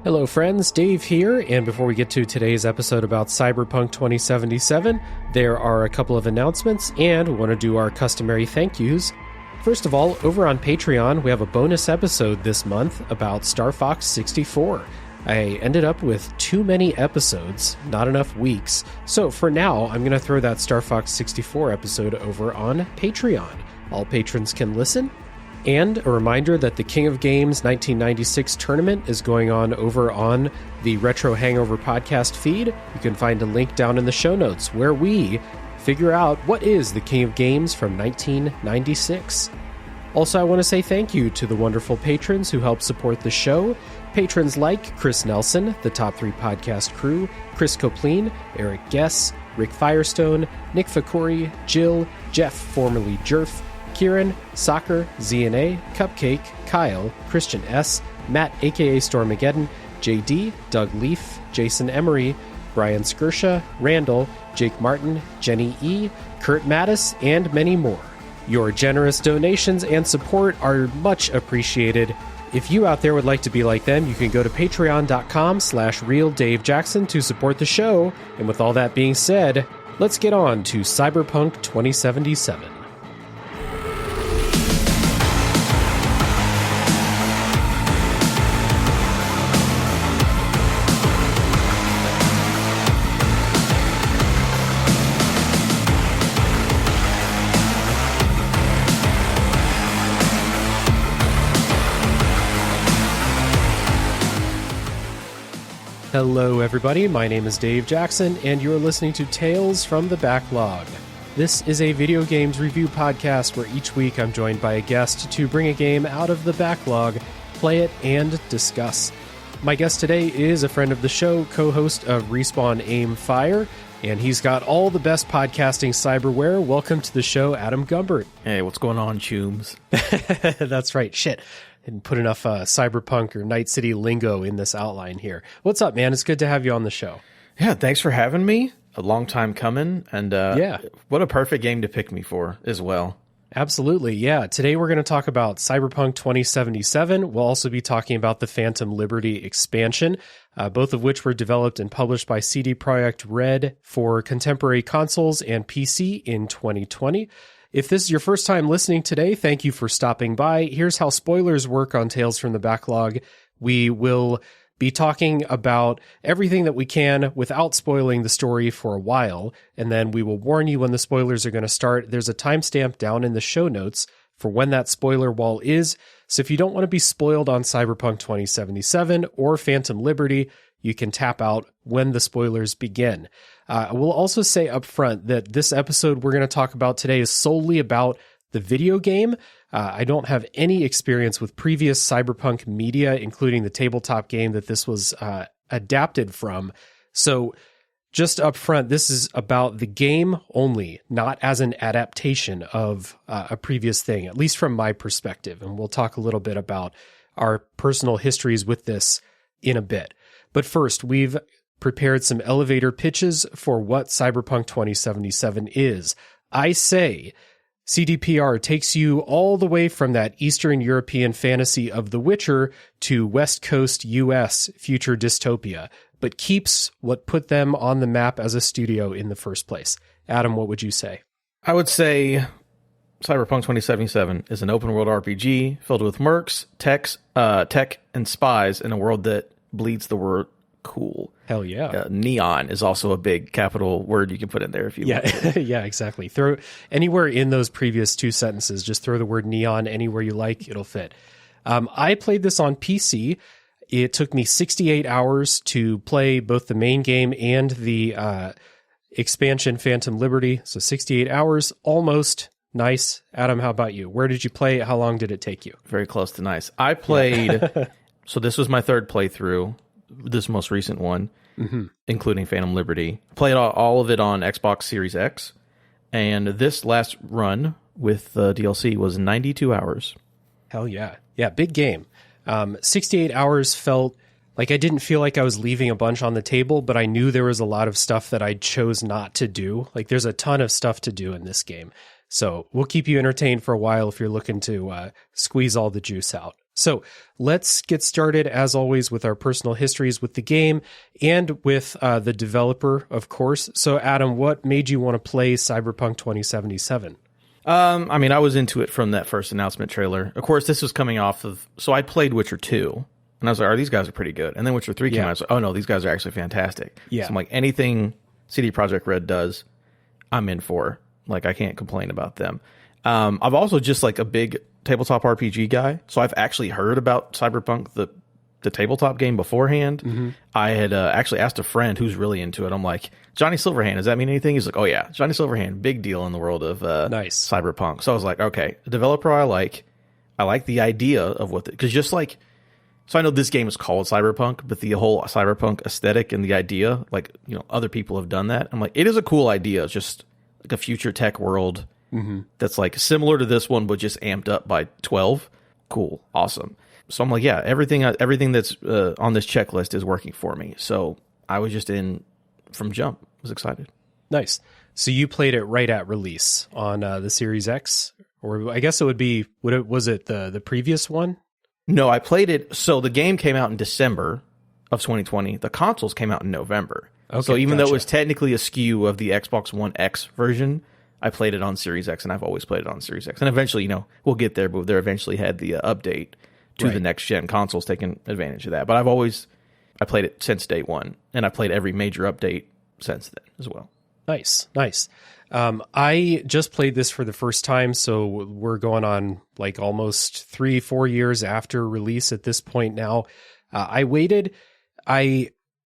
Hello friends, Dave here, and before we get to today's episode about Cyberpunk 2077, there are a couple of announcements, and we want to do our customary thank yous. First of all, over on Patreon, we have a bonus episode this month about Star Fox 64. I ended up with too many episodes, not enough weeks, so for now, I'm going to throw that Star Fox 64 episode over on Patreon. All patrons can listen. And a reminder that the King of Games 1996 tournament is going on over on the Retro Hangover podcast feed. You can find a link down in the show notes where we figure out what is the King of Games from 1996. Also, I want to say thank you to the wonderful patrons who help support the show. Patrons like Chris Nelson, the Top 3 Podcast crew, Chris Copleen, Eric Guess, Rick Firestone, Nick Fakori, Jill, Jeff, formerly Jerf, Kieran, Soccer, ZNA, Cupcake, Kyle, Christian S., Matt aka Stormageddon, JD, Doug Leaf, Jason Emery, Brian Skirsha, Randall, Jake Martin, Jenny E., Kurt Mattis, and many more. Your generous donations and support are much appreciated. If you out there would like to be like them, you can go to patreon.com/RealDaveJackson to support the show. And with all that being said, let's get on to Cyberpunk 2077. Hello everybody, my name is Dave Jackson, and you're listening to Tales from the Backlog. This is a video games review podcast where each week I'm joined by a guest to bring a game out of the backlog, play it, and discuss. My guest today is a friend of the show, co-host of Respawn Aim Fire, and he's got all the best podcasting cyberware. Welcome to the show, Adam Gumbert. Hey, what's going on, Chooms? That's right, shit. And put enough Cyberpunk or Night City lingo in this outline here. What's up, man? It's good to have you on the show. Yeah, thanks for having me. A long time coming, and what a perfect game to pick me for as well. Absolutely, yeah. Today we're going to talk about Cyberpunk 2077. We'll also be talking about the Phantom Liberty expansion, both of which were developed and published by CD Projekt Red for contemporary consoles and PC in 2020. If this is your first time listening today, thank you for stopping by. Here's how spoilers work on Tales from the Backlog. We will be talking about everything that we can without spoiling the story for a while, and then we will warn you when the spoilers are going to start. There's a timestamp down in the show notes for when that spoiler wall is. So if you don't want to be spoiled on Cyberpunk 2077 or Phantom Liberty, you can tap out when the spoilers begin. I will also say up front that this episode we're going to talk about today is solely about the video game. I don't have any experience with previous Cyberpunk media, including the tabletop game that this was adapted from. So just up front, this is about the game only, not as an adaptation of a previous thing, at least from my perspective. And we'll talk a little bit about our personal histories with this in a bit. But first, we've prepared some elevator pitches for what Cyberpunk 2077 is. I say CDPR takes you all the way from that Eastern European fantasy of The Witcher to West Coast US future dystopia, but keeps what put them on the map as a studio in the first place. Adam, what would you say? I would say Cyberpunk 2077 is an open-world RPG filled with mercs, tech, and spies in a world that bleeds the word cool. Hell yeah. Neon is also a big capital word you can put in there if you want. Yeah, exactly. Throw anywhere in those previous two sentences, just throw the word neon anywhere you like, it'll fit. I played this on PC. It took me 68 hours to play both the main game and the expansion Phantom Liberty. So 68 hours, almost nice. Adam, how about you? Where did you play? How long did it take you? Very close to nice. I played, so this was my third playthrough, this most recent one, including Phantom Liberty. Played all of it on Xbox Series X, and this last run with the DLC was 92 hours. Hell yeah. Yeah, big game. 68 hours felt like I didn't feel like I was leaving a bunch on the table, but I knew there was a lot of stuff that I chose not to do. Like there's a ton of stuff to do in this game. So we'll keep you entertained for a while if you're looking to squeeze all the juice out. So let's get started, as always, with our personal histories with the game and with the developer, of course. So, Adam, what made you want to play Cyberpunk 2077? I mean, I was into it from that first announcement trailer. Of course, this was coming off of... So I played Witcher 2, and I was like, oh, these guys are pretty good. And then Witcher 3 came out, I was like, oh, no, these guys are actually fantastic. Yeah. So I'm like, anything CD Projekt Red does, I'm in for. Like, I can't complain about them. I've also just, like, a big tabletop RPG guy, so I've actually heard about Cyberpunk, the tabletop game, beforehand. Mm-hmm. I had actually asked a friend who's really into it. I'm like, Johnny Silverhand, does that mean anything? He's like, oh yeah, Johnny Silverhand, big deal in the world of nice Cyberpunk. So I was like, okay, a developer I like the idea of what, because just like, so I know this game is called Cyberpunk, but the whole Cyberpunk aesthetic and the idea, like, you know, other people have done that. I'm like, it is a cool idea. It's just like a future tech world that's like similar to this one, but just amped up by 12. Cool. Awesome. So I'm like, yeah, everything that's on this checklist is working for me. So I was just in from jump. Was excited. Nice. So you played it right at release on the Series X, or I guess it would be. Was it the previous one? No, I played it. So the game came out in December of 2020. The consoles came out in November. Okay, so even though it was technically a SKU of the Xbox One X version, I played it on Series X, and I've always played it on Series X. And eventually, you know, we'll get there, but they eventually had the update to the next gen consoles, taking advantage of that. But I played it since day one, and I played every major update since then as well. Nice. I just played this for the first time, so we're going on like almost 3-4 years after release at this point now. I waited. I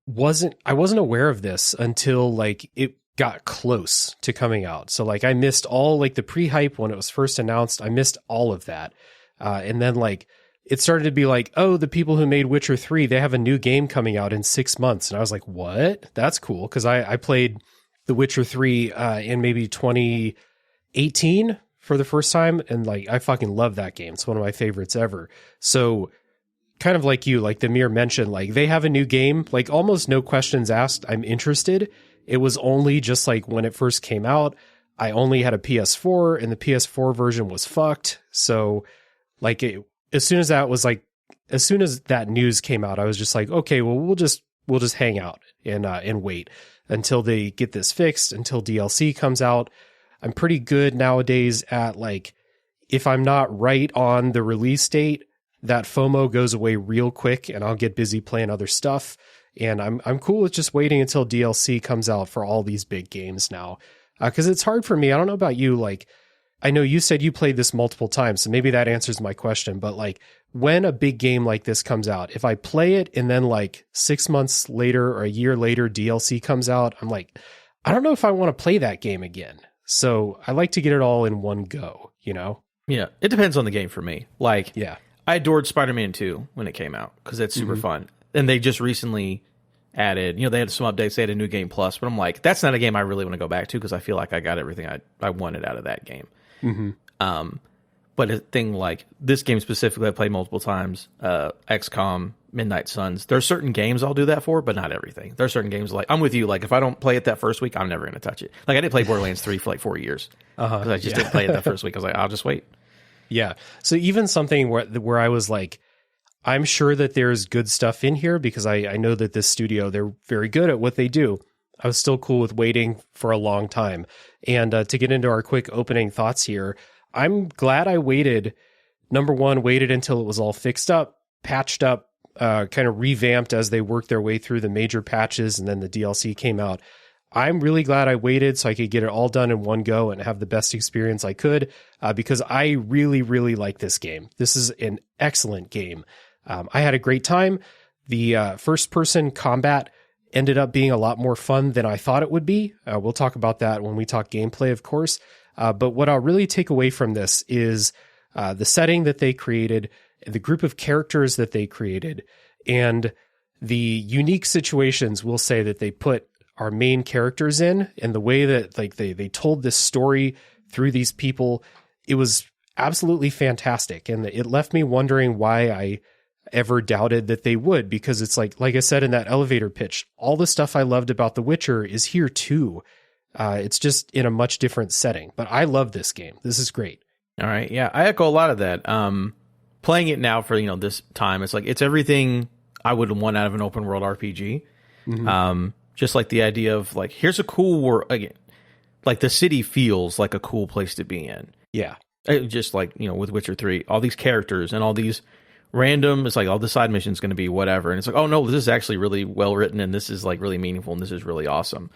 wasn't aware of this until like it got close to coming out. So like I missed all like the pre-hype when it was first announced. I missed all of that. And then like it started to be like, oh, the people who made Witcher 3, they have a new game coming out in 6 months. And I was like, what? That's cool. Because I played The Witcher 3 in maybe 2018 for the first time. And like, I fucking love that game. It's one of my favorites ever. So kind of like you, like the mere mention, like they have a new game, like almost no questions asked. I'm interested. It was only just like when it first came out, I only had a PS4 and the PS4 version was fucked. So like as soon as that news came out, I was just like, okay, well, we'll just hang out and wait until they get this fixed, until DLC comes out. I'm pretty good nowadays at like, if I'm not right on the release date, that FOMO goes away real quick and I'll get busy playing other stuff. And I'm cool with just waiting until DLC comes out for all these big games now. Because it's hard for me. I don't know about you. Like, I know you said you played this multiple times, so maybe that answers my question. But like, when a big game like this comes out, if I play it and then like 6 months later or a year later DLC comes out, I'm like, I don't know if I want to play that game again. So I like to get it all in one go, you know? Yeah, it depends on the game for me. Like, yeah, I adored Spider-Man 2 when it came out because it's super fun. And they just recently added, you know, they had some updates. They had a new game plus, but I'm like, that's not a game I really want to go back to because I feel like I got everything I wanted out of that game. But a thing like this game specifically, I played multiple times. XCOM, Midnight Suns. There are certain games I'll do that for, but not everything. There are certain games like I'm with you. Like if I don't play it that first week, I'm never going to touch it. Like I didn't play Borderlands 3 for like 4 years because I just didn't play it that first week. I was like, I'll just wait. Yeah. So even something where I was like, I'm sure that there's good stuff in here because I know that this studio, they're very good at what they do. I was still cool with waiting for a long time. And to get into our quick opening thoughts here, I'm glad I waited. Number one, waited until it was all fixed up, patched up, kind of revamped as they worked their way through the major patches, and then the DLC came out. I'm really glad I waited so I could get it all done in one go and have the best experience I could because I really, really like this game. This is an excellent game. I had a great time. The first-person combat ended up being a lot more fun than I thought it would be. We'll talk about that when we talk gameplay, of course. But what I'll really take away from this is the setting that they created, the group of characters that they created, and the unique situations, we'll say, that they put our main characters in, and the way that like they told this story through these people. It was absolutely fantastic. And it left me wondering why I ever doubted that they would, because it's like I said in that elevator pitch, all the stuff I loved about The Witcher is here too. It's just in a much different setting, but I love this game. This is great. All right. Yeah. I echo a lot of that. playing it now for, this time, it's like, it's everything I would want out of an open world RPG. Just like the idea of like, here's a cool world. Again, like the city feels like a cool place to be in. Yeah. Just like, with Witcher 3, all these characters and all these random, it's like all the side missions going to be whatever. And it's like, oh no, this is actually really well written and this is like really meaningful and this is really awesome.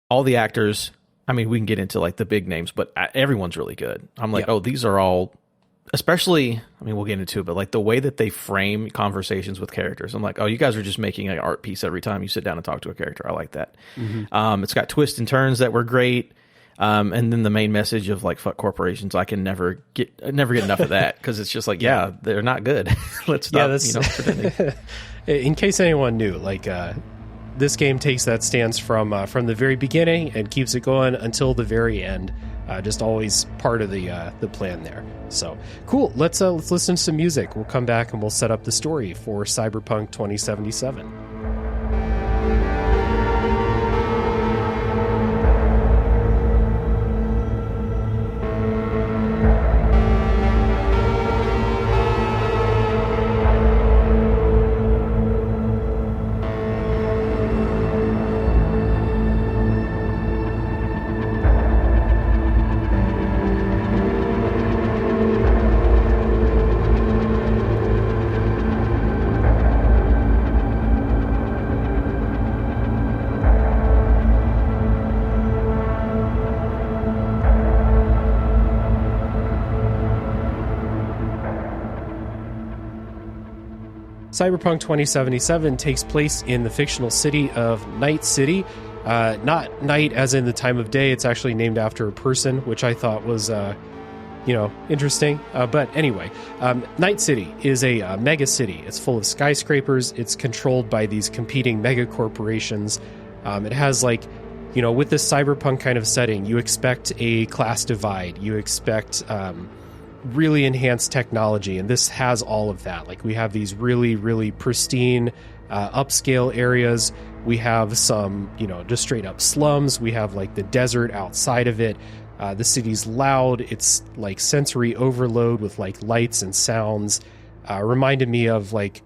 All the actors, I mean, we can get into like the big names, but everyone's really good. I'm like, oh, these are all, especially, I mean, we'll get into it, but like the way that they frame conversations with characters. I'm like, oh, you guys are just making an art piece every time you sit down and talk to a character. I like that. It's got twists and turns that were great. And then the main message of like, fuck corporations. I can never get enough of that. Cause it's just like, they're not good. Let's stop, pretending. In case anyone knew, like, this game takes that stance from the very beginning and keeps it going until the very end. Just always part of the plan there. So cool. Let's listen to some music. We'll come back and we'll set up the story for Cyberpunk 2077. Cyberpunk 2077 takes place in the fictional city of Night City. Not night as in the time of day. It's actually named after a person, which I thought was, interesting. But anyway, Night City is a mega city. It's full of skyscrapers. It's controlled by these competing mega corporations. It has with this cyberpunk kind of setting, you expect a class divide. You expect really enhanced technology, and this has all of that. Like, we have these really, really pristine upscale areas. We have some, just straight up slums. We have like the desert outside of it. The city's loud. It's like sensory overload with like lights and sounds. Reminded me of like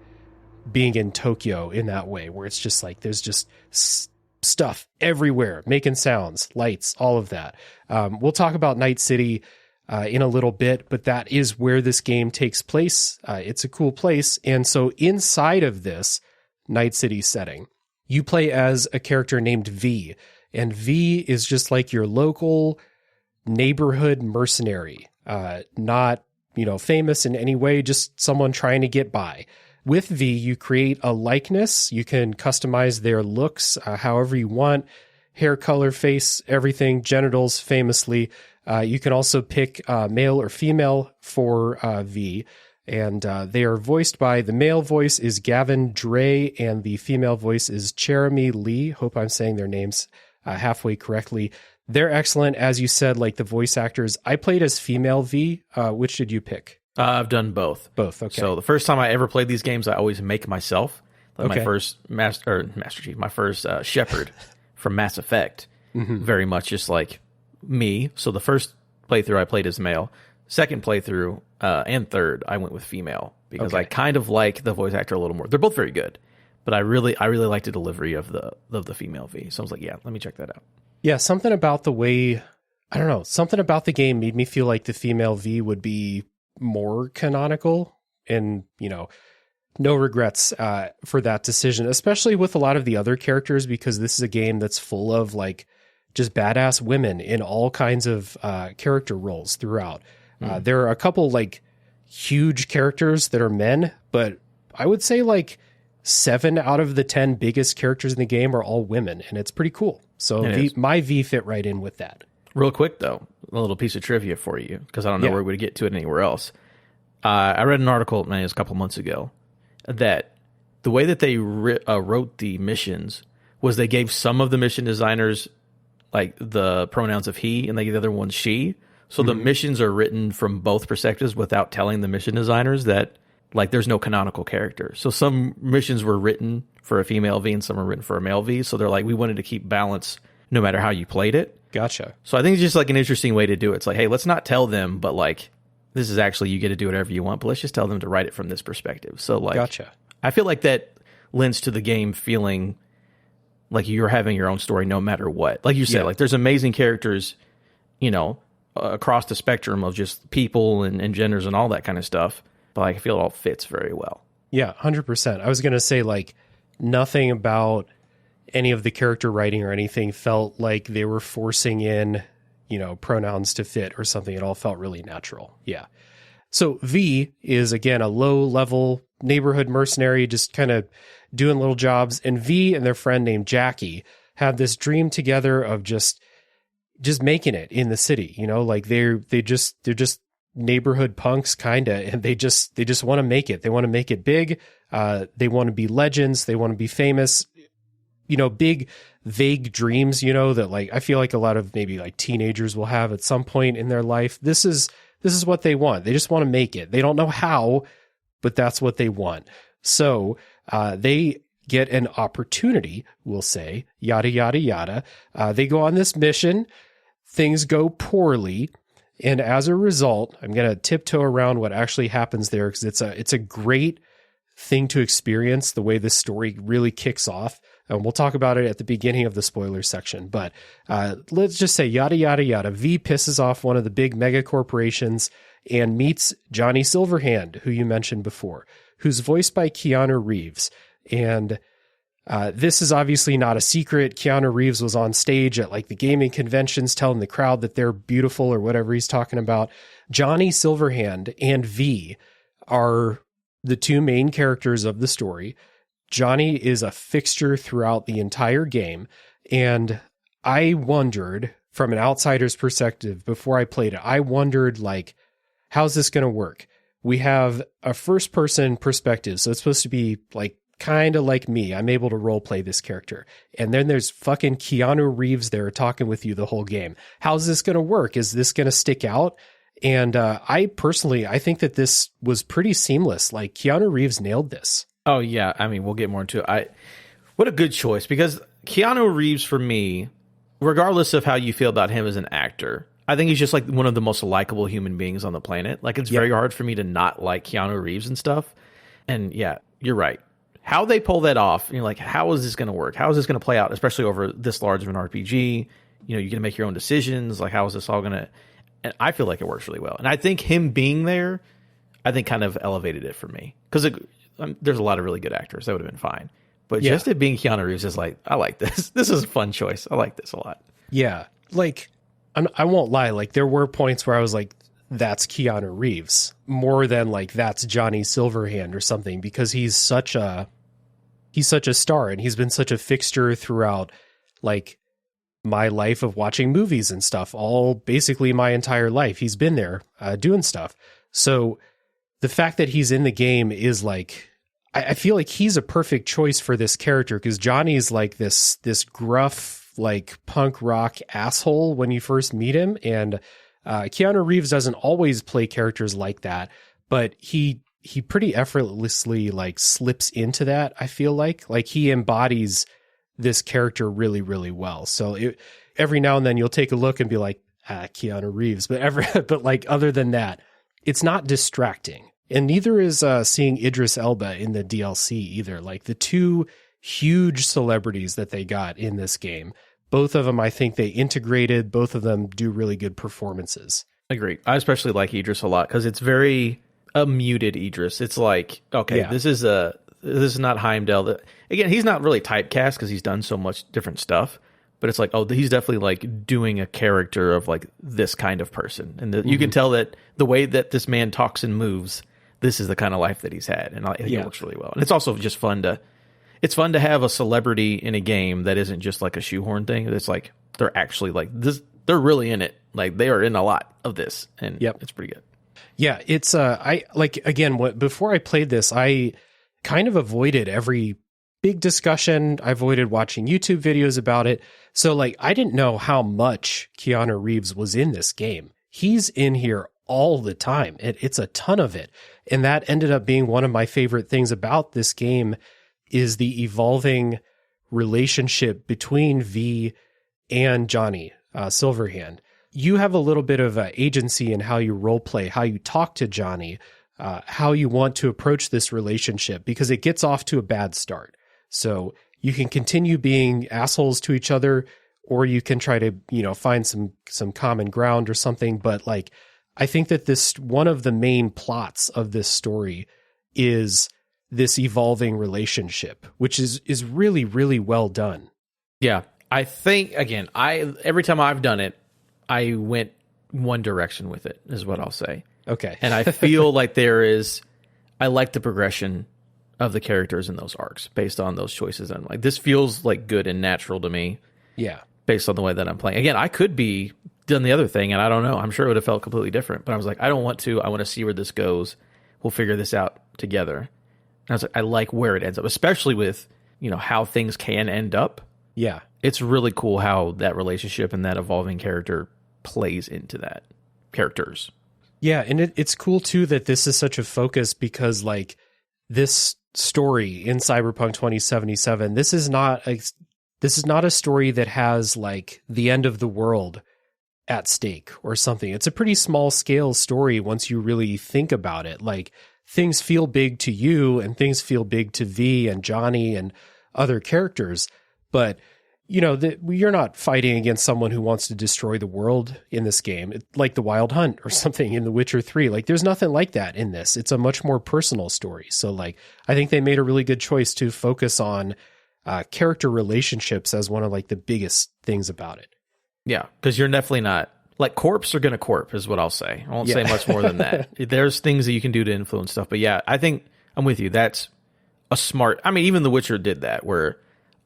being in Tokyo in that way, where it's just like there's just stuff everywhere, making sounds, lights, all of that. We'll talk about Night City in a little bit, but that is where this game takes place. It's a cool place. And so inside of this Night City setting, you play as a character named V, and V is just like your local neighborhood mercenary, not, famous in any way, just someone trying to get by. With V, you create a likeness. You can customize their looks however you want, hair color, face, everything, genitals, famously. You can also pick male or female for V, and they are voiced by, the male voice is Gavin Dre, and the female voice is Jeremy Lee. Hope I'm saying their names halfway correctly. They're excellent, as you said, like the voice actors. I played as female V. Which did you pick? I've done both. Both, okay. So the first time I ever played these games, I always make myself. Like my first Master Chief, my first Shepard from Mass Effect, very much just like me. So the first playthrough I played as male. Second playthrough and third, I went with female because I kind of like the voice actor a little more. They're both very good, but I really like the delivery of the female V. So I was like, yeah, let me check that out. Yeah, something about the way, I don't know, something about the game made me feel like the female V would be more canonical, and no regrets for that decision, especially with a lot of the other characters, because this is a game that's full of like just badass women in all kinds of character roles throughout. There are a couple like huge characters that are men, but I would say like 7 out of the 10 biggest characters in the game are all women, and it's pretty cool. So my V fit right in with that. Real quick though, a little piece of trivia for you, because I don't know where we would get to it anywhere else. I read an article, it was a couple months ago, that the way that they wrote the missions was they gave some of the mission designers like the pronouns of he, and they gave the other one she. So the missions are written from both perspectives without telling the mission designers that like there's no canonical character. So some missions were written for a female V and some were written for a male V. So they're like, we wanted to keep balance no matter how you played it. Gotcha. So I think it's just like an interesting way to do it. It's like, hey, let's not tell them, but like this is actually, you get to do whatever you want, but let's just tell them to write it from this perspective. So like, gotcha. I feel like that lends to the game feeling like you're having your own story no matter what. Like you said, like there's amazing characters, you know, across the spectrum of just people and genders and all that kind of stuff. But like, I feel it all fits very well. Yeah, 100%. I was going to say, like, nothing about any of the character writing or anything felt like they were forcing in, you know, pronouns to fit or something. It all felt really natural. Yeah. So V is, again, a low-level neighborhood mercenary just kind of doing little jobs. And V and their friend named Jackie have this dream together of just making it in the city. You know, like they're just neighborhood punks, kind of, and they just want to make it. They want to make it big. They want to be legends. They want to be famous. You know, big, vague dreams, you know, that like I feel like a lot of maybe like teenagers will have at some point in their life. This is what they want. They just want to make it. They don't know how, but that's what they want. So they get an opportunity, we'll say, yada, yada, yada. They go on this mission. Things go poorly. And as a result, I'm going to tiptoe around what actually happens there because it's a great thing to experience, the way this story really kicks off. And we'll talk about it at the beginning of the spoiler section. But let's just say yada, yada, yada. V pisses off one of the big mega corporations and meets Johnny Silverhand, who you mentioned before, who's voiced by Keanu Reeves. And this is obviously not a secret. Keanu Reeves was on stage at like the gaming conventions telling the crowd that they're beautiful or whatever he's talking about. Johnny Silverhand and V are the two main characters of the story. Johnny is a fixture throughout the entire game. And I wondered, from an outsider's perspective, before I played it, I wondered, like, how's this going to work? We have a first-person perspective, so it's supposed to be, like, kind of like me. I'm able to role play this character. And then there's fucking Keanu Reeves there talking with you the whole game. How's this going to work? Is this going to stick out? And I think that this was pretty seamless. Like, Keanu Reeves nailed this. Oh, yeah. I mean, we'll get more into it. What a good choice, because Keanu Reeves, for me, regardless of how you feel about him as an actor, I think he's just like one of the most likable human beings on the planet. Like, it's very hard for me to not like Keanu Reeves and stuff. And yeah, you're right. How they pull that off, you're like, how is this going to work? How is this going to play out, especially over this large of an RPG? You know, you're going to make your own decisions. Like, how is this all going to... And I feel like it works really well. And I think him being there, I think kind of elevated it for me. Because there's a lot of really good actors. That would have been fine. But just it being Keanu Reeves is like, I like this. This is a fun choice. I like this a lot. Yeah. Like, I won't lie. Like, there were points where I was like, that's Keanu Reeves. More than like, that's Johnny Silverhand or something. Because he's such a star. And he's been such a fixture throughout, like, my life of watching movies and stuff. All basically my entire life. He's been there doing stuff. So the fact that he's in the game is like, I feel like he's a perfect choice for this character because Johnny's like this gruff, like punk rock asshole when you first meet him. And Keanu Reeves doesn't always play characters like that, but he pretty effortlessly like slips into that. I feel like he embodies this character really, really well. So every now and then you'll take a look and be like, Keanu Reeves, but like other than that, it's not distracting. And neither is seeing Idris Elba in the DLC either. Like the two huge celebrities that they got in this game, both of them, I think they integrated, both of them do really good performances. Agree. I especially like Idris a lot because it's very a muted Idris. It's like, okay, this is not Heimdall. Again, he's not really typecast because he's done so much different stuff. But it's like, oh, he's definitely like doing a character of like this kind of person. And you can tell that the way that this man talks and moves, this is the kind of life that he's had. And I think it works really well. And it's also just fun to have a celebrity in a game that isn't just like a shoehorn thing. It's like, they're actually like this. They're really in it. Like they are in a lot of this. And it's pretty good. Yeah. It's before I played this, I kind of avoided every big discussion. I avoided watching YouTube videos about it. So like, I didn't know how much Keanu Reeves was in this game. He's in here all the time. It's a ton of it. And that ended up being one of my favorite things about this game is the evolving relationship between V and Johnny Silverhand. you have a little bit of agency in how you role play, how you talk to Johnny, how you want to approach this relationship, because it gets off to a bad start. So you can continue being assholes to each other, or you can try to, find some common ground or something. But like, I think that one of the main plots of this story is this evolving relationship, which is really, really well done. Yeah. I think, again, every time I've done it, I went one direction with it, is what I'll say. Okay. And I feel like I like the progression of the characters in those arcs based on those choices. I'm like, this feels like good and natural to me. Yeah. Based on the way that I'm playing. Again, I could be done the other thing, and I don't know. I'm sure it would have felt completely different. But I was like, I don't want to. I want to see where this goes. We'll figure this out together. And I was like, I like where it ends up, especially with, how things can end up. Yeah. It's really cool how that relationship and that evolving character plays into that. Characters. Yeah, and it's cool, too, that this is such a focus because, like, this story in Cyberpunk 2077, this is not a story that has, like, the end of the world at stake or something. It's a pretty small-scale story once you really think about it. Like, things feel big to you, and things feel big to V and Johnny and other characters, but you're not fighting against someone who wants to destroy the world in this game, like the Wild Hunt or something in The Witcher 3. Like, there's nothing like that in this. It's a much more personal story. So, like, I think they made a really good choice to focus on character relationships as one of, like, the biggest things about it. Yeah, because you're definitely not... Like, corps are going to corp, is what I'll say. I won't say much more than that. There's things that you can do to influence stuff. But yeah, I think I'm with you. That's a smart... I mean, even The Witcher did that, where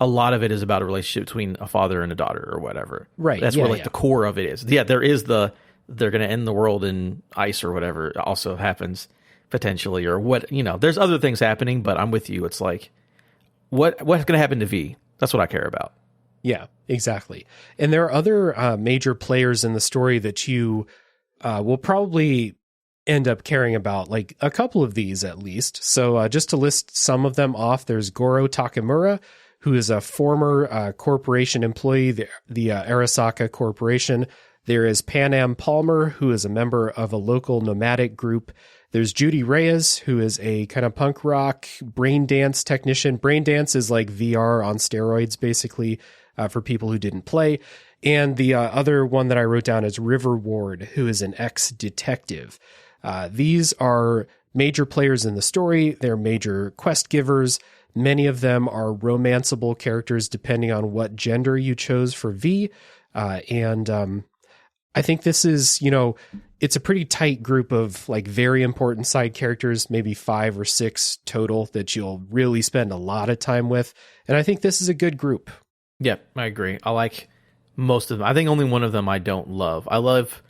a lot of it is about a relationship between a father and a daughter or whatever. Right. That's where the core of it is. Yeah, there is they're going to end the world in ice or whatever. It also happens potentially, or what, there's other things happening, but I'm with you. It's like, what's going to happen to V? That's what I care about. Yeah, exactly. And there are other major players in the story that you will probably end up caring about, like a couple of these at least. So just to list some of them off, there's Goro Takamura, who is a former corporation employee, the Arasaka Corporation. There is Pan Am Palmer, who is a member of a local nomadic group. There's Judy Reyes, who is a kind of punk rock brain dance technician. Brain dance is like VR on steroids, basically, for people who didn't play. And the other one that I wrote down is River Ward, who is an ex-detective. These are major players in the story. They're major quest givers. Many of them are romanceable characters depending on what gender you chose for V. And I think this is, it's a pretty tight group of like very important side characters, maybe 5 or 6 total that you'll really spend a lot of time with. And I think this is a good group. Yeah, I agree. I like most of them. I think only one of them I don't love. I love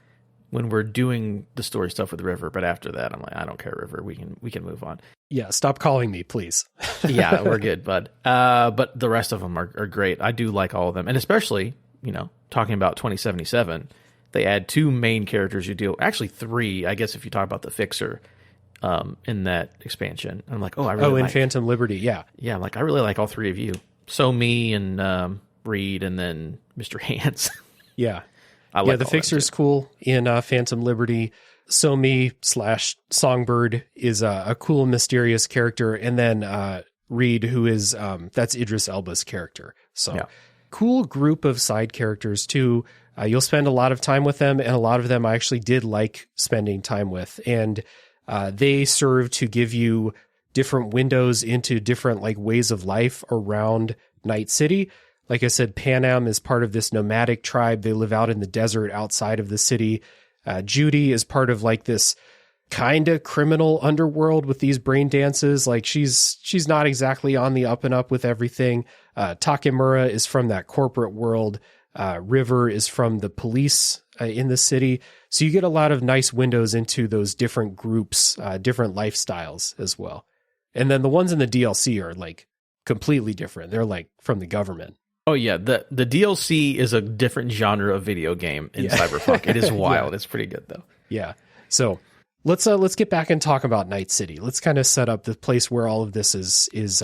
when we're doing the story stuff with River, but after that, I'm like, I don't care, River. We can move on. Yeah, stop calling me, please. Yeah, we're good, bud. But the rest of them are great. I do like all of them, and especially talking about 2077, they add 2 main characters you deal. Actually, 3, I guess, if you talk about the Fixer in that expansion. I'm like, in Phantom Liberty, yeah, I'm like, I really like all 3 of you. So me and Reed, and then Mr. Hands. Yeah. I like the Fixer's cool in Phantom Liberty. So me / Songbird is a cool, mysterious character. And then Reed, who is, that's Idris Elba's character. So cool group of side characters too. You'll spend a lot of time with them, and a lot of them I actually did like spending time with. And they serve to give you different windows into different like ways of life around Night City. Like I said, Pan Am is part of this nomadic tribe. They live out in the desert outside of the city. Judy is part of like this kind of criminal underworld with these brain dances. Like she's not exactly on the up and up with everything. Takemura is from that corporate world. River is from the police in the city. So you get a lot of nice windows into those different groups, different lifestyles as well. And then the ones in the DLC are like completely different. They're like from the government. Oh yeah, the DLC is a different genre of video game in Cyberpunk. It is wild. It's pretty good though. Yeah. So let's get back and talk about Night City. Let's kind of set up the place where all of this is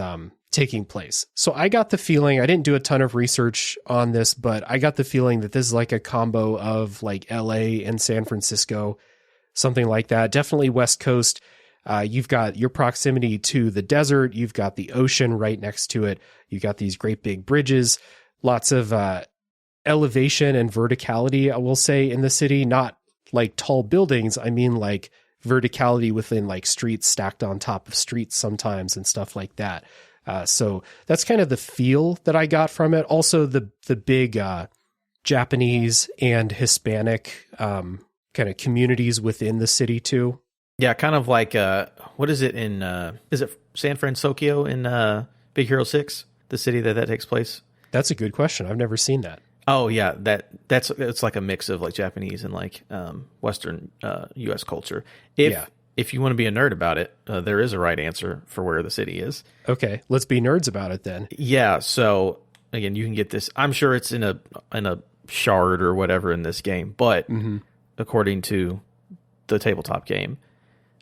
taking place. So I got the feeling, I didn't do a ton of research on this, but I got the feeling that this is like a combo of like LA and San Francisco, something like that. Definitely West Coast. You've got your proximity to the desert. You've got the ocean right next to it. You've got these great big bridges, lots of elevation and verticality, I will say, in the city. Not like tall buildings. I mean like verticality within like streets stacked on top of streets sometimes and stuff like that. So that's kind of the feel that I got from it. Also the big Japanese and Hispanic kind of communities within the city too. Yeah, kind of like what is it in is it San Francisco in Big Hero 6, the city that takes place? That's a good question. I've never seen that. Oh yeah, it's like a mix of like Japanese and like Western US culture. If you want to be a nerd about it, there is a right answer for where the city is. Okay, let's be nerds about it then. Yeah, so again, you can get this. I'm sure it's in a shard or whatever in this game, but according to the tabletop game,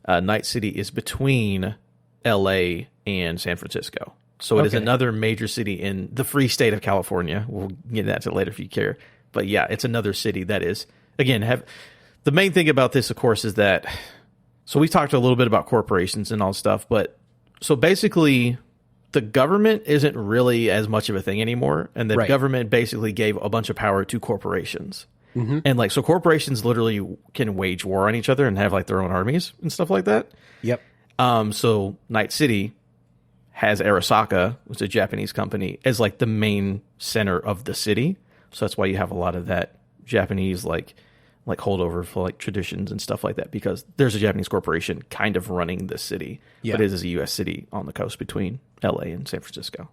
Night City is between LA and San Francisco. So it is another major city in the free state of California. We'll get into that later if you care. But yeah, it's another city that is, again, the main thing about this, of course, is that, so we talked a little bit about corporations and all stuff, but so basically the government isn't really as much of a thing anymore. And the government basically gave a bunch of power to corporations. And like, so corporations literally can wage war on each other and have like their own armies and stuff like that. Yep. So Night City has Arasaka, which is a Japanese company, as like the main center of the city. So that's why you have a lot of that Japanese like holdover for like traditions and stuff like that, because there's a Japanese corporation kind of running this city, but it is a U.S. city on the coast between L.A. and San Francisco.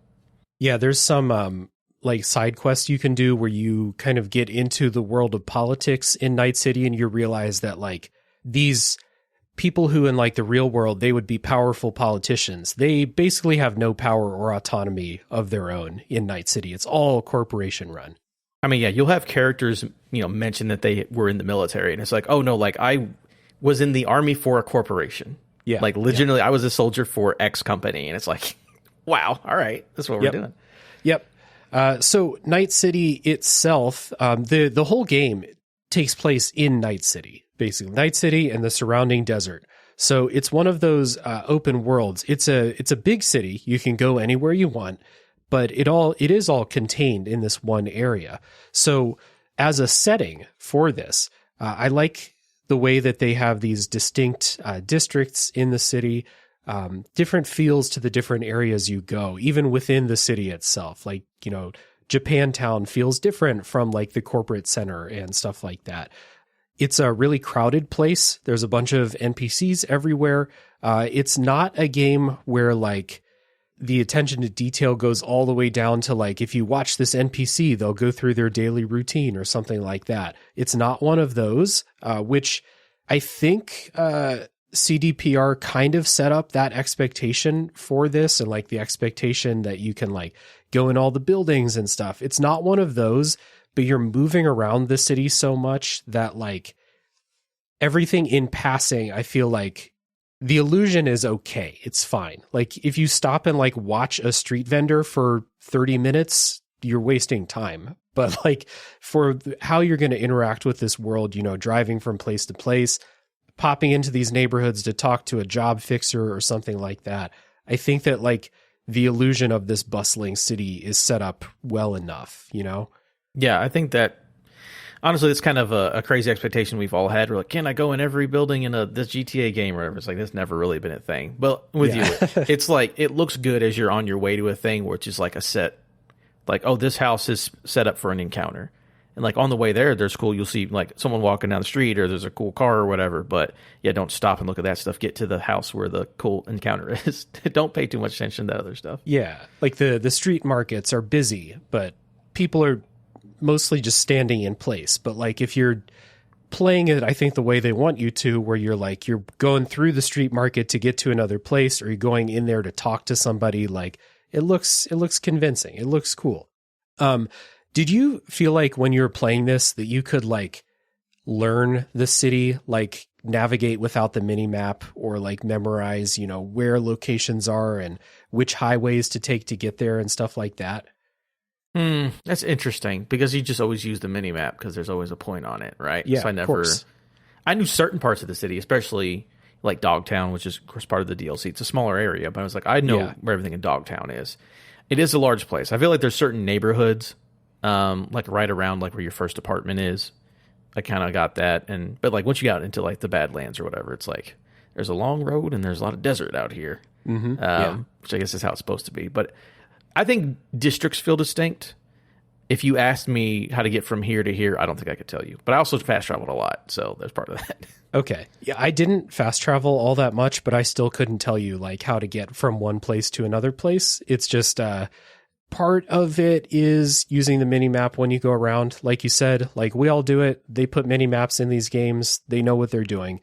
Yeah, there's some like side quests you can do where you kind of get into the world of politics in Night City, and you realize that like these people who in like the real world, they would be powerful politicians. They basically have no power or autonomy of their own in Night City. It's all corporation run. I mean, yeah, you'll have characters, mention that they were in the military, and it's like, oh no, like I was in the army for a corporation. Yeah. Like legitimately, I was a soldier for X company. And it's like, wow, all right, that's what we're doing. Yep. So Night City itself, the whole game takes place in Night City, basically Night City and the surrounding desert. So it's one of those open worlds. It's a big city. You can go anywhere you want, but it is all contained in this one area. So as a setting for this, I like the way that they have these distinct districts in the city, different feels to the different areas you go, even within the city itself. Like, Japantown feels different from like the corporate center and stuff like that. It's a really crowded place. There's a bunch of NPCs everywhere. It's not a game where like the attention to detail goes all the way down to like, if you watch this NPC, they'll go through their daily routine or something like that. It's not one of those, which I think CDPR kind of set up that expectation for this, and like the expectation that you can like go in all the buildings and stuff. It's not one of those, but you're moving around the city so much that like everything in passing, I feel like the illusion is okay. It's fine. Like if you stop and like watch a street vendor for 30 minutes, you're wasting time. But like for how you're going to interact with this world, driving from place to place, popping into these neighborhoods to talk to a job fixer or something like that, I think that like the illusion of this bustling city is set up well enough, Yeah, I think that honestly, it's kind of a crazy expectation we've all had. We're like, can I go in every building in this GTA game or whatever? It's like, that's never really been a thing. But with you, it's like, it looks good as you're on your way to a thing, which is like a set, like, oh, this house is set up for an encounter. And like on the way there's cool. You'll see like someone walking down the street or there's a cool car or whatever. But yeah, don't stop and look at that stuff. Get to the house where the cool encounter is. Don't pay too much attention to that other stuff. Yeah. Like the street markets are busy, but people are mostly just standing in place. But like if you're playing it, I think the way they want you to, where you're like, you're going through the street market to get to another place, or you're going in there to talk to somebody, like it looks convincing. It looks cool. Did you feel like when you were playing this that you could like learn the city, like navigate without the mini map or like memorize, where locations are and which highways to take to get there and stuff like that? That's interesting because you just always use the mini map because there's always a point on it, right? Yeah, so of course. I knew certain parts of the city, especially like Dogtown, which is of course part of the DLC. It's a smaller area, but I was like, I know where everything in Dogtown is. It is a large place. I feel like there's certain neighborhoods, like right around like where your first apartment is. I kind of got that, but like once you got into like the Badlands or whatever, it's like there's a long road and there's a lot of desert out here, which I guess is how it's supposed to be. But I think districts feel distinct. If you asked me how to get from here to here, I don't think I could tell you. But I also fast traveled a lot, so there's part of that. Okay. Yeah, I didn't fast travel all that much, but I still couldn't tell you like how to get from one place to another place. It's just part of it is using the mini map when you go around. Like you said, like we all do it. They put mini maps in these games. They know what they're doing.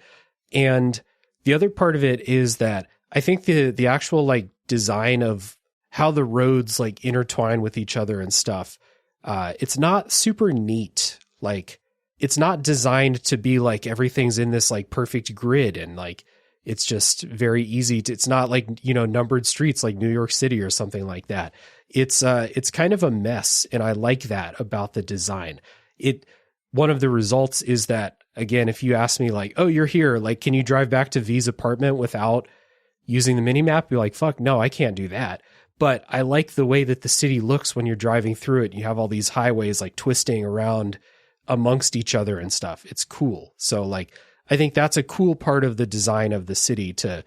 And the other part of it is that I think the actual like design of how the roads like intertwine with each other and stuff, it's not super neat. Like it's not designed to be like everything's in this like perfect grid and like it's just very easy to, it's not like, numbered streets like New York City or something like that. It's kind of a mess. And I like that about the design. One of the results is that, again, if you ask me like, oh, you're here, like, can you drive back to V's apartment without using the mini map? Be like, fuck, no, I can't do that. But I like the way that the city looks when you're driving through it. You have all these highways like twisting around amongst each other and stuff. It's cool. So like, I think that's a cool part of the design of the city to,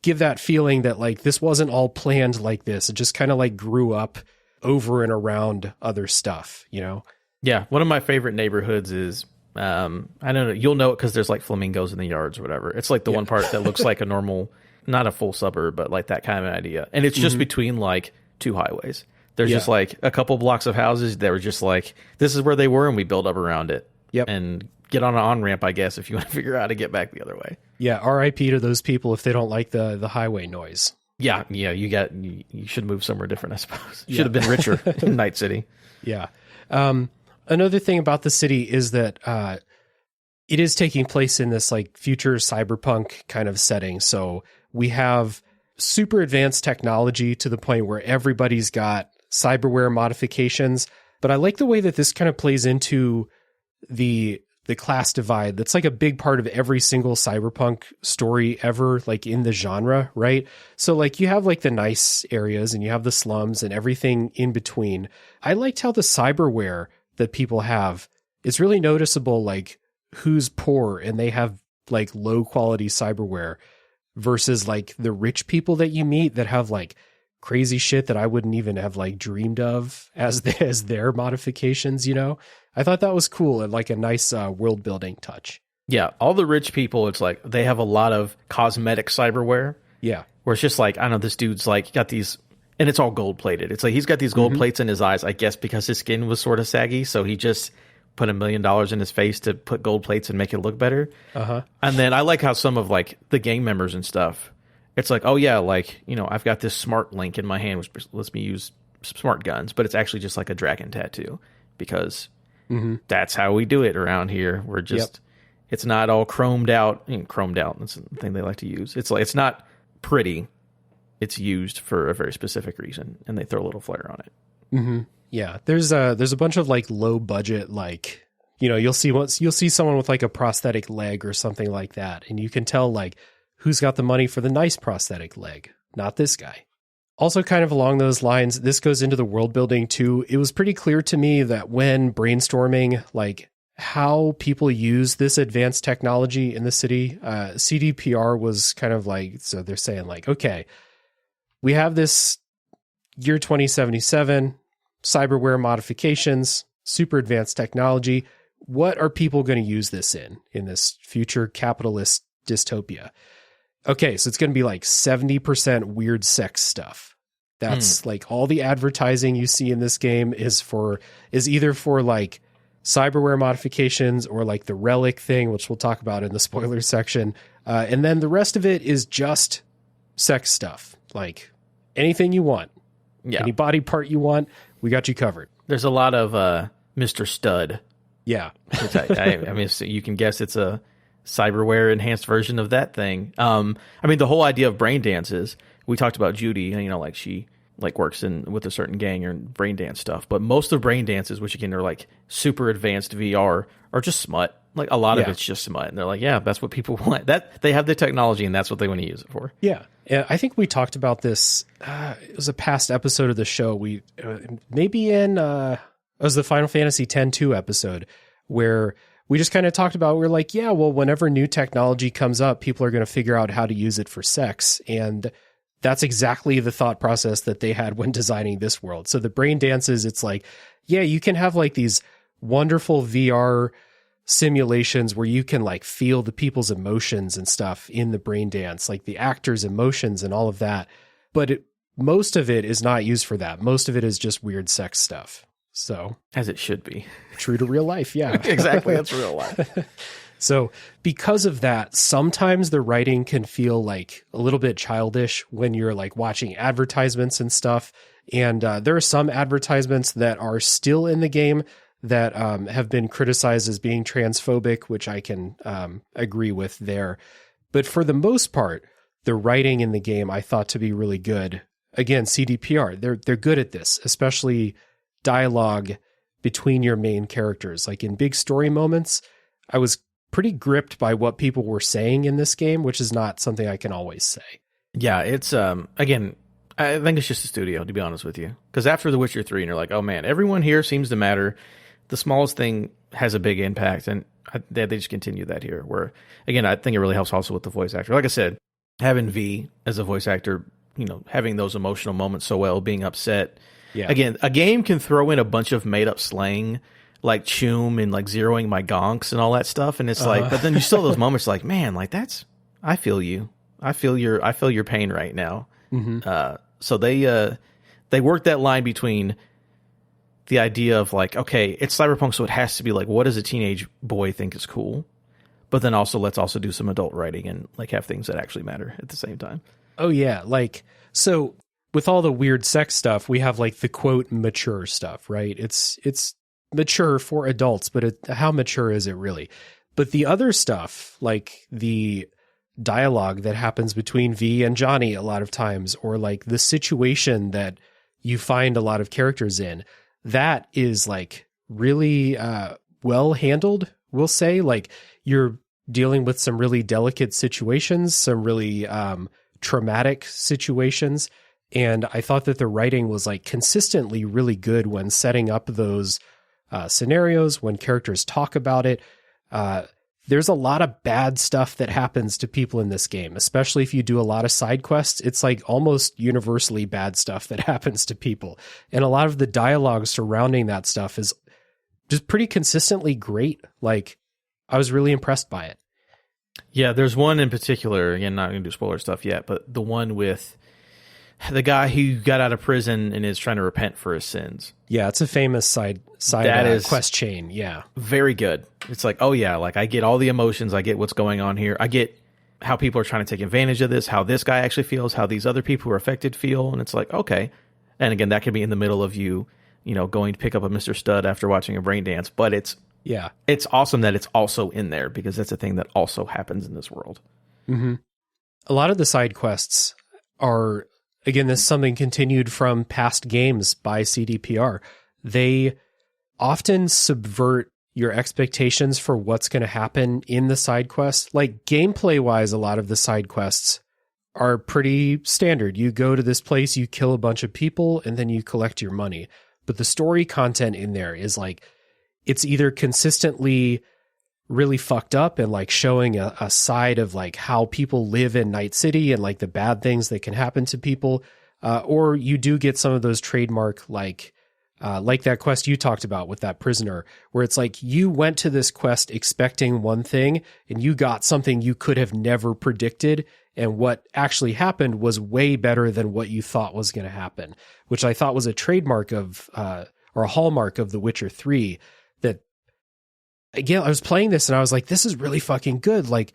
give that feeling that like this wasn't all planned like this. It just kind of like grew up over and around other stuff, Yeah. One of my favorite neighborhoods is, I don't know, you'll know it because there's like flamingos in the yards or whatever. It's like the one part that looks like a normal, not a full suburb, but like that kind of idea. And it's just between like two highways. There's just like a couple blocks of houses that were just like, this is where they were and we build up around it. Yep. And get on an on-ramp, I guess, if you want to figure out how to get back the other way. Yeah, RIP to those people if they don't like the highway noise. Yeah, you should move somewhere different, I suppose. You should have been richer in Night City. Yeah. Another thing about the city is that it is taking place in this like future cyberpunk kind of setting. So we have super advanced technology to the point where everybody's got cyberware modifications. But I like the way that this kind of plays into the class divide. That's like a big part of every single cyberpunk story ever, like in the genre, right? So like you have like the nice areas and you have the slums and everything in between. I liked how the cyberware that people have, it's really noticeable like who's poor and they have like low quality cyberware versus like the rich people that you meet that have like crazy shit that I wouldn't even have like dreamed of as their modifications, I thought that was cool and like a nice world building touch. Yeah, all the rich people, it's like they have a lot of cosmetic cyberware. Yeah. Where it's just like, I don't know, this dude's like got these, and it's all gold plated. It's like he's got these gold plates in his eyes, I guess because his skin was sort of saggy. So he just put $1 million in his face to put gold plates and make it look better. And then I like how some of like the gang members and stuff, it's like, oh yeah, like, I've got this smart link in my hand, which lets me use smart guns, but it's actually just like a dragon tattoo because that's how we do it around here. We're just, it's not all chromed out. Chromed out, that's the thing they like to use. It's like, it's not pretty. It's used for a very specific reason, and they throw a little flair on it. Yeah, there's a bunch of like low budget, like, you'll see someone with like a prosthetic leg or something like that, and you can tell like who's got the money for the nice prosthetic leg, not this guy. Also kind of along those lines, this goes into the world building too. It was pretty clear to me that when brainstorming like how people use this advanced technology in the city, CDPR was kind of like, so they're saying like, okay, we have this year 2077, cyberware modifications, super advanced technology. What are people going to use this in this future capitalist dystopia? Okay, so it's going to be like 70% weird sex stuff. That's like all the advertising you see in this game is either for like cyberware modifications or like the relic thing, which we'll talk about in the spoiler section. And then the rest of it is just sex stuff. Like anything you want. Yeah. Any body part you want, we got you covered. There's a lot of Mr. Stud. Yeah. Which I mean, so you can guess it's a cyberware enhanced version of that thing. I mean, the whole idea of brain dances, we talked about Judy, you know, like she like works with a certain gang or brain dance stuff. But most of brain dances, which again are like super advanced VR, are just smut. Like a lot of it's just smut. And they're like, yeah, that's what people want. That they have the technology and that's what they want to use it for. Yeah. I think we talked about this. It was a past episode of the show. We maybe in it was the Final Fantasy X-2 episode where we just kind of talked about, we're like, yeah, well, whenever new technology comes up, people are going to figure out how to use it for sex. And that's exactly the thought process that they had when designing this world. So the brain dances, it's like, yeah, you can have like these wonderful VR simulations where you can like feel the people's emotions and stuff in the brain dance, like the actors' emotions and all of that. But most of it is not used for that. Most of it is just weird sex stuff. So as it should be. True to real life. Yeah, exactly. That's real life. So because of that, sometimes the writing can feel like a little bit childish when you're like watching advertisements and stuff. And there are some advertisements that are still in the game that have been criticized as being transphobic, which I can agree with there. But for the most part, the writing in the game I thought to be really good. Again, CDPR, they're good at this, especially dialogue between your main characters. Like in big story moments, I was pretty gripped by what people were saying in this game, which is not something I can always say. Yeah, it's again, I think it's just the studio, to be honest with you. Because after The Witcher 3, and you're like, oh man, everyone here seems to matter. The smallest thing has a big impact, and they just continue that here. Where, again, I think it really helps also with the voice actor. Like I said, having V as a voice actor, you know, having those emotional moments so well, being upset. Yeah. Again, a game can throw in a bunch of made-up slang, like choom and like zeroing my gonks and all that stuff, and it's like, but then you still have those moments like, man, like that's, I feel you. I feel your pain right now. Mm-hmm. So they work that line between the idea of like, okay, it's Cyberpunk, so it has to be like, what does a teenage boy think is cool? But then also, let's also do some adult writing and like have things that actually matter at the same time. Oh yeah. Like, so with all the weird sex stuff, we have like the quote mature stuff, right? It's mature for adults, but how mature is it really? But the other stuff, like the dialogue that happens between V and Johnny a lot of times, or like the situation that you find a lot of characters in, that is like really well handled, we'll say. Like you're dealing with some really delicate situations, some really traumatic situations. And I thought that the writing was like consistently really good when setting up those scenarios, when characters talk about it. There's a lot of bad stuff that happens to people in this game, especially if you do a lot of side quests. It's like almost universally bad stuff that happens to people. And a lot of the dialogue surrounding that stuff is just pretty consistently great. Like I was really impressed by it. Yeah, there's one in particular, again, not going to do spoiler stuff yet, but the one with the guy who got out of prison and is trying to repent for his sins. Yeah, it's a famous side quest chain. Yeah. Very good. It's like, oh yeah, like I get all the emotions. I get what's going on here. I get how people are trying to take advantage of this, how this guy actually feels, how these other people who are affected feel. And it's like, okay. And again, that could be in the middle of you know, going to pick up a Mr. Stud after watching a brain dance. But it's awesome that it's also in there because that's a thing that also happens in this world. Mm-hmm. A lot of the side quests are, again, this is something continued from past games by CDPR. They often subvert your expectations for what's going to happen in the side quests. Like gameplay-wise, a lot of the side quests are pretty standard. You go to this place, you kill a bunch of people, and then you collect your money. But the story content in there is like, it's either consistently really fucked up and like showing a side of like how people live in Night City and like the bad things that can happen to people. Or you do get some of those trademark, like that quest you talked about with that prisoner, where it's like you went to this quest expecting one thing and you got something you could have never predicted. And what actually happened was way better than what you thought was going to happen, which I thought was a trademark of, or a hallmark of The Witcher 3. That, again, I was playing this and I was like, this is really fucking good. Like,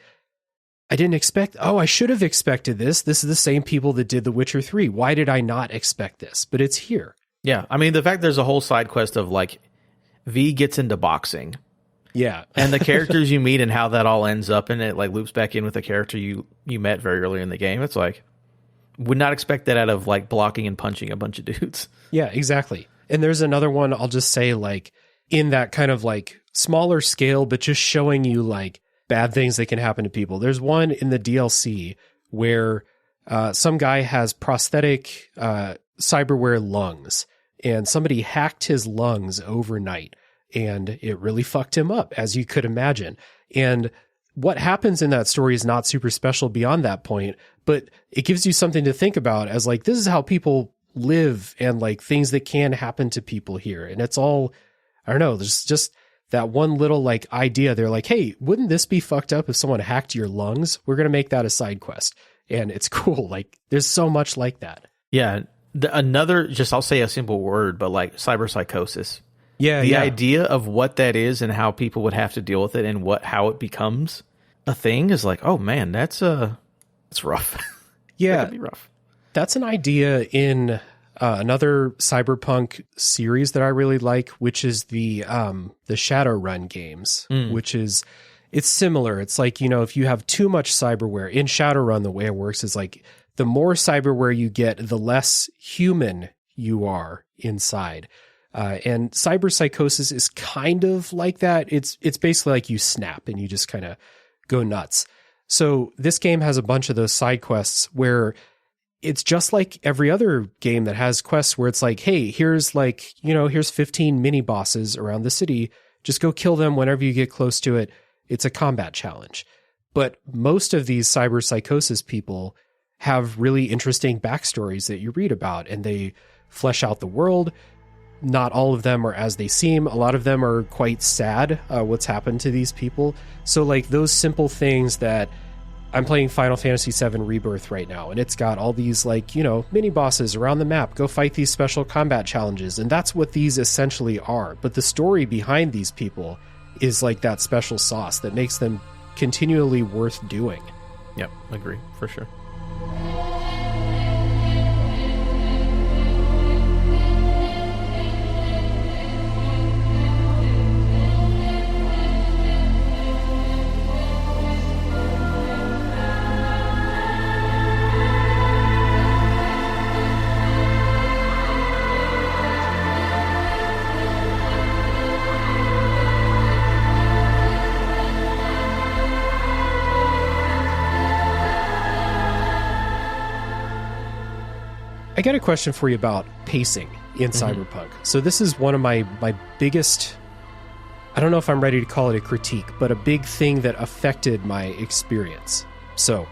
I didn't expect, I should have expected this. This is the same people that did The Witcher 3. Why did I not expect this? But it's here. Yeah. I mean, the fact there's a whole side quest of like V gets into boxing Yeah. And the characters you meet and how that all ends up, and it like loops back in with the character you met very early in the game. It's like, would not expect that out of like blocking and punching a bunch of dudes. Yeah, exactly. And there's another one, I'll just say, like, in that kind of like smaller scale, but just showing you like bad things that can happen to people. There's one in the DLC where some guy has prosthetic cyberware lungs, and somebody hacked his lungs overnight, and it really fucked him up, as you could imagine. And what happens in that story is not super special beyond that point, but it gives you something to think about as like, this is how people live and like things that can happen to people here. And it's all, I don't know, there's just that one little like idea. They're like, hey, wouldn't this be fucked up if someone hacked your lungs? We're going to make that a side quest. And it's cool. Like, there's so much like that. Yeah. Another, just I'll say a simple word, but like cyberpsychosis. Yeah. The idea of what that is and how people would have to deal with it and how it becomes a thing is like, oh man, it's rough. Yeah. That'd be rough. That's an idea in another Cyberpunk series that I really like, which is the Shadowrun games, which is, it's similar. It's like, if you have too much cyberware in Shadowrun, the way it works is like, the more cyberware you get, the less human you are inside. And cyberpsychosis is kind of like that. It's basically like you snap and you just kind of go nuts. So this game has a bunch of those side quests where it's just like every other game that has quests where it's like, hey, here's like, here's 15 mini bosses around the city. Just go kill them whenever you get close to it. It's a combat challenge. But most of these cyberpsychosis people have really interesting backstories that you read about, and they flesh out the world. Not all of them are as they seem. A lot of them are quite sad what's happened to these people. So like those simple things that I'm playing Final Fantasy VII Rebirth right now, and it's got all these like, mini bosses around the map. Go fight these special combat challenges. And that's what these essentially are. But the story behind these people is like that special sauce that makes them continually worth doing. Yep, agree, for sure. I got a question for you about pacing in Cyberpunk. So this is one of my biggest, I don't know if I'm ready to call it a critique, but a big thing that affected my experience. So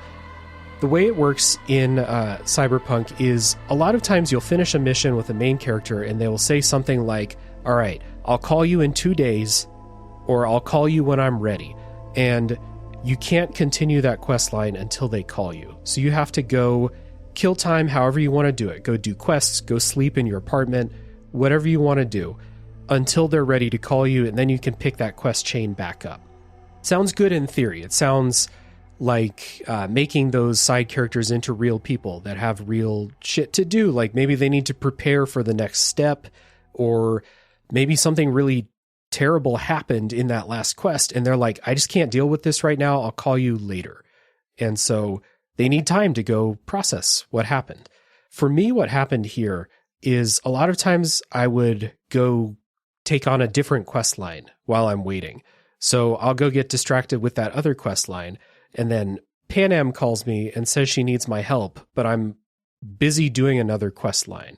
the way it works in Cyberpunk is a lot of times you'll finish a mission with a main character and they will say something like, all right, I'll call you in 2 days, or I'll call you when I'm ready. And you can't continue that quest line until they call you. So you have to go kill time however you want to do it. Go do quests, go sleep in your apartment, whatever you want to do until they're ready to call you, and then you can pick that quest chain back up. Sounds good in theory. It sounds like making those side characters into real people that have real shit to do. Like maybe they need to prepare for the next step, or maybe something really terrible happened in that last quest and they're like, I just can't deal with this right now. I'll call you later. And so they need time to go process what happened. For me, what happened here is a lot of times I would go take on a different quest line while I'm waiting. So I'll go get distracted with that other quest line, and then Pan Am calls me and says she needs my help, but I'm busy doing another quest line.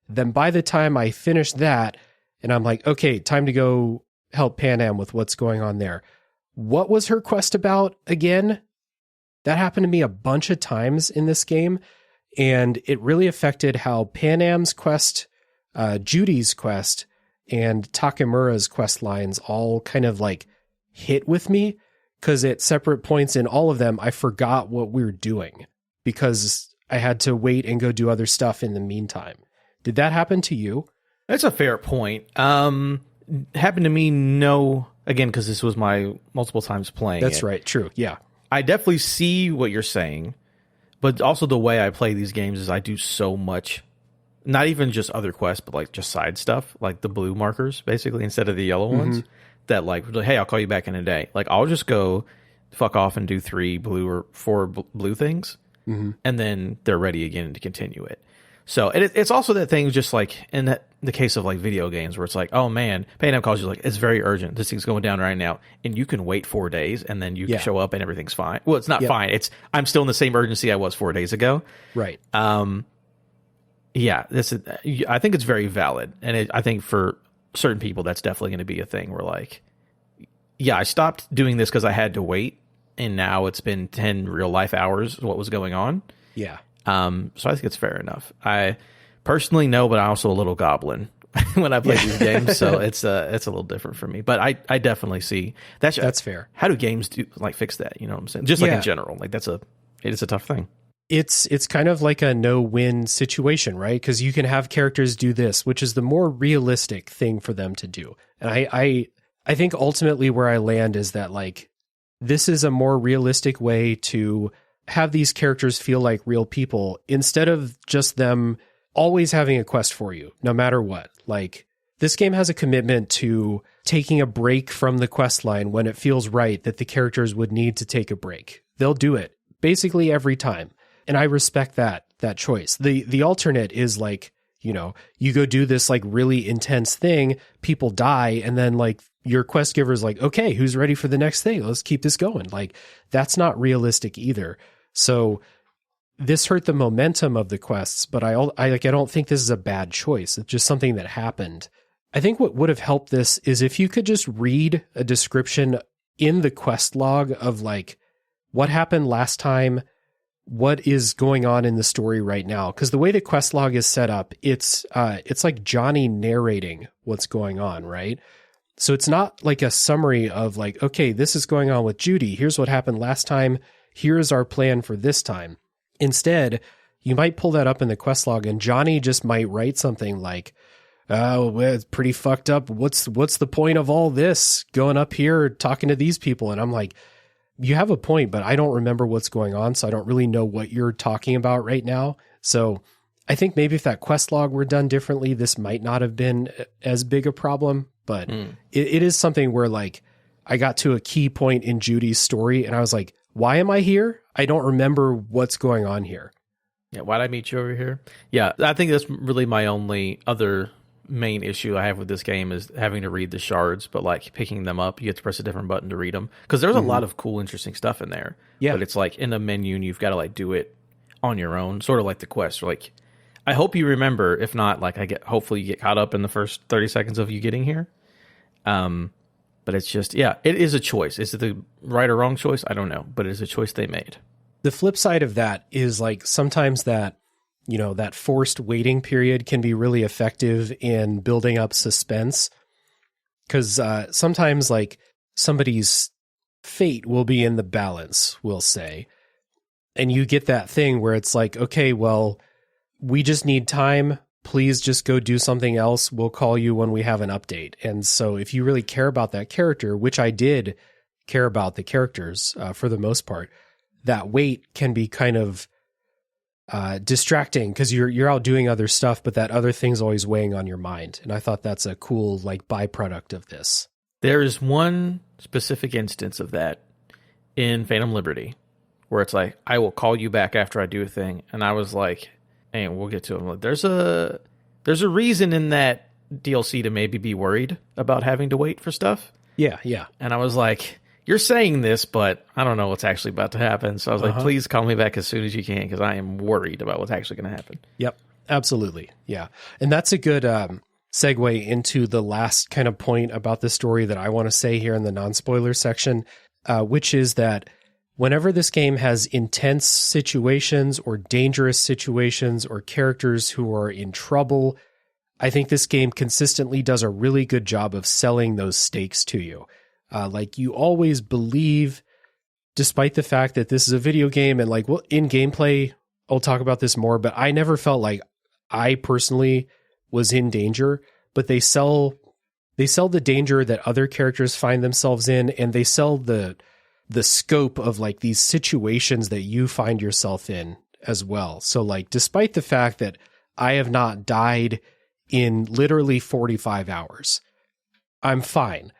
Then by the time I finish that, and I'm like, okay, time to go help Pan Am with what's going on there. What was her quest about again? That happened to me a bunch of times in this game, and it really affected how Pan Am's quest, Judy's quest, and Takamura's quest lines all kind of like hit with me, because at separate points in all of them, I forgot what we were doing because I had to wait and go do other stuff in the meantime. Did that happen to you? That's a fair point. Happened to me, no, again, because this was my multiple times playing. That's right, true, yeah. I definitely see what you're saying, but also the way I play these games is I do so much, not even just other quests, but like just side stuff, like the blue markers, basically, instead of the yellow ones. that like, hey, I'll call you back in a day. Like, I'll just go fuck off and do 3 blue or 4 blue things, and then they're ready again to continue it. So it's also that thing, just like in the case of like video games, where it's like, oh man, Paynham calls you like, it's very urgent. This thing's going down right now, and you can wait 4 days, and then you can show up and everything's fine. Well, it's not fine. I'm still in the same urgency I was 4 days ago. Right. Yeah, I think it's very valid, and I think for certain people that's definitely going to be a thing where like, yeah, I stopped doing this because I had to wait, and now it's been 10 real life hours what was going on. Yeah. So I think it's fair enough. I personally know, but I'm also a little goblin when I play these games, so it's a little different for me. But I definitely see that's fair. How do games fix that? You know what I'm saying? Just like in general, like it's a tough thing. It's kind of like a no-win situation, right? Because you can have characters do this, which is the more realistic thing for them to do. And I think ultimately where I land is that like this is a more realistic way to have these characters feel like real people instead of just them always having a quest for you, no matter what. Like, this game has a commitment to taking a break from the quest line when it feels right that the characters would need to take a break. They'll do it basically every time. And I respect that choice. The alternate is like, you know, you go do this like really intense thing, people die, and then like your quest giver is like, okay, who's ready for the next thing? Let's keep this going. Like, that's not realistic either. So this hurt the momentum of the quests, but I don't think this is a bad choice. It's just something that happened. I think what would have helped this is if you could just read a description in the quest log of like what happened last time, what is going on in the story right now. Because the way the quest log is set up, it's like Johnny narrating what's going on, right? So it's not like a summary of like, okay, this is going on with Judy. Here's what happened last time. Here's our plan for this time. Instead, you might pull that up in the quest log and Johnny just might write something like, oh, well, it's pretty fucked up. What's the point of all this going up here talking to these people? And I'm like, you have a point, but I don't remember what's going on. So I don't really know what you're talking about right now. So I think maybe if that quest log were done differently, this might not have been as big a problem, but it is something where like I got to a key point in Judy's story and I was like, why am I here? I don't remember what's going on here. Yeah, why'd I meet you over here? Yeah, I think that's really my only other main issue I have with this game is having to read the shards, but like picking them up, you have to press a different button to read them. Because there's a lot of cool, interesting stuff in there. Yeah. But it's like in a menu and you've got to like do it on your own, sort of like the quest. Like, I hope you remember. If not, like hopefully you get caught up in the first 30 seconds of you getting here. But it's just, yeah, it is a choice. Is it the right or wrong choice? I don't know, but it is a choice they made. The flip side of that is like sometimes that, you know, that forced waiting period can be really effective in building up suspense. Because sometimes like somebody's fate will be in the balance, we'll say. And you get that thing where it's like, okay, well, we just need time. Please just go do something else. We'll call you when we have an update. And so if you really care about that character, which I did care about the characters for the most part, that wait can be kind of distracting because you're out doing other stuff, but that other thing's always weighing on your mind. And I thought that's a cool like byproduct of this. There is one specific instance of that in Phantom Liberty where it's like, I will call you back after I do a thing. And I was like, and we'll get to it. There's a reason in that DLC to maybe be worried about having to wait for stuff. Yeah, yeah. And I was like, you're saying this, but I don't know what's actually about to happen. So I was like, please call me back as soon as you can because I am worried about what's actually going to happen. Yep, absolutely. Yeah. And that's a good segue into the last kind of point about the story that I want to say here in the non-spoiler section, which is that whenever this game has intense situations or dangerous situations or characters who are in trouble, I think this game consistently does a really good job of selling those stakes to you. Like you always believe, despite the fact that this is a video game and like, well, in gameplay, I'll talk about this more, but I never felt like I personally was in danger, but they sell the danger that other characters find themselves in, and they sell the scope of like these situations that you find yourself in as well. So like, despite the fact that I have not died in literally 45 hours, I'm fine.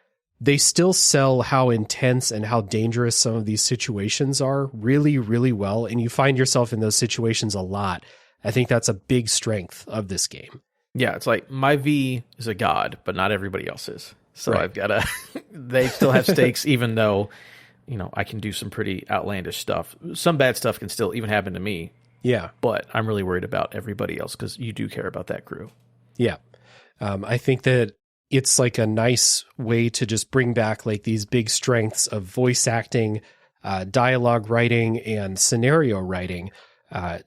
they still sell how intense and how dangerous some of these situations are really, really well. And you find yourself in those situations a lot. I think that's a big strength of this game. Yeah, it's like my V is a god, but not everybody else is. So Right. I've got to, they still have stakes, even though, I can do some pretty outlandish stuff. Some bad stuff can still even happen to me. Yeah. But I'm really worried about everybody else because you do care about that crew. Yeah. I think that it's like a nice way to just bring back like these big strengths of voice acting, dialogue writing, and scenario writing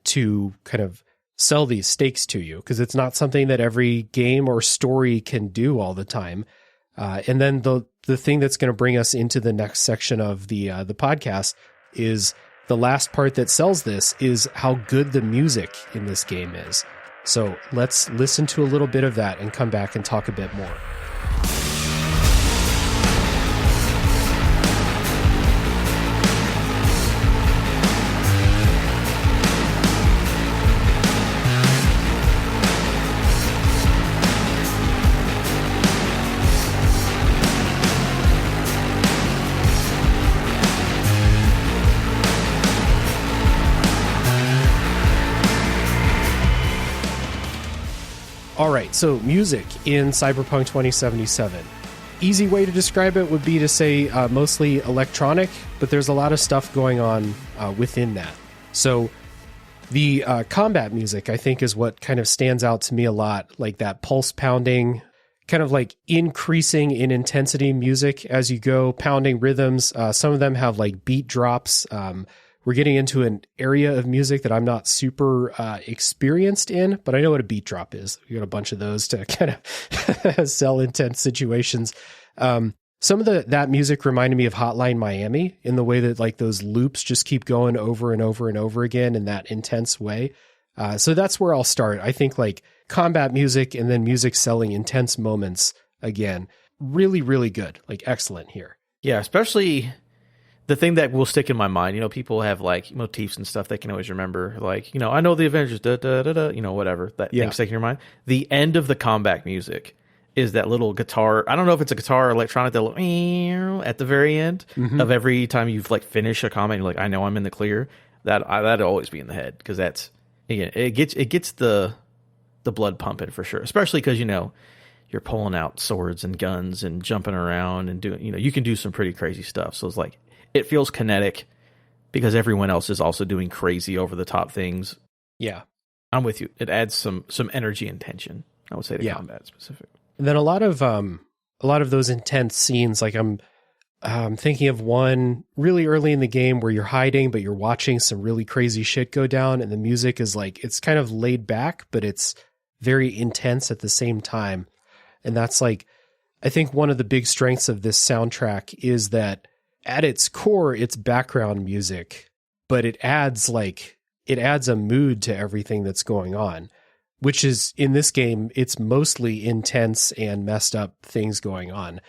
to kind of sell these stakes to you, because it's not something that every game or story can do all the time. And then the thing that's going to bring us into the next section of the podcast is the last part that sells this is how good the music in this game is. So let's listen to a little bit of that and come back and talk a bit more. All right, so music in Cyberpunk 2077. Easy way to describe it would be to say mostly electronic, but there's a lot of stuff going on within that. So the combat music, I think, is what kind of stands out to me a lot, like that pulse pounding, kind of like increasing in intensity music as you go, pounding rhythms. Some of them have like beat drops. We're getting into an area of music that I'm not super experienced in, but I know what a beat drop is. We got a bunch of those to kind of sell intense situations. Some of that music reminded me of Hotline Miami in the way that like those loops just keep going over and over and over again in that intense way. So that's where I'll start. I think like combat music and then music selling intense moments again, really, really good. Like excellent here. Yeah, especially the thing that will stick in my mind, people have like motifs and stuff they can always remember. Like, I know the Avengers, da, da, da, da, whatever. That thing sticking in your mind. The end of the combat music is that little guitar. I don't know if it's a guitar or electronic, that little at the very end of every time you've like finished a combat, you're like, I know I'm in the clear. That'd always be in the head because that's, again, it gets the blood pumping for sure. Especially because, you're pulling out swords and guns and jumping around and doing, you can do some pretty crazy stuff. So it's like, it feels kinetic because everyone else is also doing crazy over the top things. Yeah. I'm with you. It adds some energy and tension, I would say, to combat specific. And then a lot of those intense scenes, like I'm thinking of one really early in the game where you're hiding, but you're watching some really crazy shit go down. And the music is like, it's kind of laid back, but it's very intense at the same time. And that's like, I think one of the big strengths of this soundtrack is that at its core, it's background music, but it adds a mood to everything that's going on, which is in this game, it's mostly intense and messed up things going on.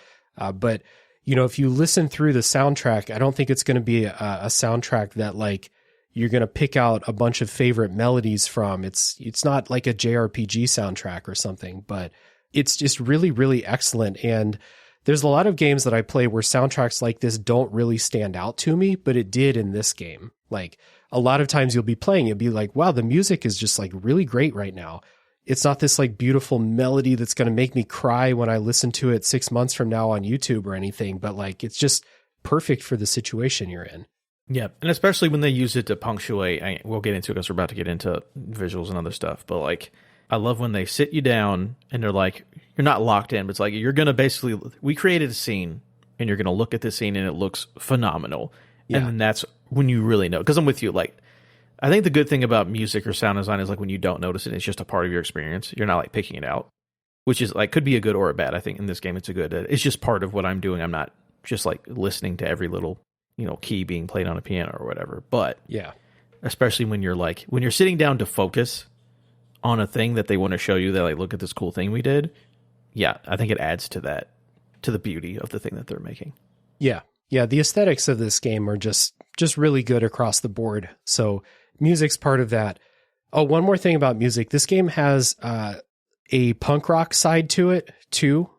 But if you listen through the soundtrack, I don't think it's going to be a soundtrack that like you're going to pick out a bunch of favorite melodies from. It's not like a JRPG soundtrack or something, but it's just really, really excellent. And there's a lot of games that I play where soundtracks like this don't really stand out to me, but it did in this game. Like a lot of times you'll be playing, you'll be like, wow, the music is just like really great right now. It's not this like beautiful melody that's going to make me cry when I listen to it 6 months from now on YouTube or anything, but like it's just perfect for the situation you're in. Yeah, and especially when they use it to punctuate, we'll get into it because we're about to get into visuals and other stuff, but like I love when they sit you down and they're like, you're not locked in, but it's like, you're going to basically, we created a scene and you're going to look at this scene and it looks phenomenal. Yeah. And then that's when you really know. Because I'm with you. Like, I think the good thing about music or sound design is like when you don't notice it, it's just a part of your experience. You're not like picking it out, which is like, could be a good or a bad. I think in this game, it's a good, it's just part of what I'm doing. I'm not just like listening to every little, key being played on a piano or whatever. But yeah, especially when you're sitting down to focus on a thing that they want to show you, that like, look at this cool thing we did. Yeah, I think it adds to that, to the beauty of the thing that they're making. Yeah. Yeah, the aesthetics of this game are just really good across the board. So music's part of that. Oh, one more thing about music. This game has a punk rock side to it too.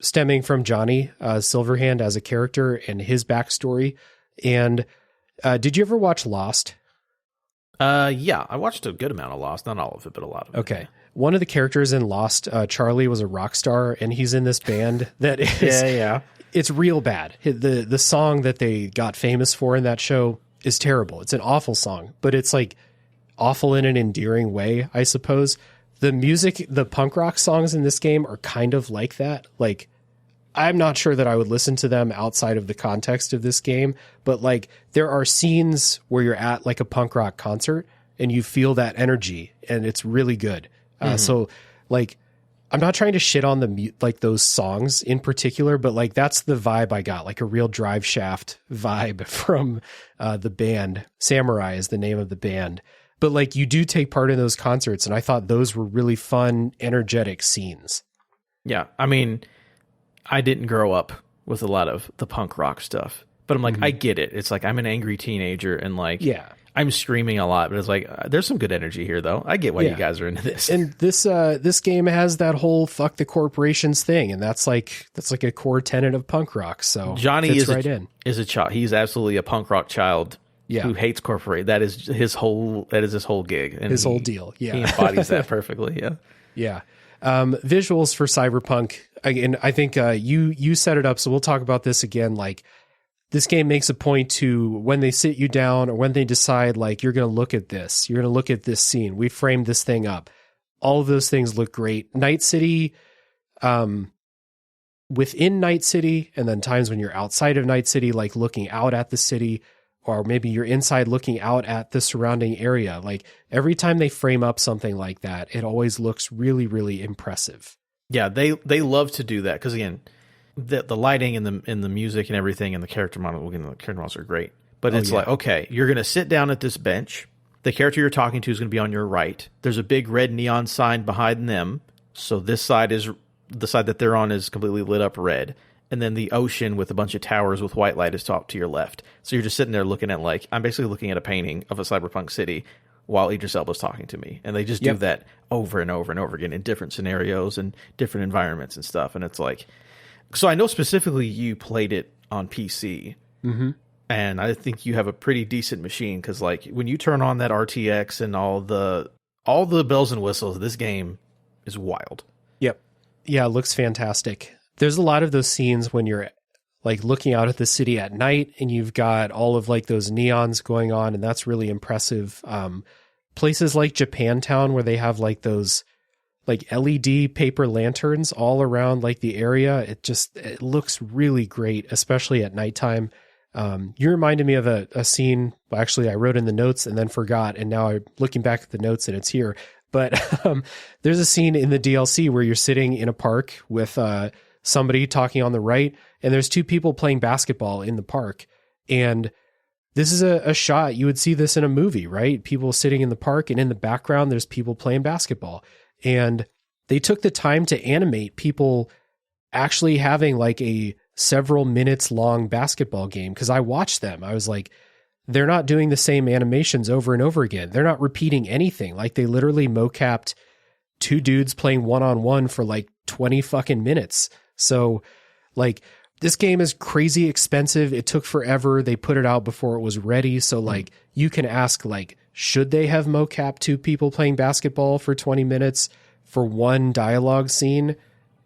stemming from Johnny Silverhand as a character and his backstory. And did you ever watch Lost? Yeah, I watched a good amount of Lost, not all of it, but a lot of it. Okay. One of the characters in Lost, Charlie, was a rock star, and he's in this band that is, it's real bad. The song that they got famous for in that show is terrible. It's an awful song, but it's like awful in an endearing way, I suppose. The music, the punk rock songs in this game are kind of like that. Like, I'm not sure that I would listen to them outside of the context of this game, but like there are scenes where you're at like a punk rock concert and you feel that energy, and it's really good. So like, I'm not trying to shit on like those songs in particular, but like that's the vibe I got, like a real Drive Shaft vibe from the band. Samurai is the name of the band. But like you do take part in those concerts, and I thought those were really fun, energetic scenes. Yeah, I mean, I didn't grow up with a lot of the punk rock stuff, but I'm like, I get it. It's like I'm an angry teenager, and like, I'm screaming a lot, but it's like there's some good energy here, though. I get why you guys are into this. And this game has that whole "fuck the corporations" thing, and that's like a core tenet of punk rock. So Johnny is a child. He's absolutely a punk rock child. Who hates corporate. That is his whole gig. And his whole deal. Yeah. He embodies that perfectly. Yeah. Yeah. Visuals for Cyberpunk. Again, I think you set it up, so we'll talk about this again. Like, this game makes a point to, when they sit you down or when they decide, like, you're going to look at this, you're going to look at this scene, we framed this thing up. All of those things look great. Night City, within Night City, and then times when you're outside of Night City, like looking out at the city, or maybe you're inside looking out at the surrounding area. Like, every time they frame up something like that, it always looks really, really impressive. Yeah, they love to do that, because again, the lighting and the music and everything and the character models are great. But it's like, okay, you're going to sit down at this bench. The character you're talking to is going to be on your right. There's a big red neon sign behind them. So this side is the side that they're on is completely lit up red. And then the ocean with a bunch of towers with white light is to your left. So you're just sitting there looking at, like, I'm basically looking at a painting of a cyberpunk city while Idris Elba's talking to me. And they just do that over and over and over again in different scenarios and different environments and stuff. And it's like, so I know specifically you played it on PC. Mm-hmm. And I think you have a pretty decent machine, because like when you turn on that RTX and all the bells and whistles, this game is wild. Yep. Yeah, it looks fantastic. There's a lot of those scenes when you're like looking out at the city at night and you've got all of like those neons going on, and that's really impressive. Places like Japantown, where they have like those like LED paper lanterns all around like the area. It looks really great, especially at nighttime. You reminded me of a scene. Well, actually, I wrote in the notes and then forgot, and now I'm looking back at the notes and it's here. But there's a scene in the DLC where you're sitting in a park with somebody talking on the right, and there's two people playing basketball in the park. And this is a shot. You would see this in a movie, right? People sitting in the park, and in the background, there's people playing basketball. And they took the time to animate people actually having like a several minutes long basketball game. Because I watched them. I was like, they're not doing the same animations over and over again. They're not repeating anything. Like, they literally mocapped two dudes playing one-on-one for like 20 fucking minutes. So like, this game is crazy expensive. It took forever. They put it out before it was ready. So like, you can ask, like, should they have mocapped two people playing basketball for 20 minutes for one dialogue scene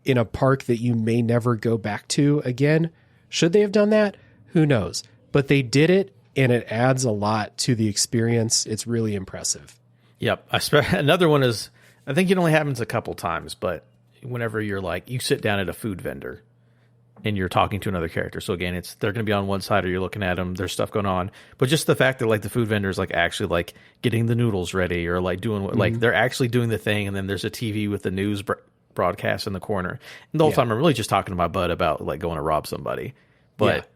in a park that you may never go back to again? Should they have done that? Who knows? But they did it, and it adds a lot to the experience. It's really impressive. Yep. Another one is, I think it only happens a couple times, but whenever you're like, you sit down at a food vendor and you're talking to another character. So again, they're going to be on one side, or you're looking at them, there's stuff going on. But just the fact that like the food vendor is like actually like getting the noodles ready, or like doing like they're actually doing the thing. And then there's a TV with the news broadcast in the corner. And the whole time I'm really just talking to my bud about like going to rob somebody. But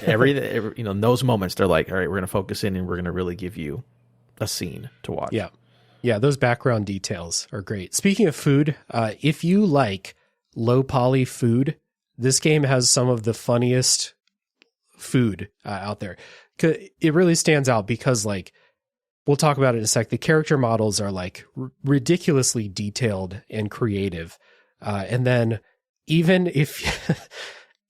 every in those moments, they're like, all right, we're going to focus in and we're going to really give you a scene to watch. Yeah. Yeah. Those background details are great. Speaking of food, if you like low poly food, this game has some of the funniest food out there. It really stands out because, like, we'll talk about it in a sec. The character models are like ridiculously detailed and creative. And then even if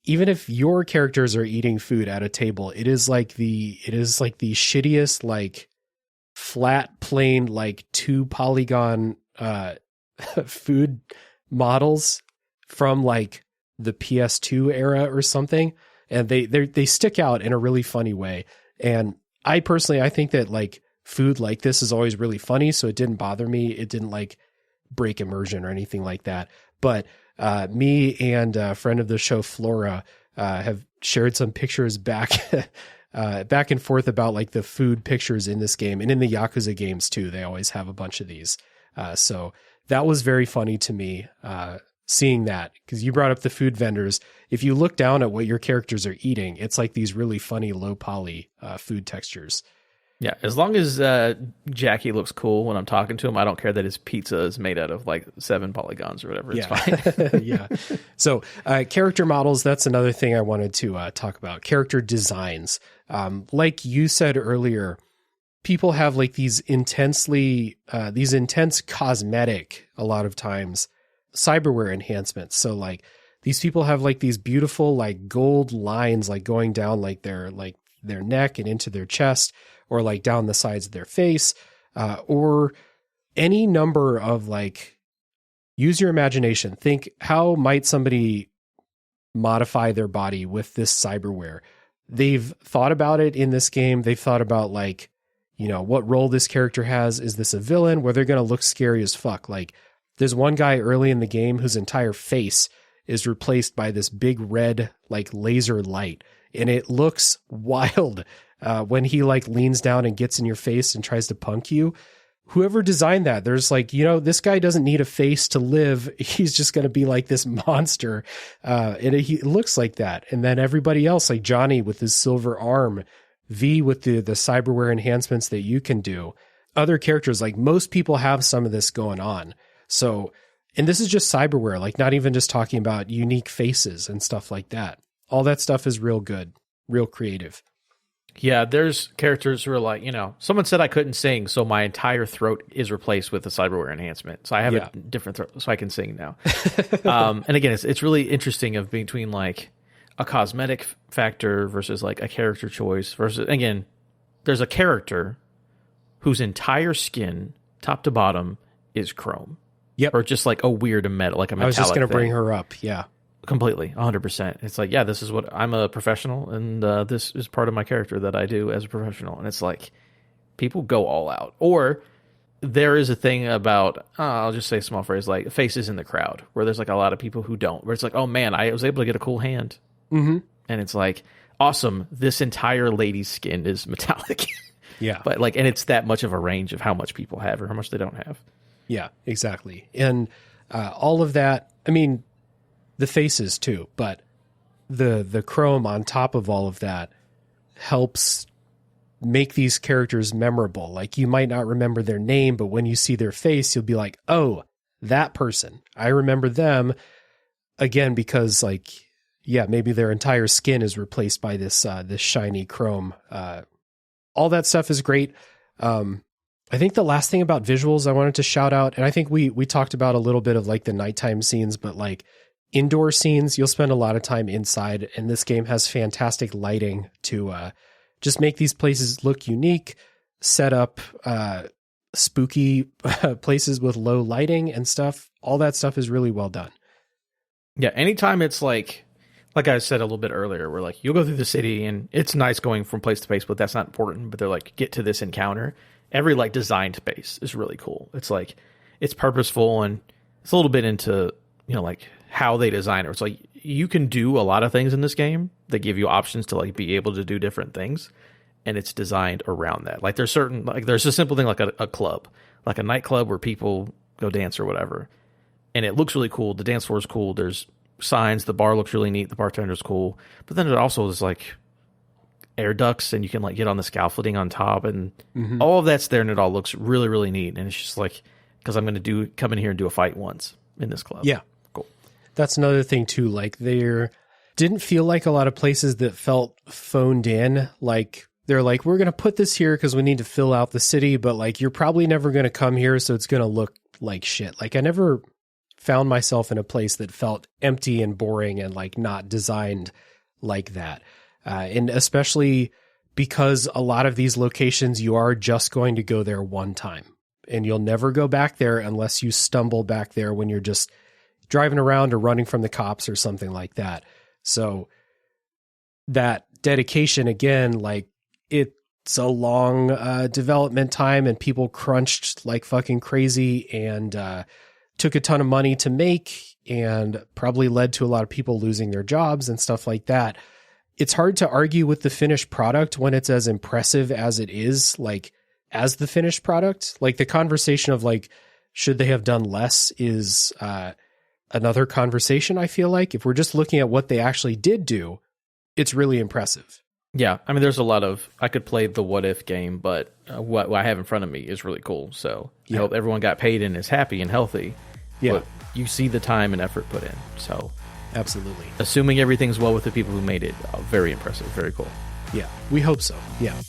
even if your characters are eating food at a table, it is like the shittiest, like flat, plain, like 2 polygon food models from like the PS2 era or something, and they stick out in a really funny way. And I think that like food like this is always really funny, so it didn't bother me. It didn't like break immersion or anything like that. But me and a friend of the show, Flora, have shared some pictures back and forth about like the food pictures in this game, and in the Yakuza games too. They always have a bunch of these. So that was very funny to me, seeing that, because you brought up the food vendors. If you look down at what your characters are eating, it's like these really funny low poly food textures. Yeah, as long as Jackie looks cool when I'm talking to him, I don't care that his pizza is made out of like 7 polygons or whatever. It's fine. Yeah. So character models, that's another thing I wanted to talk about. Character designs. Like you said earlier, people have like these intense cosmetic, a lot of times, cyberware enhancements. So like these people have like these beautiful like gold lines like going down like their neck and into their chest, or like down the sides of their face, or any number of like, use your imagination. Think, how might somebody modify their body with this cyberware? They've thought about it in this game. They've thought about like, you know, what role this character has. Is this a villain where they're going to look scary as fuck? Like there's one guy early in the game whose entire face is replaced by this big red, like laser light. And it looks wild when he like leans down and gets in your face and tries to punk you. Whoever designed that, there's like, you know, this guy doesn't need a face to live. He's just going to be like this monster. And he looks like that. And then everybody else, like Johnny with his silver arm, V with the cyberware enhancements that you can do. Other characters, like most people have some of this going on. So, and this is just cyberware, like not even just talking about unique faces and stuff like that. All that stuff is real good, real creative. Yeah, there's characters who are like, you know, someone said I couldn't sing, so my entire throat is replaced with a cyberware enhancement. So I have a different throat, so I can sing now. And again, it's really interesting of between like a cosmetic factor versus like a character choice versus, again, there's a character whose entire skin, top to bottom, is chrome. Yep. Or just like a weird metal, like a metallic I was just going to thing. bring her up. Yeah. Completely, 100%. It's like, yeah, this is what I'm a professional, and this is part of my character that I do as a professional. And it's like, people go all out. Or there is a thing about, I'll just say a small phrase, like faces in the crowd, where there's like a lot of people who don't, where it's like, oh man, I was able to get a cool hand. Mm-hmm. And it's like, awesome, this entire lady's skin is metallic. Yeah. But like, and it's that much of a range of how much people have or how much they don't have. Yeah, exactly. And all of that, I mean, the faces too, but the chrome on top of all of that helps make these characters memorable. Like you might not remember their name, but when you see their face, you'll be like, oh, that person. I remember them, again, because like, yeah, maybe their entire skin is replaced by this shiny chrome. All that stuff is great. I think the last thing about visuals I wanted to shout out, and I think we talked about a little bit of like the nighttime scenes, but like indoor scenes, you'll spend a lot of time inside, and this game has fantastic lighting to just make these places look unique, set up spooky places with low lighting and stuff. All that stuff is really well done. Yeah, anytime it's like I said a little bit earlier, we're like, you'll go through the city and it's nice going from place to place, but that's not important. But they're like, get to this encounter. Every like designed space is really cool. It's like, it's purposeful, and it's a little bit into, you know, like how they design it. It's like you can do a lot of things in this game that give you options to like be able to do different things, and it's designed around that. Like there's certain, like there's a simple thing like a club, like a nightclub where people go dance or whatever, and it looks really cool. The dance floor is cool. There's signs. The bar looks really neat. The bartender's cool. But then it also is like air ducts, and you can like get on the scaffolding on top, and all of that's there, and it all looks really, really neat. And it's just like, because I'm going to come in here and do a fight once in this club. Yeah. Cool. That's another thing too. Like there didn't feel like a lot of places that felt phoned in. Like they're like, we're going to put this here because we need to fill out the city, but like, you're probably never going to come here. So it's going to look like shit. Like I never found myself in a place that felt empty and boring and like not designed like that. And especially because a lot of these locations, you are just going to go there one time and you'll never go back there unless you stumble back there when you're just driving around or running from the cops or something like that. So that dedication, again, like it's a long development time and people crunched like fucking crazy and took a ton of money to make and probably led to a lot of people losing their jobs and stuff like that. It's hard to argue with the finished product when it's as impressive as it is, like as the finished product. Like the conversation of like, should they have done less is another conversation. I feel like if we're just looking at what they actually did do, it's really impressive. Yeah, I mean, there's a lot of, I could play the what if game, but what I have in front of me is really cool. So I hope everyone got paid and is happy and healthy. Yeah. But you see the time and effort put in. So absolutely. Assuming everything's well with the people who made it, very impressive, very cool. Yeah, we hope so. Yeah.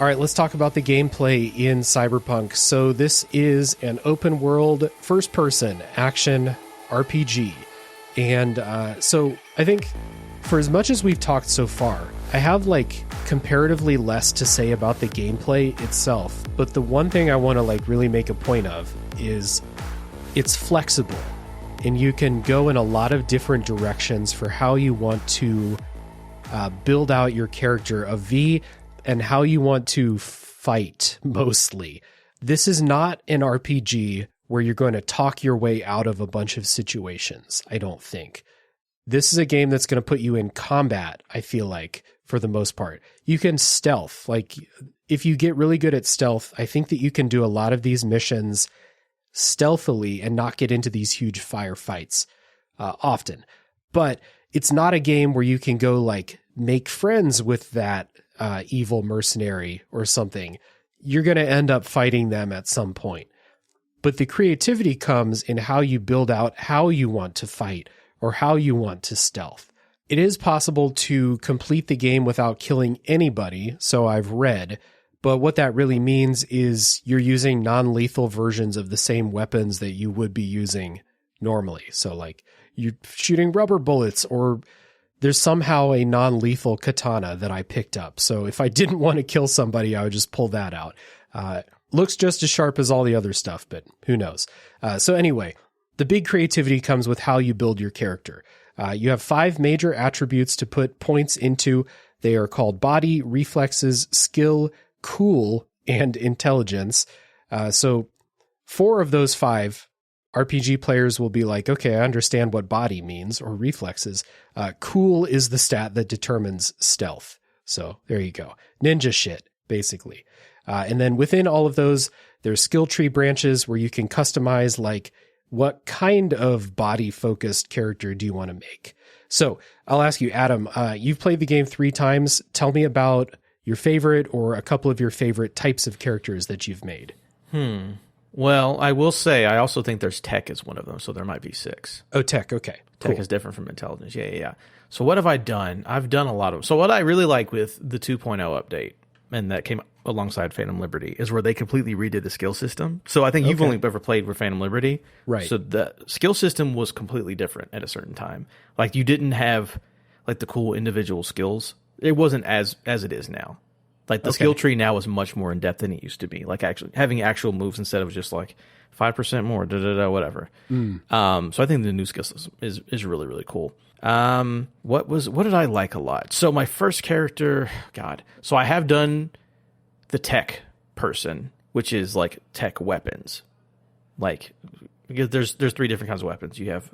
All right, let's talk about the gameplay in Cyberpunk. So this is an open world, first person action RPG. And so I think for as much as we've talked so far, I have like comparatively less to say about the gameplay itself. But the one thing I want to like really make a point of is it's flexible and you can go in a lot of different directions for how you want to build out your character of V and how you want to fight mostly. This is not an RPG where you're going to talk your way out of a bunch of situations, I don't think. This is a game that's going to put you in combat, I feel like, for the most part. You can stealth. Like, if you get really good at stealth, I think that you can do a lot of these missions stealthily and not get into these huge firefights often. But it's not a game where you can go, like, make friends with that evil mercenary or something. You're going to end up fighting them at some point. But the creativity comes in how you build out how you want to fight or how you want to stealth. It is possible to complete the game without killing anybody, so I've read, but what that really means is you're using non-lethal versions of the same weapons that you would be using normally. So like you're shooting rubber bullets, or there's somehow a non-lethal katana that I picked up. So if I didn't want to kill somebody, I would just pull that out. Looks just as sharp as all the other stuff, but who knows? So anyway, the big creativity comes with how you build your character. You have 5 major attributes to put points into. They are called body, reflexes, skill, cool, and intelligence. So 4 of those 5 RPG players will be like, okay, I understand what body means, or reflexes. Cool is the stat that determines stealth. So there you go. Ninja shit, basically. And then within all of those, there's skill tree branches where you can customize like what kind of body-focused character do you want to make. So I'll ask you, Adam, you've played the game 3 times. Tell me about your favorite or a couple of your favorite types of characters that you've made. Well, I will say I also think there's tech as one of them, so there might be 6. Oh, tech. Okay. Tech Cool. is different from intelligence. Yeah. So what have I done? I've done a lot of them. So what I really like with the 2.0 update, and that came alongside Phantom Liberty, is where they completely redid the skill system. So I think you've only ever played with Phantom Liberty. Right. So the skill system was completely different at a certain time. Like you didn't have like the cool individual skills. It wasn't as it is now. Like the skill tree now is much more in depth than it used to be. Like actually having actual moves instead of just like 5% more, whatever. So I think the new skill system is really, really cool. What did I like a lot? So my first character, so I have done the tech person, which is like tech weapons. Like, because there's 3 different kinds of weapons. You have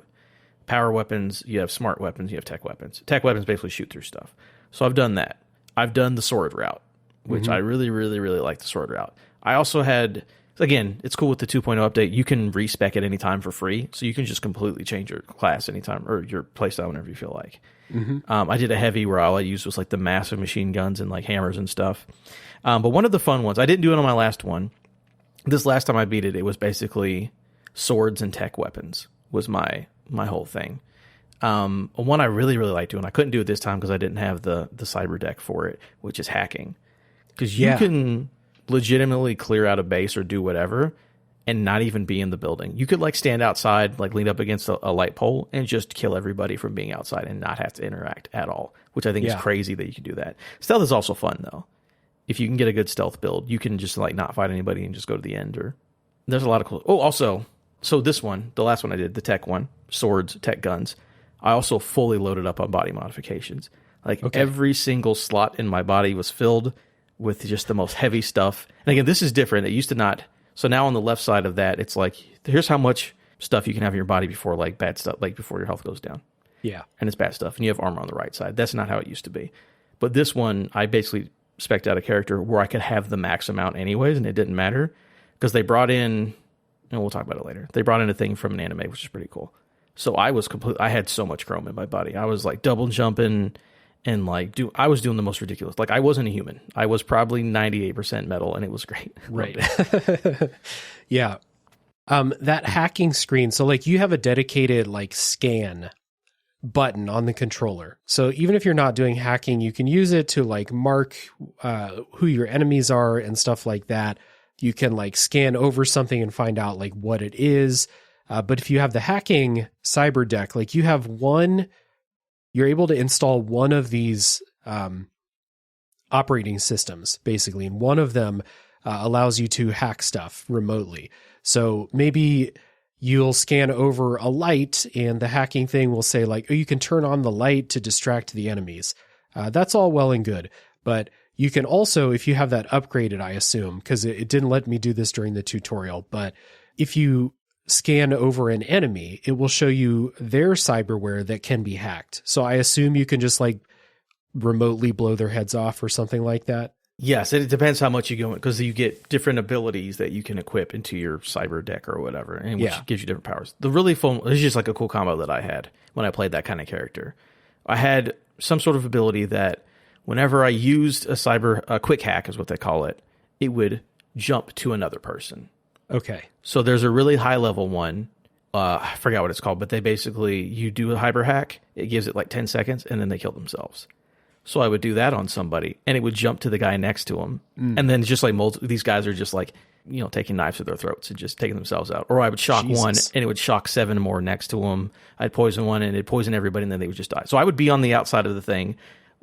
power weapons, you have smart weapons, you have tech weapons. Tech weapons basically shoot through stuff. So I've done that. I've done the sword route, which I really, really, really like the sword route. I also had again, it's cool with the 2.0 update. You can respec at any time for free, so you can just completely change your class anytime or your playstyle whenever you feel like. I did a heavy where all I used was like the massive machine guns and like hammers and stuff. But one of the fun ones, I didn't do it on my last one. This last time I beat it, it was basically swords and tech weapons was my whole thing. One I really, really liked doing, I couldn't do it this time because I didn't have the cyber deck for it, which is hacking. Because you can legitimately clear out a base or do whatever and not even be in the building. You could like stand outside, like lean up against a light pole and just kill everybody from being outside and not have to interact at all, which I think is crazy that you can do that. Stealth is also fun though. If you can get a good stealth build, you can just like not fight anybody and just go to the end. Or there's a lot of cool. Oh, also, so this one, the last one I did, the tech one, swords, tech guns. I also fully loaded up on body modifications. Like every single slot in my body was filled with just the most heavy stuff. And again, this is different. It used to not. So now on the left side of that, it's like, here's how much stuff you can have in your body before like bad stuff, like before your health goes down. Yeah. And it's bad stuff. And you have armor on the right side. That's not how it used to be. But this one, I basically spec'd out a character where I could have the max amount anyways, and it didn't matter because they brought in, and we'll talk about it later. They brought in a thing from an anime, which is pretty cool. So I had so much chrome in my body. I was like double jumping and like I was doing the most ridiculous. Like I wasn't a human. I was probably 98% metal, and it was great. Right. Yeah. That hacking screen. So like you have a dedicated like scan button on the controller. So even if you're not doing hacking, you can use it to like mark who your enemies are and stuff like that. You can like scan over something and find out like what it is. But if you have the hacking cyber deck, like you're able to install one of these operating systems, basically. And one of them allows you to hack stuff remotely. So maybe you'll scan over a light and the hacking thing will say like, oh, you can turn on the light to distract the enemies. That's all well and good. But you can also, if you have that upgraded, I assume, because it didn't let me do this during the tutorial, but if you scan over an enemy, it will show you their cyberware that can be hacked. So I assume you can just like remotely blow their heads off or something like that. Yes, it depends how much you go in, because you get different abilities that you can equip into your cyber deck or whatever, and which gives you different powers. The really fun, it's just like a cool combo that I had when I played that kind of character. I had some sort of ability that whenever I used a quick hack is what they call it, it would jump to another person. Okay. So there's a really high level one. I forgot what it's called, but they basically, you do a hyper hack, it gives it like 10 seconds, and then they kill themselves. So I would do that on somebody, and it would jump to the guy next to him. And then just like these guys are just like, taking knives to their throats and just taking themselves out. Or I would shock one, and it would shock 7 more next to them. I'd poison one, and it'd poison everybody, and then they would just die. So I would be on the outside of the thing.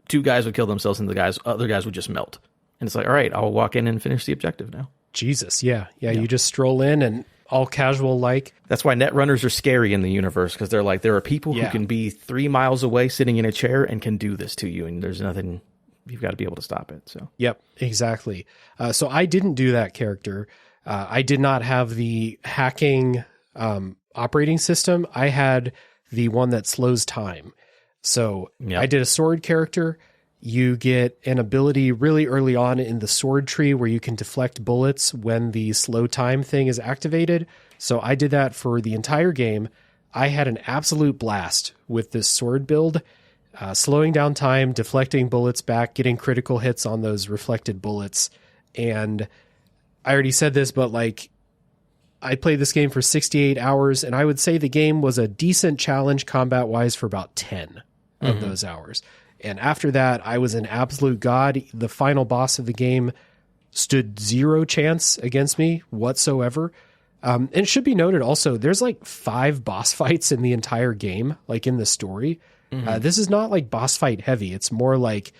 2 guys would kill themselves, and the other guys would just melt. And it's like, all right, I'll walk in and finish the objective now. Jesus, yeah. You just stroll in and all casual like. That's why netrunners are scary in the universe, because they're like, there are people who can be 3 miles away sitting in a chair and can do this to you, and there's nothing, you've got to be able to stop it. So yep, exactly. So I didn't do that character. I did not have the hacking operating system. I had the one that slows time. So I did a sword character. You get an ability really early on in the sword tree where you can deflect bullets when the slow time thing is activated. So I did that for the entire game. I had an absolute blast with this sword build, slowing down time, deflecting bullets back, getting critical hits on those reflected bullets. And I already said this, but like I played this game for 68 hours, and I would say the game was a decent challenge combat-wise for about 10 of those hours. And after that, I was an absolute god. The final boss of the game stood 0 chance against me whatsoever. And it should be noted also, there's like 5 boss fights in the entire game, like in the story. This is not like boss fight heavy. It's more like,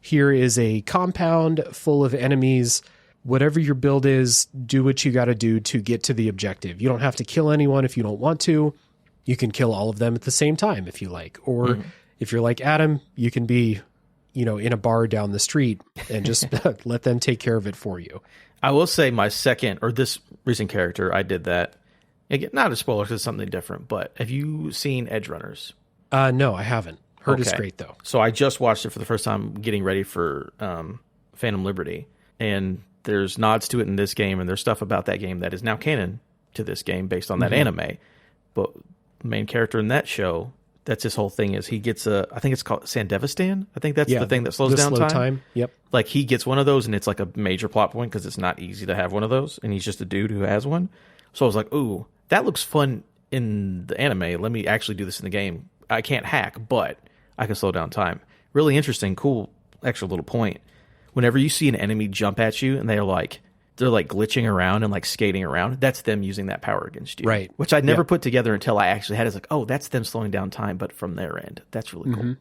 here is a compound full of enemies. Whatever your build is, do what you got to do to get to the objective. You don't have to kill anyone if you don't want to. You can kill all of them at the same time if you like. Or if you're like Adam, you can be, in a bar down the street and just let them take care of it for you. I will say my this recent character, I did that. Again, not a spoiler because it's something different, but have you seen Edge Runners? No, I haven't. Heard it's great, though. So I just watched it for the first time getting ready for Phantom Liberty. And there's nods to it in this game, and there's stuff about that game that is now canon to this game based on that anime. But the main character in that show, that's his whole thing, is he gets I think it's called Sandevistan. I think that's the thing that slows down time. Yep. Like, he gets one of those, and it's like a major plot point because it's not easy to have one of those, and he's just a dude who has one. So I was like, ooh, that looks fun in the anime. Let me actually do this in the game. I can't hack, but I can slow down time. Really interesting, cool, extra little point. Whenever you see an enemy jump at you and they're like glitching around and like skating around, that's them using that power against you. Right. Which I'd never put together until I actually had it. It's like, oh, that's them slowing down time, but from their end. That's really cool.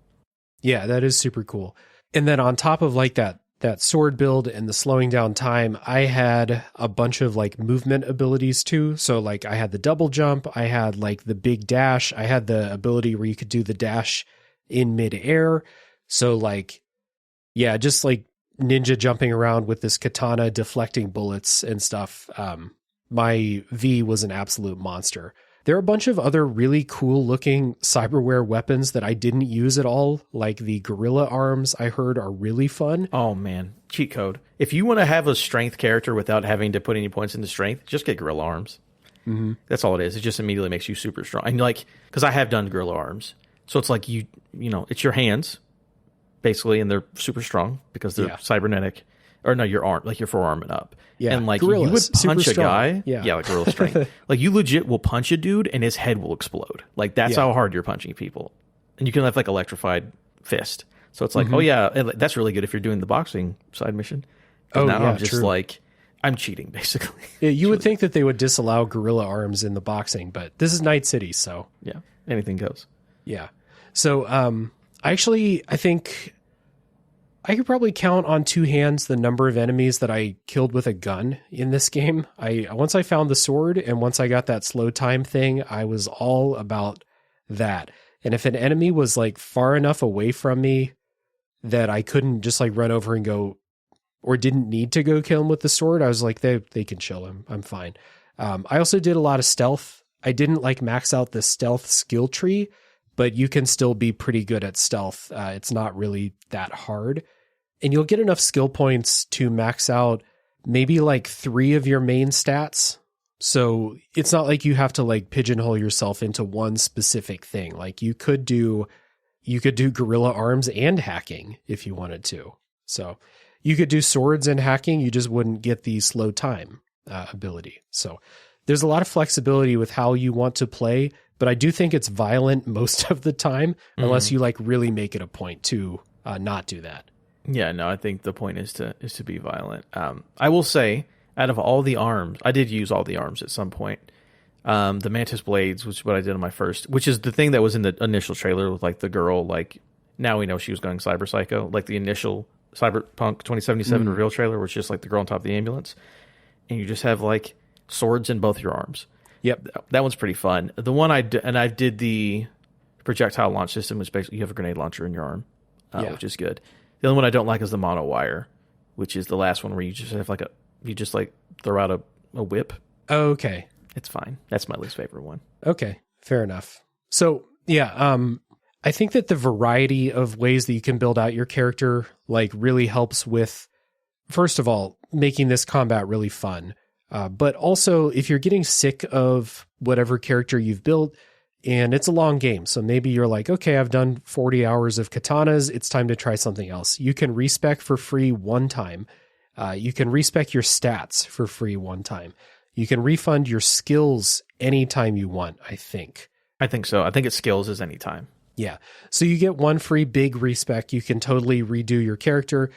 Yeah, that is super cool. And then on top of like that sword build and the slowing down time, I had a bunch of like movement abilities too. So like I had the double jump, I had like the big dash, I had the ability where you could do the dash in midair. So like, yeah, just like ninja jumping around with this katana deflecting bullets and stuff. My V was an absolute monster. There are a bunch of other really cool looking cyberware weapons that I didn't use at all, like the gorilla arms I heard are really fun. Oh man, cheat code. If you want to have a strength character without having to put any points into strength, just get gorilla arms. That's all it is. It just immediately makes you super strong. And like, because I have done gorilla arms. So it's like you know, it's your hands, basically, and they're super strong because they're cybernetic. Or no, your arm, like your forearm and up. Yeah, and like gorillas, you would punch a guy. Yeah, like gorilla strength. Like you legit will punch a dude and his head will explode. Like that's how hard you're punching people. And you can have like electrified fist. So it's like, oh yeah, and that's really good if you're doing the boxing side mission. Oh, now I'm just like, I'm cheating basically. Yeah, you would think that they would disallow gorilla arms in the boxing, but this is Night City, so yeah, anything goes. Yeah. So I think I could probably count on two hands the number of enemies that I killed with a gun in this game. Once I found the sword and once I got that slow time thing, I was all about that. And if an enemy was like far enough away from me that I couldn't just like run over and go, or didn't need to go kill him with the sword, I was like, they can chill him. I'm fine. I also did a lot of stealth. I didn't like max out the stealth skill tree, but you can still be pretty good at stealth. It's not really that hard. And you'll get enough skill points to max out maybe like 3 of your main stats. So it's not like you have to like pigeonhole yourself into one specific thing. Like you could do gorilla arms and hacking if you wanted to. So you could do swords and hacking. You just wouldn't get the slow time ability. So there's a lot of flexibility with how you want to play, but I do think it's violent most of the time, unless you like really make it a point to not do that. Yeah, no, I think the point is to be violent. I will say, out of all the arms, I did use all the arms at some point. The Mantis Blades, which is what I did on my first, which is the thing that was in the initial trailer with like the girl, like now we know she was going cyber psycho, like the initial Cyberpunk 2077 reveal trailer, which is just like the girl on top of the ambulance. And you just have like swords in both your arms. Yep. That one's pretty fun. The one I did the projectile launch system, which basically you have a grenade launcher in your arm, which is good. The only one I don't like is the mono wire, which is the last one where you just have like you just like throw out a whip. Okay. It's fine. That's my least favorite one. Okay. Fair enough. So yeah, I think that the variety of ways that you can build out your character like really helps with, first of all, making this combat really fun. But also if you're getting sick of whatever character you've built, and it's a long game, so maybe you're like, okay, I've done 40 hours of katanas, it's time to try something else. You can respec for free one time. You can respec your stats for free one time. You can refund your skills anytime you want, I think. I think so. I think it skills is anytime. Yeah. So you get one free big respec. You can totally redo your character.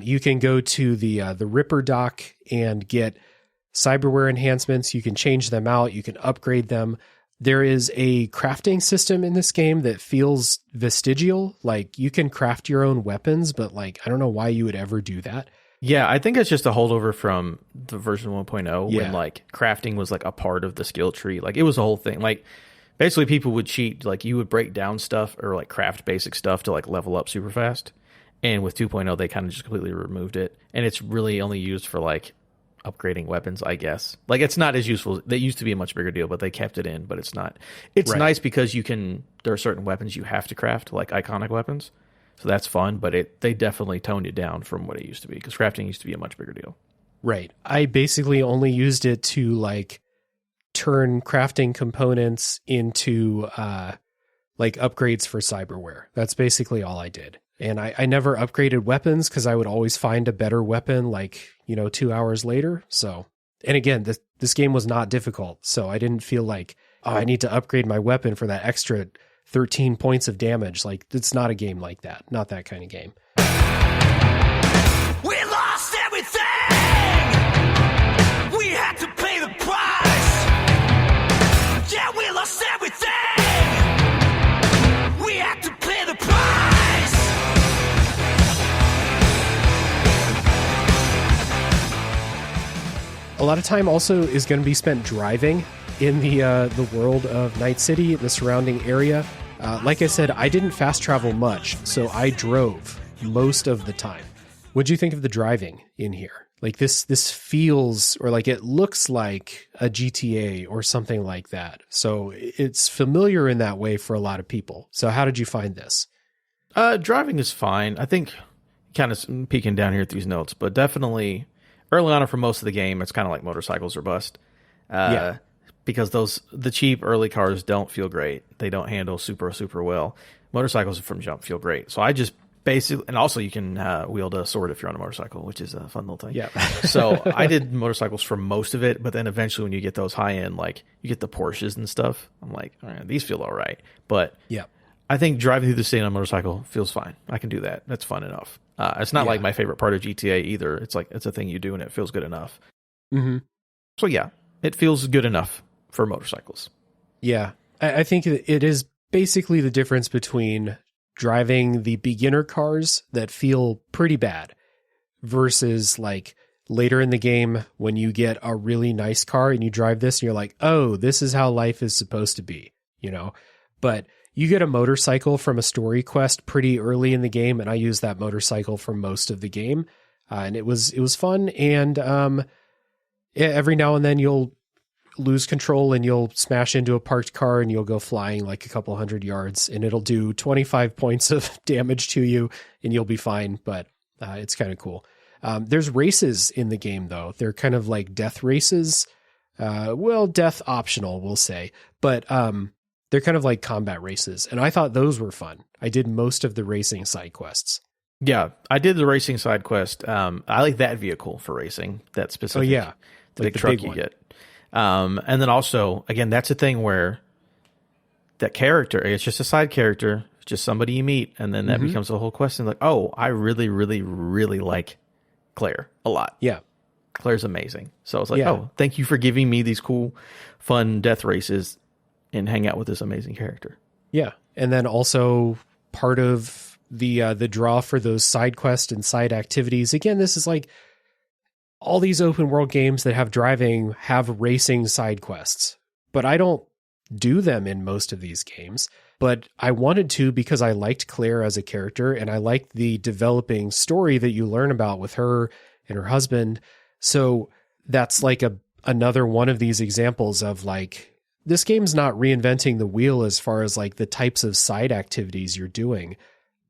You can go to the Ripper dock and get cyberware enhancements. You can change them out. You can upgrade them. There is a crafting system in this game that feels vestigial. Like you can craft your own weapons, but like, I don't know why you would ever do that. Yeah, I think it's just a holdover from the version 1.0 when like crafting was like a part of the skill tree. Like it was a whole thing. Like basically people would cheat. Like you would break down stuff or like craft basic stuff to like level up super fast. And with 2.0, they kind of just completely removed it. And it's really only used for like upgrading weapons, I guess. Like it's not as useful. They used to be a much bigger deal, but they kept it in, but it's not. It's nice because there are certain weapons you have to craft, like iconic weapons. So that's fun, but they definitely toned it down from what it used to be because crafting used to be a much bigger deal. Right. I basically only used it to like turn crafting components into like upgrades for cyberware. That's basically all I did. And I never upgraded weapons because I would always find a better weapon like, 2 hours later. So, and again, this game was not difficult. So I didn't feel like, oh, I need to upgrade my weapon for that extra 13 points of damage. Like, it's not a game like that. Not that kind of game. We lost everything. We had to pay the price. Yeah, we lost everything. We had to pay the price. A lot of time also is going to be spent driving in the world of Night City, the surrounding area. Like I said, I didn't fast travel much, so I drove most of the time. What'd you think of the driving in here? Like this feels, or like it looks like a GTA or something like that. So it's familiar in that way for a lot of people. So how did you find this? Driving is fine. I think kind of peeking down here at these notes, but definitely early on for most of the game, it's kind of like motorcycles or bust. Because the cheap early cars don't feel great. They don't handle super, super well. Motorcycles from jump feel great. So I just basically, and also you can wield a sword if you're on a motorcycle, which is a fun little thing. Yeah. So I did motorcycles for most of it, but then eventually when you get those high end, like you get the Porsches and stuff, I'm like, all right, these feel all right. But yeah, I think driving through the city on a motorcycle feels fine. I can do that. That's fun enough. It's not like my favorite part of GTA either. It's like, it's a thing you do and it feels good enough. Mm-hmm. So yeah, it feels good enough for motorcycles. Yeah. I think it is basically the difference between driving the beginner cars that feel pretty bad versus like later in the game when you get a really nice car and you drive this and you're like, oh, this is how life is supposed to be, but you get a motorcycle from a story quest pretty early in the game. And I used that motorcycle for most of the game. And it was fun. And every now and then you'll lose control and you'll smash into a parked car and you'll go flying like a couple 100 yards and it'll do 25 points of damage to you and you'll be fine. But it's kind of cool. There's races in the game though. They're kind of like death races. Death optional, we'll say, but they're kind of like combat races. And I thought those were fun. I did most of the racing side quests. Yeah, I did the racing side quest. I like that vehicle for racing, that specific. Oh yeah. The big truck you get. And then also, again, that's a thing where that character, it's just a side character, just somebody you meet, and then that becomes a whole question. Like, oh, I really, really, really like Claire a lot. Yeah. Claire's amazing. So I was like, oh, thank you for giving me these cool, fun death races and hang out with this amazing character. Yeah. And then also part of the draw for those side quests and side activities. Again, this is like all these open world games that have driving have racing side quests, but I don't do them in most of these games. But I wanted to because I liked Claire as a character and I liked the developing story that you learn about with her and her husband. So that's like another one of these examples of like, this game's not reinventing the wheel as far as like the types of side activities you're doing,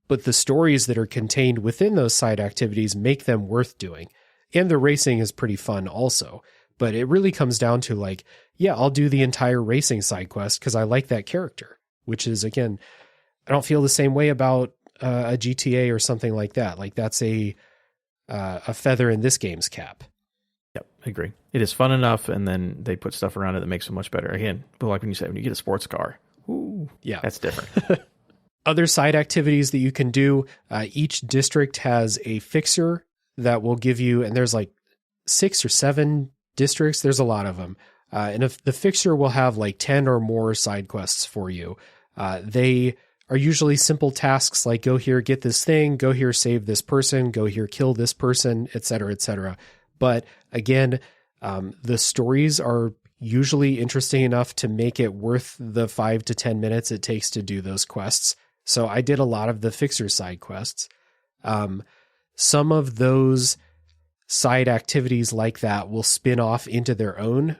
but the stories that are contained within those side activities make them worth doing. And the racing is pretty fun also, but it really comes down to like, yeah, I'll do the entire racing side quest because I like that character, which is, again, I don't feel the same way about a GTA or something like that. Like that's a feather in this game's cap. Yep, I agree. It is fun enough, and then they put stuff around it that makes it much better. Again, but like when you said, when you get a sports car, ooh, yeah, that's different. Other side activities that you can do, each district has a fixer that will give you, and there's like 6 or 7 districts. There's a lot of them. And if the fixer will have like 10 or more side quests for you, they are usually simple tasks like go here, get this thing, go here, save this person, go here, kill this person, et cetera, et cetera. But again, the stories are usually interesting enough to make it worth the 5 to 10 minutes it takes to do those quests. So I did a lot of the fixer side quests. Some of those side activities like that will spin off into their own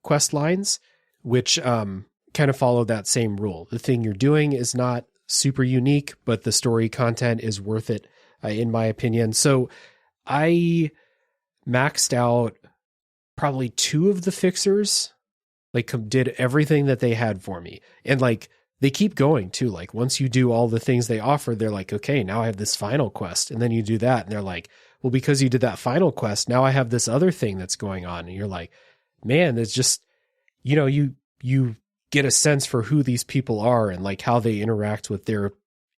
quest lines, which kind of follow that same rule. The thing you're doing is not super unique, but the story content is worth it, in my opinion. So I maxed out probably 2 of the fixers, like did everything that they had for me. And like, they keep going too. Like once you do all the things they offer, they're like, okay, now I have this final quest. And then you do that and they're like, well, because you did that final quest, now I have this other thing that's going on. And you're like, man, it's just, you know, you get a sense for who these people are and like how they interact with their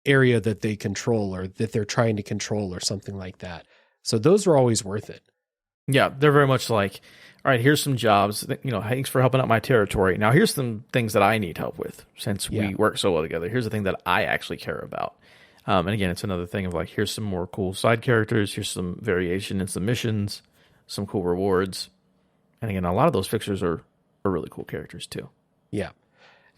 area that they control or that they're trying to control or something like that. So those are always worth it. Yeah, they're very much like, all right, here's some jobs. You know, thanks for helping out my territory. Now here's some things that I need help with since we work so well together. Here's the thing that I actually care about. And again, it's another thing of like, here's some more cool side characters. Here's some variation in some missions, some cool rewards. And again, a lot of those fixers are really cool characters too. Yeah.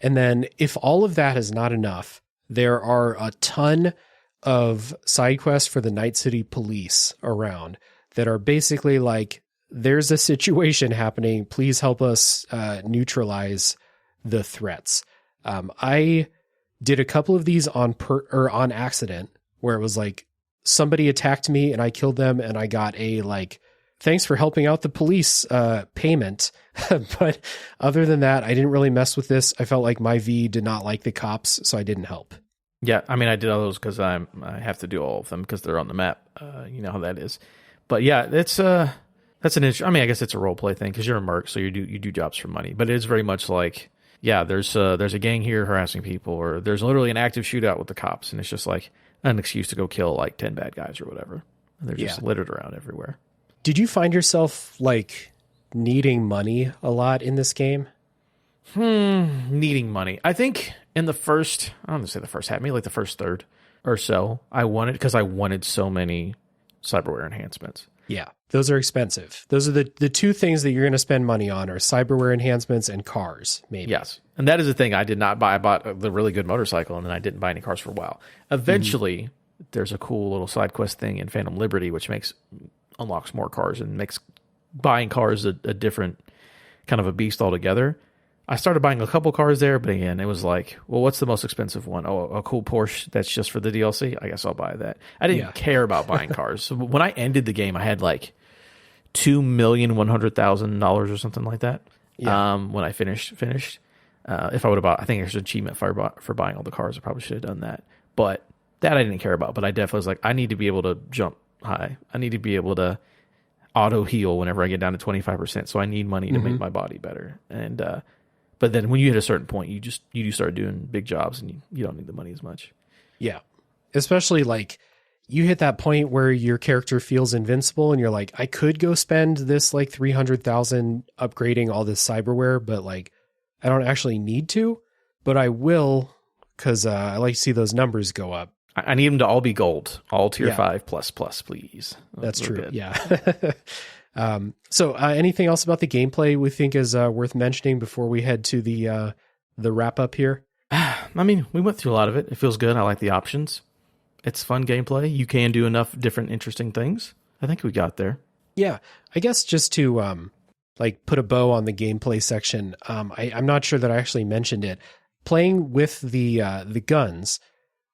And then if all of that is not enough, there are a ton of side quests for the Night City Police around that are basically like, there's a situation happening. Please help us neutralize the threats. I did a couple of these on accident where it was like somebody attacked me and I killed them and I got a like, thanks for helping out the police payment. But other than that, I didn't really mess with this. I felt like my V did not like the cops, so I didn't help. Yeah, I mean, I did all those because I have to do all of them because they're on the map. You know how that is. But yeah, that's an interesting. I mean, I guess it's a role play thing because you're a merc, so you do jobs for money. But it is very much like, yeah, there's a gang here harassing people, or there's literally an active shootout with the cops, and it's just like an excuse to go kill like 10 bad guys or whatever. And they're just littered around everywhere. Did you find yourself like needing money a lot in this game? Needing money. I think in the first, I don't want to say the first half, maybe like the first third or so, I wanted so many cyberware enhancements. Yeah, those are expensive. Those are the 2 things that you're going to spend money on are cyberware enhancements and cars, maybe. Yes, and that is the thing I did not buy. I bought the really good motorcycle, and then I didn't buy any cars for a while. Eventually, there's a cool little side quest thing in Phantom Liberty, which unlocks more cars and makes buying cars a different kind of a beast altogether. I started buying a couple cars there, but again, it was like, well, what's the most expensive one? Oh, a cool Porsche that's just for the DLC? I guess I'll buy that. I didn't care about buying cars. So when I ended the game, I had like $2,100,000 or something like that. Yeah. When I finished. If I would have bought, I think there's an achievement for buying all the cars. I probably should have done that. But that I didn't care about. But I definitely was like, I need to be able to jump high. I need to be able to auto heal whenever I get down to 25%. So I need money to make my body better. And, but then when you hit a certain point, you do start doing big jobs and you don't need the money as much. Yeah. Especially like you hit that point where your character feels invincible and you're like, I could go spend this like 300,000 upgrading all this cyberware, but like, I don't actually need to, but I will because I like to see those numbers go up. I need them to all be gold, all tier 5 plus, please. That's true. Good. Yeah. So anything else about the gameplay we think is worth mentioning before we head to the wrap up here? I mean, we went through a lot of it. It feels good. I like the options. It's fun gameplay. You can do enough different interesting things. I think we got there. Yeah. I guess just to like put a bow on the gameplay section, I'm not sure that I actually mentioned it. Playing with the guns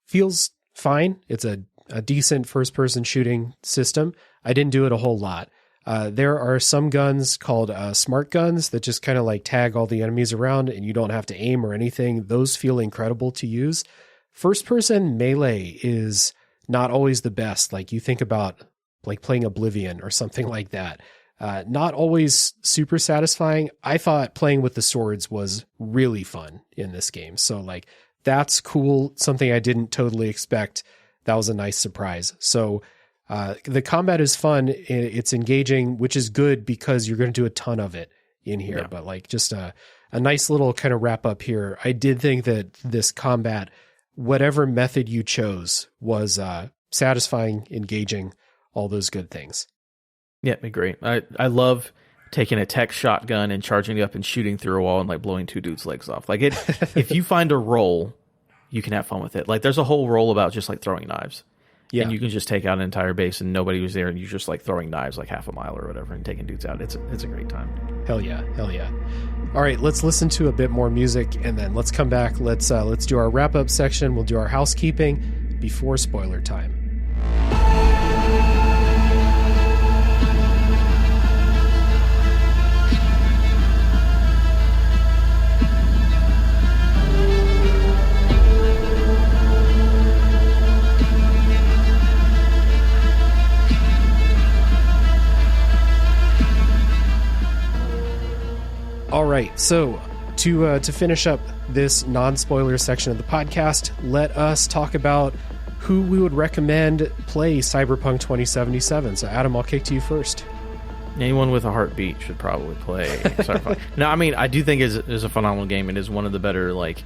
feels fine. It's a decent first-person shooting system. I didn't do it a whole lot. There are some guns called smart guns that just kind of like tag all the enemies around and you don't have to aim or anything. Those feel incredible to use. First-person melee is not always the best. Like you think about like playing Oblivion or something like that. Not always super satisfying. I thought playing with the swords was really fun in this game. So like that's cool. Something I didn't totally expect. That was a nice surprise. So the combat is fun. It's engaging, which is good because you're going to do a ton of it in here. Yeah. But like just a nice little kind of wrap up here. I did think that this combat, whatever method you chose, was satisfying, engaging, all those good things. Yeah, great. I love taking a tech shotgun and charging it up and shooting through a wall and like blowing 2 dudes' legs off. Like it, if you find a role, you can have fun with it. Like there's a whole role about just like throwing knives. Yeah. And you can just take out an entire base and nobody was there and you're just like throwing knives like half a mile or whatever and taking dudes out. It's a great time. Hell yeah. All right, let's listen to a bit more music and then let's come back. Let's do our wrap up section. We'll do our housekeeping before spoiler time. right, so to finish up this non-spoiler section of the podcast, let us talk about who we would recommend play Cyberpunk 2077. So Adam, I'll kick to you first. Anyone with a heartbeat should probably play Cyberpunk. No, I mean, I do think it is a phenomenal game. It is one of the better, like,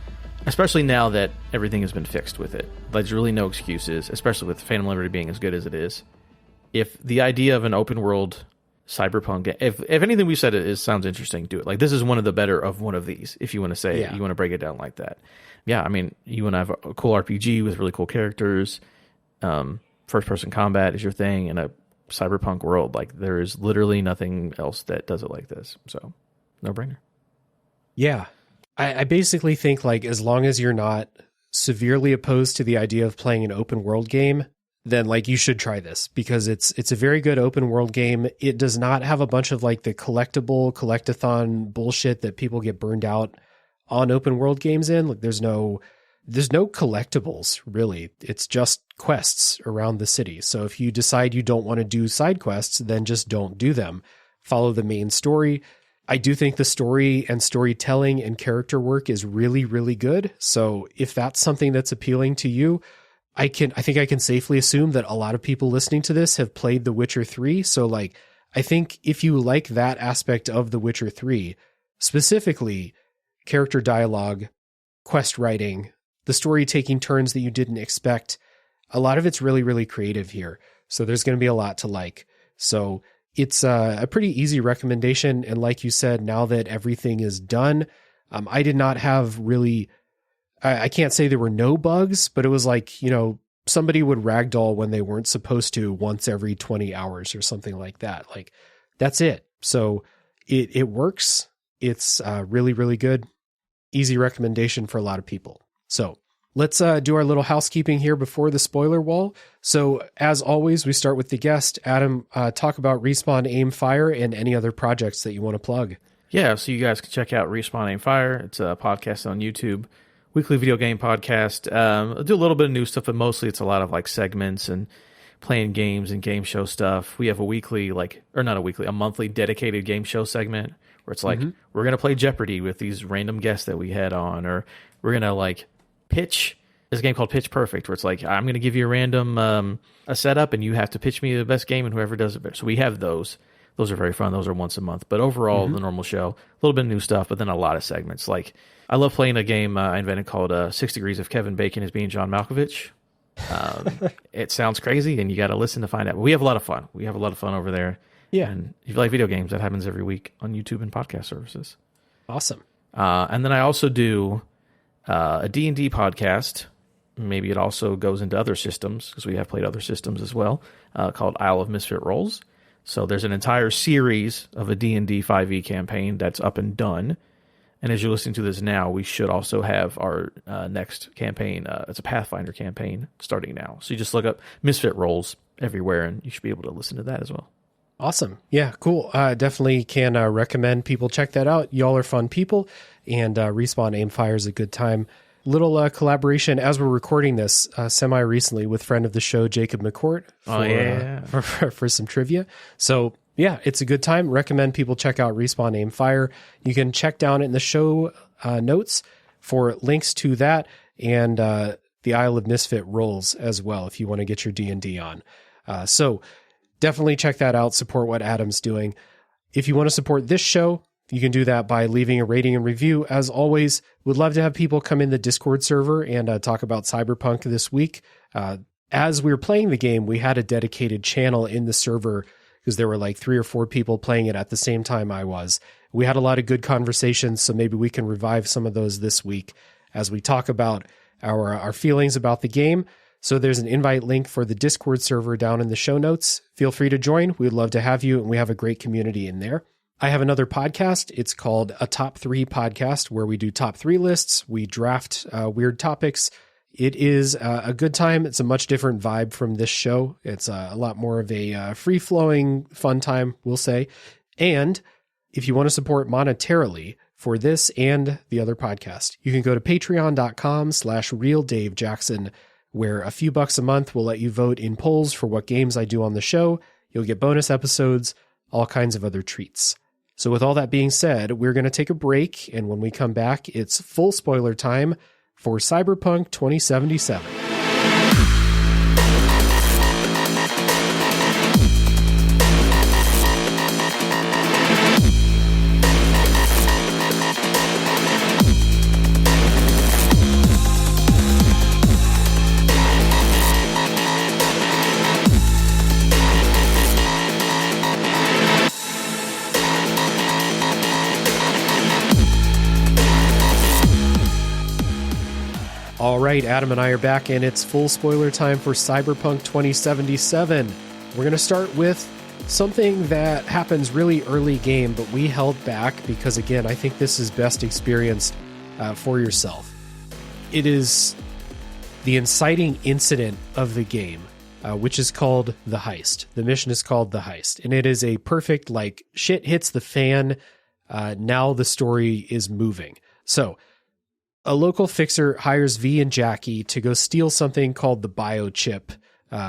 especially now that everything has been fixed with it. Like, there's really no excuses, especially with Phantom Liberty being as good as it is. If the idea of an open world Cyberpunk, if anything we said sounds interesting, do it. Like, this is one of the better of one of these, if you want to say it, you want to break it down like that. Yeah, I mean, you want to have a cool RPG with really cool characters, first person combat is your thing, and a Cyberpunk world. Like, there is literally nothing else that does it like this. So, no brainer. Yeah. I basically think, like, as long as you're not severely opposed to the idea of playing an open world game, then, like, you should try this, because it's a very good open world game. It does not have a bunch of, like, the collectathon bullshit that people get burned out on open world games in. Like, there's no collectibles, really. It's just quests around the city. So if you decide you don't want to do side quests, then just don't do them. Follow the main story. I do think the story and storytelling and character work is really, really good. So if that's something that's appealing to you, I think I can safely assume that a lot of people listening to this have played The Witcher 3. So, like, I think if you like that aspect of The Witcher 3, specifically character dialogue, quest writing, the story taking turns that you didn't expect, a lot of it's really, really creative here. So there's going to be a lot to like. So it's a pretty easy recommendation. And like you said, now that everything is done, I did not have really... I can't say there were no bugs, but it was like, you know, somebody would ragdoll when they weren't supposed to once every 20 hours or something like that. Like, that's it. So it works. It's really, really good. Easy recommendation for a lot of people. So let's do our little housekeeping here before the spoiler wall. So as always, we start with the guest. Adam, talk about Respawn Aim Fire and any other projects that you want to plug. Yeah, so you guys can check out Respawn Aim Fire. It's a podcast on YouTube. Weekly video game podcast. I do a little bit of new stuff, but mostly it's a lot of, like, segments and playing games and game show stuff. We have a weekly, a monthly dedicated game show segment where it's like, we're going to play Jeopardy with these random guests that we had on, or we're going to, like, pitch. There's a game called Pitch Perfect where it's like, I'm going to give you a random a setup and you have to pitch me the best game and whoever does it better. So we have those. Those are very fun. Those are once a month. But overall, the normal show, a little bit of new stuff, but then a lot of segments. Like, I love playing a game I invented called 6 Degrees of Kevin Bacon as being John Malkovich. It sounds crazy, and you got to listen to find out. But we have a lot of fun. We have a lot of fun over there. Yeah. And if you like video games, that happens every week on YouTube and podcast services. Awesome. And then I also do a D&D podcast. Maybe it also goes into other systems, because we have played other systems as well, called Isle of Misfit Rolls. So there's an entire series of a D&D 5e campaign that's up and done. And as you're listening to this now, we should also have our next campaign. It's a Pathfinder campaign starting now. So you just look up Misfit Rolls everywhere, and you should be able to listen to that as well. Awesome. Yeah, cool. Definitely can recommend people check that out. Y'all are fun people, and Respawn Aim Fire is a good time. Little collaboration as we're recording this semi-recently with friend of the show, Jacob McCourt, for some trivia. So yeah, it's a good time. Recommend people check out Respawn Aim Fire. You can check down in the show notes for links to that and the Isle of Misfit Rolls as well, if you want to get your D&D on. So definitely check that out. Support what Adam's doing. If you want to support this show, you can do that by leaving a rating and review. As always, we'd love to have people come in the Discord server and talk about Cyberpunk this week. As we were playing the game, we had a dedicated channel in the server because there were like 3 or 4 people playing it at the same time I was. We had a lot of good conversations, so maybe we can revive some of those this week as we talk about our feelings about the game. So there's an invite link for the Discord server down in the show notes. Feel free to join. We'd love to have you, and we have a great community in there. I have another podcast. It's called A Top 3 Podcast, where we do top 3 lists. We draft weird topics. It is a good time. It's a much different vibe from this show. It's a lot more of a free-flowing, fun time, we'll say. And if you want to support monetarily for this and the other podcast, you can go to patreon.com/realdavejackson, where a few bucks a month will let you vote in polls for what games I do on the show. You'll get bonus episodes, all kinds of other treats. So with all that being said, we're going to take a break, and when we come back, it's full spoiler time for Cyberpunk 2077. All right, Adam and I are back, and it's full spoiler time for Cyberpunk 2077. We're going to start with something that happens really early game, but we held back because, again, I think this is best experienced for yourself. It is the inciting incident of the game, which is called The Heist. The mission is called The Heist, and it is a perfect, like, shit hits the fan, now the story is moving. So, a local fixer hires V and Jackie to go steal something called the biochip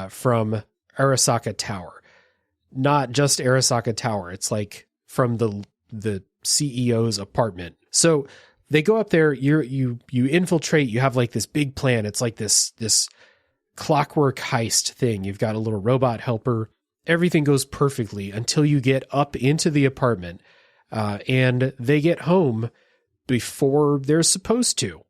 from Arasaka Tower. Not just Arasaka Tower. It's like from the CEO's apartment. So they go up there. You infiltrate. You have like this big plan. It's like this clockwork heist thing. You've got a little robot helper. Everything goes perfectly until you get up into the apartment, and they get home before they're supposed to.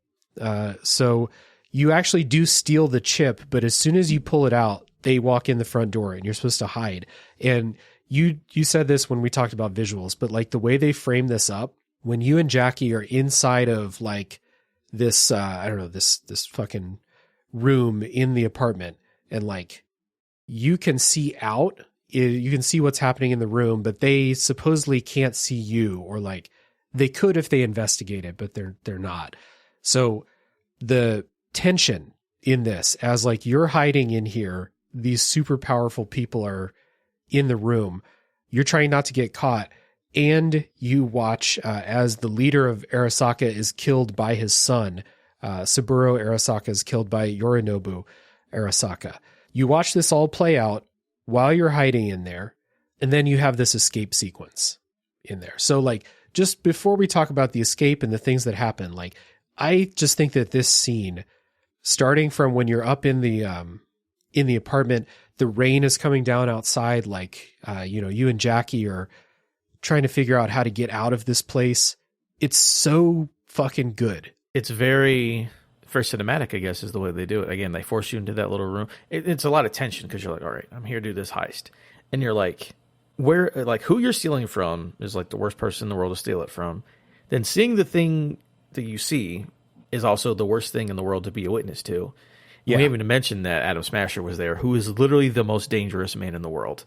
So you actually do steal the chip, but as soon as you pull it out, they walk in the front door and you're supposed to hide. And you said this when we talked about visuals, but like the way they frame this up, when you and Jackie are inside of like this, I don't know, this fucking room in the apartment, and like you can see out, you can see what's happening in the room, but they supposedly can't see you, or like, they could if they investigated, but they're not. So the tension in this, as like you're hiding in here, these super powerful people are in the room, you're trying not to get caught, and you watch as the leader of Arasaka is killed by his son. Saburo Arasaka is killed by Yorinobu Arasaka. You watch this all play out while you're hiding in there, and then you have this escape sequence in there. So like, just before we talk about the escape and the things that happen, like, I just think that this scene, starting from when you're up in the apartment, the rain is coming down outside, like, you and Jackie are trying to figure out how to get out of this place. It's so fucking good. It's very cinematic, I guess, is the way they do it. Again, they force you into that little room. It's a lot of tension because you're like, all right, I'm here to do this heist. And you're like, where, like, who you're stealing from is like the worst person in the world to steal it from. Then seeing the thing that you see is also the worst thing in the world to be a witness to. Yeah. We haven't even mentioned that Adam Smasher was there, who is literally the most dangerous man in the world.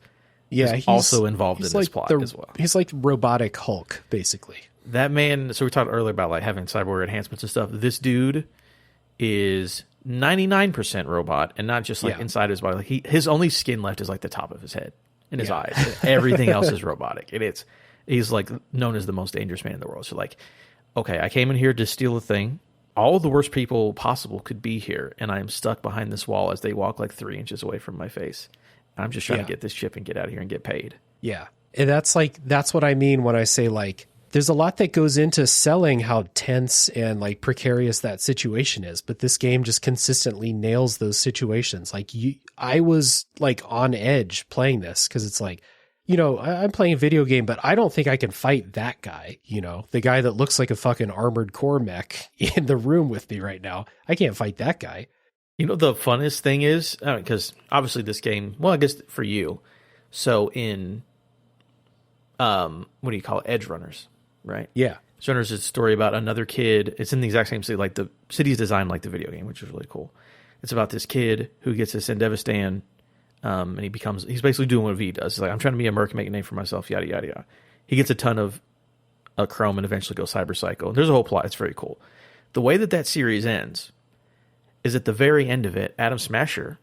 Yeah, he's also involved in this plot as well. He's like robotic Hulk, basically. That man, so we talked earlier about like having cyborg enhancements and stuff. This dude is 99% robot, and not just like inside his body. Like his only skin left is like the top of his head and his eyes. Everything else is robotic. He's like known as the most dangerous man in the world. So like, okay, I came in here to steal a thing. All the worst people possible could be here, and I am stuck behind this wall as they walk like 3 inches away from my face. I'm just trying to get this chip and get out of here and get paid. Yeah. And that's what I mean when I say like, there's a lot that goes into selling how tense and like precarious that situation is, but this game just consistently nails those situations. Like I was like on edge playing this because it's like, I'm playing a video game, but I don't think I can fight that guy, the guy that looks like a fucking armored core mech in the room with me right now. I can't fight that guy. The funnest thing is, because obviously this game, well, I guess for you, so in, what do you call it? Edge Runners, right? Yeah. Edge Runners is a story about another kid. It's in the exact same city, like the city's designed like the video game, which is really cool. It's about this kid who gets this Endeavistan, and he's basically doing what V does. He's like, I'm trying to be a merc, make a name for myself, yada, yada, yada. He gets a ton of chrome and eventually goes cyber psycho. There's a whole plot. It's very cool. The way that series ends is at the very end of it, Adam Smasher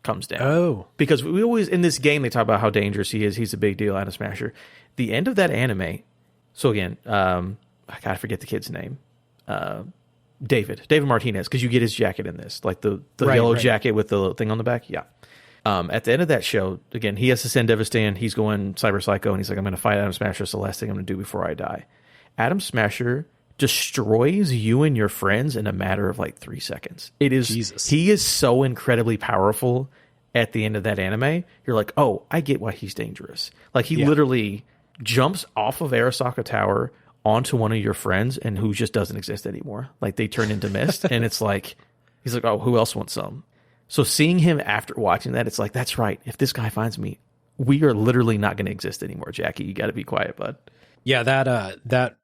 comes down. Oh. Because we always, in this game, they talk about how dangerous he is. He's a big deal, Adam Smasher. The end of that anime, so again, I gotta forget the kid's name. David Martinez, because you get his jacket in this. Like the yellow jacket with the thing on the back. Yeah. At the end of that show, again, he has to send Devastan. He's going Cyber Psycho, and he's like, I'm going to fight Adam Smasher. It's the last thing I'm going to do before I die. Adam Smasher destroys you and your friends in a matter of like 3 seconds. It is Jesus. He is so incredibly powerful at the end of that anime. You're like, oh, I get why he's dangerous. Like, he literally jumps off of Arasaka Tower onto one of your friends and who just doesn't exist anymore. Like, they turn into mist, and it's like, he's like, oh, who else wants some? So seeing him after watching that, it's like, that's right. If this guy finds me, we are literally not going to exist anymore, Jackie. You got to be quiet, bud. Yeah, that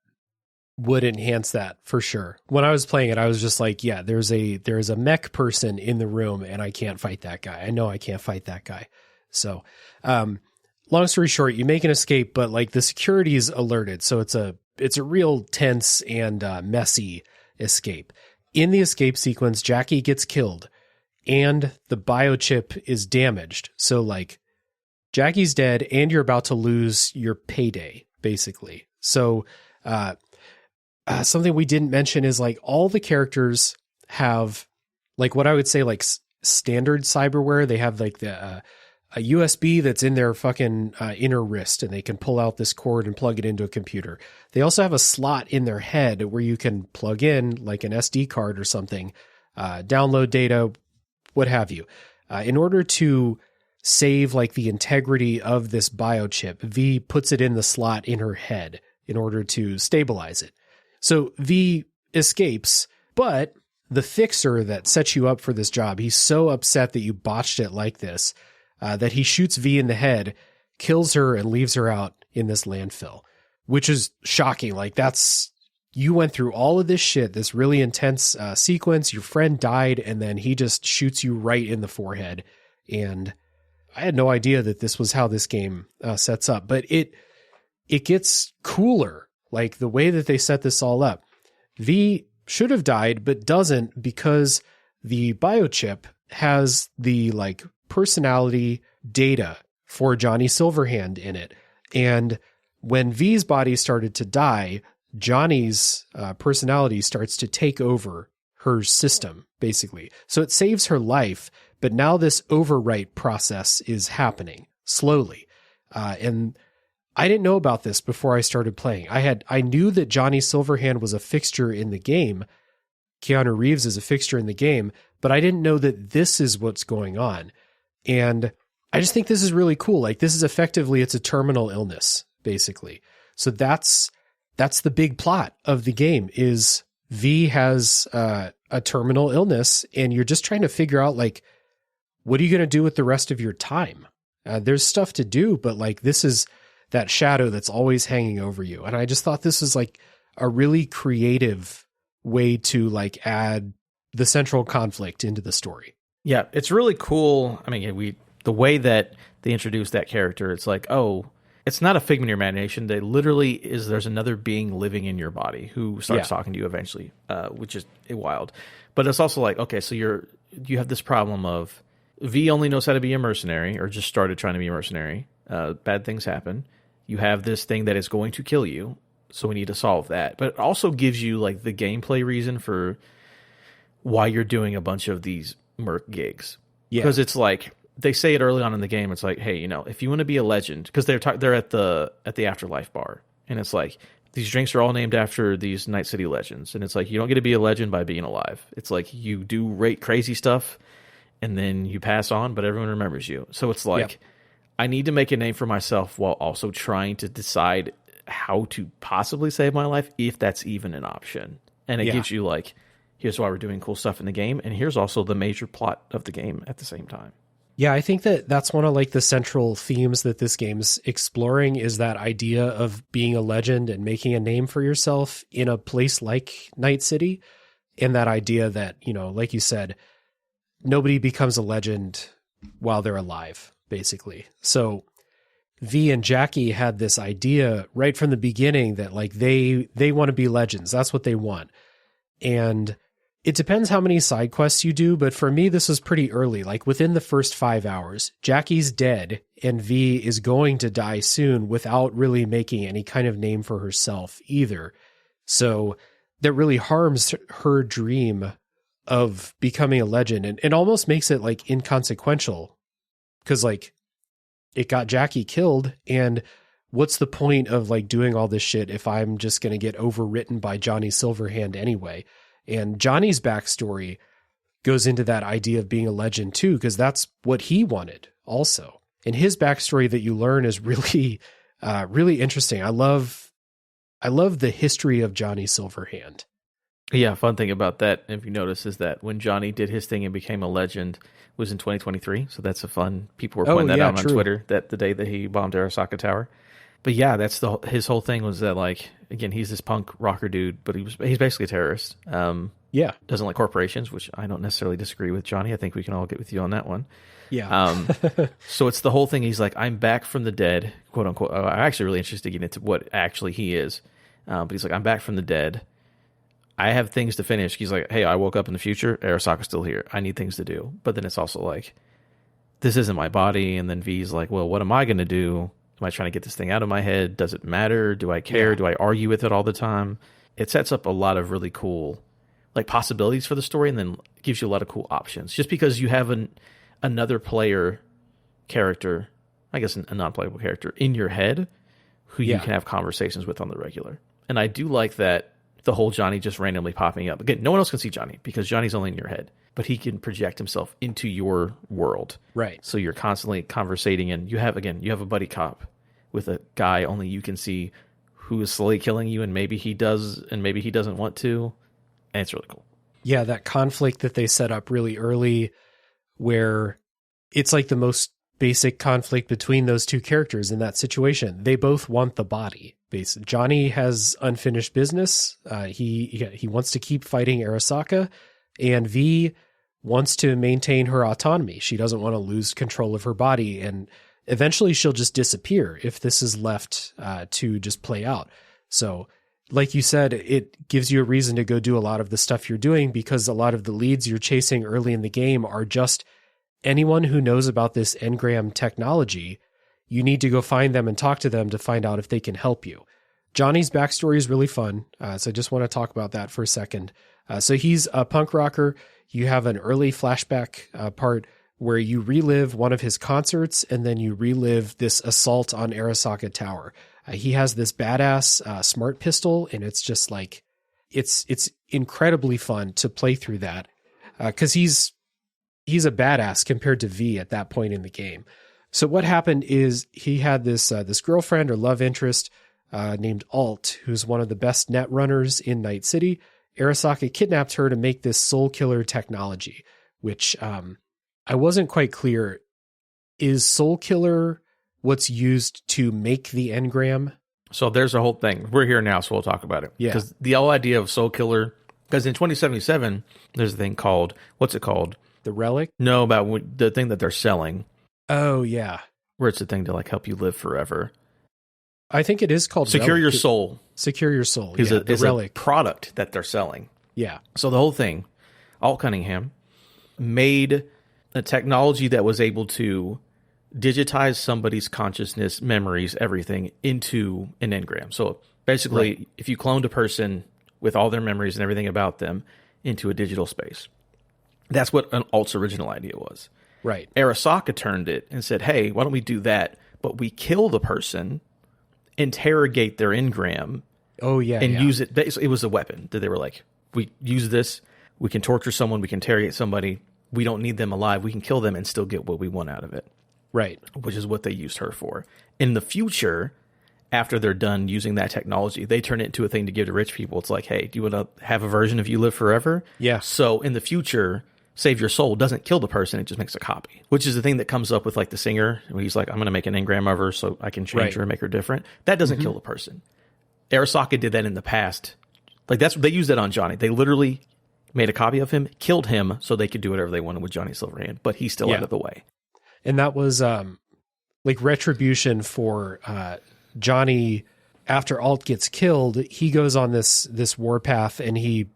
would enhance that for sure. When I was playing it, I was just like, yeah, there's a mech person in the room, and I can't fight that guy. I know I can't fight that guy. So, long story short, you make an escape, but like the security is alerted, so it's a real tense and messy escape. In the escape sequence, Jackie gets killed, and the biochip is damaged. So like, Jackie's dead, and you're about to lose your payday, basically. So, something we didn't mention is like all the characters have like what I would say like standard cyberware. They have like a USB that's in their fucking inner wrist, and they can pull out this cord and plug it into a computer. They also have a slot in their head where you can plug in like an SD card or something, download data, what have you. In order to save like the integrity of this biochip, V puts it in the slot in her head in order to stabilize it. So V escapes, but the fixer that sets you up for this job, he's so upset that you botched it like this, that he shoots V in the head, kills her, and leaves her out in this landfill, which is shocking. Like, you went through all of this shit, this really intense sequence, your friend died, and then he just shoots you right in the forehead. And I had no idea that this was how this game sets up, but it gets cooler. Like, the way that they set this all up. V should have died, but doesn't, because the biochip has the like personality data for Johnny Silverhand in it. And when V's body started to die, Johnny's personality starts to take over her system, basically. So it saves her life, but now this overwrite process is happening slowly. And I didn't know about this before I started playing. I knew that Johnny Silverhand was a fixture in the game. Keanu Reeves is a fixture in the game, but I didn't know that this is what's going on. And I just think this is really cool. Like, this is effectively, it's a terminal illness, basically. So that's the big plot of the game is V has a terminal illness, and you're just trying to figure out, like, what are you going to do with the rest of your time? There's stuff to do, but like, this is that shadow that's always hanging over you. And I just thought this was like a really creative way to like add the central conflict into the story. Yeah, it's really cool. I mean, the way that they introduced that character, it's like, oh, it's not a figment of your imagination. They literally there's another being living in your body who starts talking to you eventually, which is wild. But it's also like, okay, so you have this problem of V only knows how to be a mercenary, or just started trying to be a mercenary. Bad things happen. You have this thing that is going to kill you, so we need to solve that. But it also gives you like the gameplay reason for why you're doing a bunch of these merc gigs. Yeah. Because it's like, they say it early on in the game, it's like, hey, you know, if you want to be a legend, because they're at the Afterlife bar, and it's like, these drinks are all named after these Night City legends, and it's like, you don't get to be a legend by being alive. It's like, you do crazy stuff, and then you pass on, but everyone remembers you. So it's like, I need to make a name for myself while also trying to decide how to possibly save my life, if that's even an option. And it gives you like, here's why we're doing cool stuff in the game, and here's also the major plot of the game at the same time. Yeah, I think that's one of like the central themes that this game's exploring, is that idea of being a legend and making a name for yourself in a place like Night City. And that idea that, you know, like you said, nobody becomes a legend while they're alive, basically. So V and Jackie had this idea right from the beginning that like they want to be legends. That's what they want. And it depends how many side quests you do, but for me, this was pretty early. Like within the first 5 hours, Jackie's dead and V is going to die soon without really making any kind of name for herself either. So that really harms her dream of becoming a legend, and almost makes it like inconsequential because like it got Jackie killed, and what's the point of like doing all this shit if I'm just going to get overwritten by Johnny Silverhand anyway? And Johnny's backstory goes into that idea of being a legend too, because that's what he wanted also. And his backstory that you learn is really, really interesting. I love the history of Johnny Silverhand. Yeah, fun thing about that, if you notice, is that when Johnny did his thing and became a legend was in 2023. So that's a fun. People were pointing that out on Twitter that the day that he bombed Arasaka Tower. But yeah, that's his whole thing was that, like, again, he's this punk rocker dude, but he's basically a terrorist. Yeah, doesn't like corporations, which I don't necessarily disagree with, Johnny. I think we can all get with you on that one. Yeah. So it's the whole thing. He's like, I'm back from the dead, quote unquote. I'm actually really interested to get into what actually he is. But he's like, I'm back from the dead. I have things to finish. He's like, hey, I woke up in the future. Arasaka's still here. I need things to do. But then it's also like, this isn't my body. And then V's like, well, what am I going to do? Am I trying to get this thing out of my head? Does it matter? Do I care? Yeah. Do I argue with it all the time? It sets up a lot of really cool like possibilities for the story, and then gives you a lot of cool options. Just because you have another player character, I guess a non-playable character, in your head who you can have conversations with on the regular. And I do like that the whole Johnny just randomly popping up. Again, no one else can see Johnny because Johnny's only in your head, but he can project himself into your world. Right. So you're constantly conversating, and you have a buddy cop with a guy only you can see who is slowly killing you, and maybe he does and maybe he doesn't want to. And it's really cool. Yeah, that conflict that they set up really early, where it's like the most basic conflict between those two characters in that situation. They both want the body. Johnny has unfinished business. He wants to keep fighting Arasaka, and V wants to maintain her autonomy. She doesn't want to lose control of her body, and eventually she'll just disappear if this is left to just play out. So, like you said, it gives you a reason to go do a lot of the stuff you're doing, because a lot of the leads you're chasing early in the game are just anyone who knows about this engram technology. You need to go find them and talk to them to find out if they can help you. Johnny's backstory is really fun, so I just want to talk about that for a second. So he's a punk rocker. You have an early flashback part where you relive one of his concerts, and then you relive this assault on Arasaka Tower. He has this badass smart pistol, and it's just like, it's incredibly fun to play through that, because he's a badass compared to V at that point in the game. So what happened is he had this girlfriend or love interest named Alt, who's one of the best net runners in Night City. Arasaka kidnapped her to make this soul killer technology, which I wasn't quite clear. Is soul killer what's used to make the engram? So there's a whole thing. We're here now, so we'll talk about it. Yeah. Because the whole idea of soul killer, because in 2077, there's a thing called, what's it called? The relic? No, about the thing that they're selling. Oh, yeah. Where it's a thing to like help you live forever. I think it is called Secure relic. Your Soul. Secure Your Soul. Is the relic. A product that they're selling. Yeah. So the whole thing, Alt Cunningham made a technology that was able to digitize somebody's consciousness, memories, everything into an engram. So basically, if you cloned a person with all their memories and everything about them into a digital space, that's what an Alt's original idea was. Right. Arasaka turned it and said, hey, why don't we do that? But we kill the person, interrogate their engram. Oh, yeah. And use it. It was a weapon that they were like, we use this, we can torture someone, we can interrogate somebody. We don't need them alive. We can kill them and still get what we want out of it. Right. Which is what they used her for. In the future, after they're done using that technology, they turn it into a thing to give to rich people. It's like, hey, do you want to have a version of You Live Forever? Yeah. So in the future, Save Your Soul doesn't kill the person. It just makes a copy, which is the thing that comes up with like the singer. When he's like, I'm going to make an engram of her so I can change her and make her different. That doesn't kill the person. Arasaka did that in the past. Like they used that on Johnny. They literally made a copy of him, killed him so they could do whatever they wanted with Johnny Silverhand, but he's still out of the way. And that was like retribution for Johnny. After Alt gets killed, he goes on this warpath, and he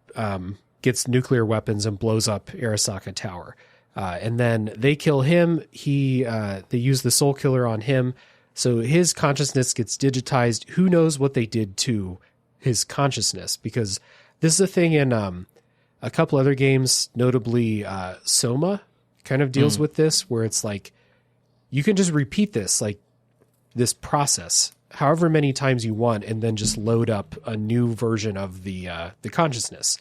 gets nuclear weapons and blows up Arasaka Tower. And then they kill him. They use the soul killer on him. So his consciousness gets digitized. Who knows what they did to his consciousness? Because this is a thing in a couple other games, notably Soma, kind of deals with this, where it's like you can just repeat this, like this process, however many times you want, and then just load up a new version of the consciousness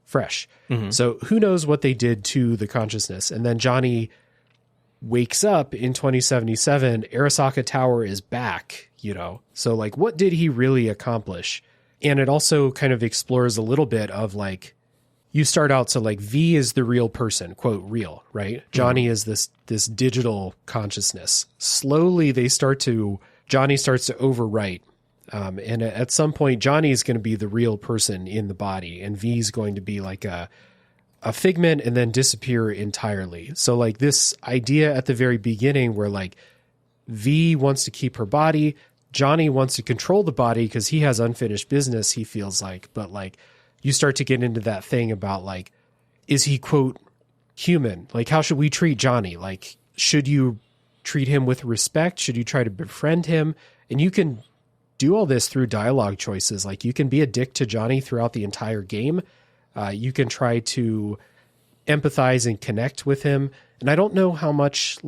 fresh. So who knows what they did to the consciousness. And then Johnny wakes up in 2077, Arasaka Tower is back, you know? So like, what did he really accomplish? And it also kind of explores a little bit of like, you start out, so like V is the real person, quote, real, right? Johnny is this digital consciousness. Slowly Johnny starts to overwrite. And at some point, Johnny is going to be the real person in the body, and V is going to be like a figment and then disappear entirely. So like this idea at the very beginning where like V wants to keep her body, Johnny wants to control the body because he has unfinished business, he feels like, but like you start to get into that thing about like, is he, quote, human? Like, how should we treat Johnny? Like, should you treat him with respect? Should you try to befriend him? And you can do all this through dialogue choices. Like, you can be a dick to Johnny throughout the entire game. You can try to empathize and connect with him. And I don't know how much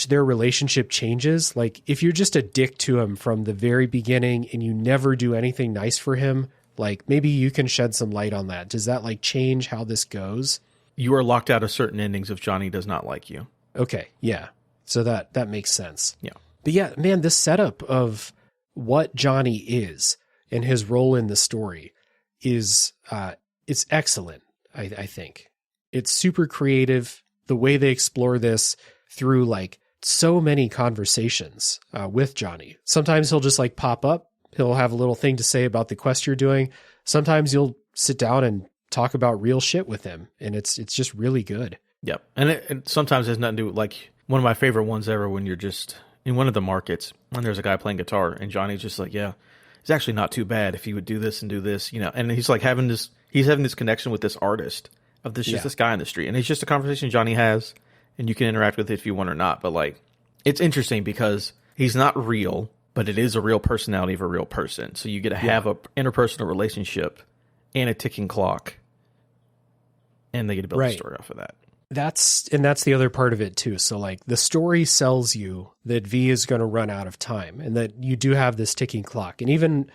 their relationship changes. Like, if you're just a dick to him from the very beginning and you never do anything nice for him, like maybe you can shed some light on that. Does that like change how this goes? You are locked out of certain endings if Johnny does not like you. Okay. Yeah. So that makes sense. Yeah. But yeah, man, this setup of what Johnny is and his role in the story is, it's excellent. I think it's super creative. The way they explore this through like so many conversations with Johnny. Sometimes he'll just like pop up. He'll have a little thing to say about the quest you're doing. Sometimes you'll sit down and talk about real shit with him, and it's just really good. Yep. And it sometimes has nothing to do with, like, one of my favorite ones ever when you're just in one of the markets and there's a guy playing guitar and Johnny's just like, yeah, it's actually not too bad if he would do this and do this, you know, and he's like having this connection with this artist of this, just this guy in the street. And it's just a conversation Johnny has, and you can interact with it if you want or not. But like, it's interesting because he's not real, but it is a real personality of a real person. So you get to have a interpersonal relationship and a ticking clock, and they get to build a story off of that. That's the other part of it too. So like the story sells you that V is going to run out of time and that you do have this ticking clock. And even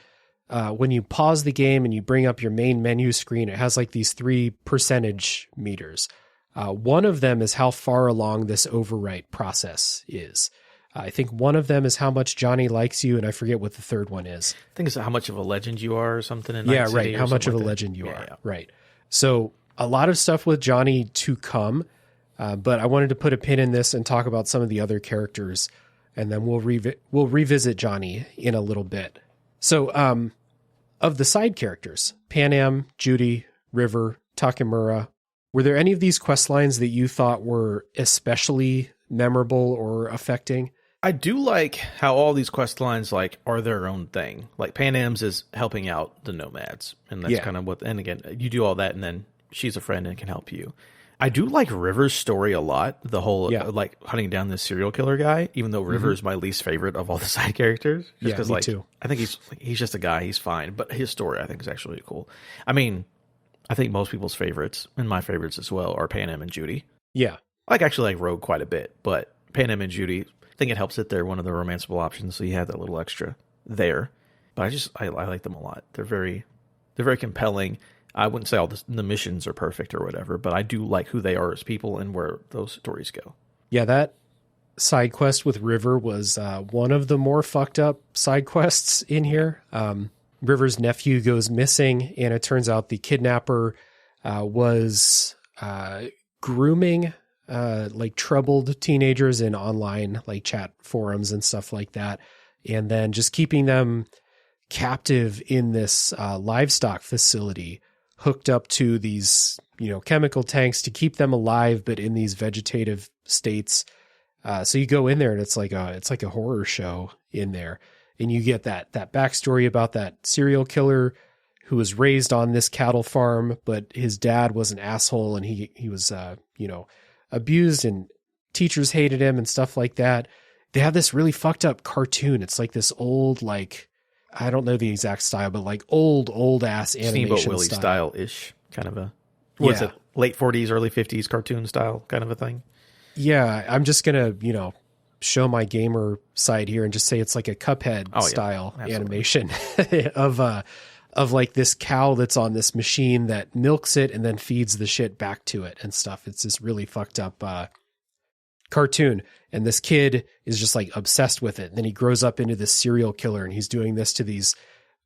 when you pause the game and you bring up your main menu screen, it has like these 3 percentage meters. One of them is how far along this overwrite process is. I think one of them is how much Johnny likes you, and I forget what the third one is. I think it's how much of a legend you are or something. In yeah, right. How much of a legend you are. Yeah. Right. So a lot of stuff with Johnny to come, but I wanted to put a pin in this and talk about some of the other characters, and then we'll revisit Johnny in a little bit. So of the side characters, Panam, Judy, River, Takemura, were there any of these quest lines that you thought were especially memorable or affecting? I do like how all these quest lines like are their own thing. Like Panam's is helping out the nomads, and that's kind of what. And again, you do all that, and then she's a friend and can help you. I do like River's story a lot. The whole like hunting down this serial killer guy, even though River is my least favorite of all the side characters. Just because, like, too. I think he's just a guy. He's fine, but his story I think is actually really cool. I mean, I think most people's favorites and my favorites as well are Panam and Judy. Yeah, I actually like Rogue quite a bit, but Panam and Judy, I think it helps that they're one of the romanceable options, so you have that little extra there. But I like them a lot. They're very compelling. I wouldn't say all the missions are perfect or whatever, but I do like who they are as people and where those stories go. Yeah, that side quest with River was one of the more fucked up side quests in here. River's nephew goes missing, and it turns out the kidnapper was grooming like troubled teenagers in online like chat forums and stuff like that, and then just keeping them captive in this livestock facility hooked up to these, chemical tanks to keep them alive, but in these vegetative states. So you go in there and it's like a horror show in there, and you get that backstory about that serial killer who was raised on this cattle farm, but his dad was an asshole and he was, abused and teachers hated him and stuff like that. They have this really fucked up cartoon. It's like this old, like, I don't know the exact style, but like old ass animation Steamboat Willie style-ish kind of a, what's it, late 40s, early 50s cartoon style kind of a thing. Yeah, I'm just gonna, show my gamer side here and just say it's like a Cuphead style animation of like this cow that's on this machine that milks it and then feeds the shit back to it and stuff. It's this really fucked up cartoon, and this kid is just like obsessed with it. And then he grows up into this serial killer, and he's doing this to these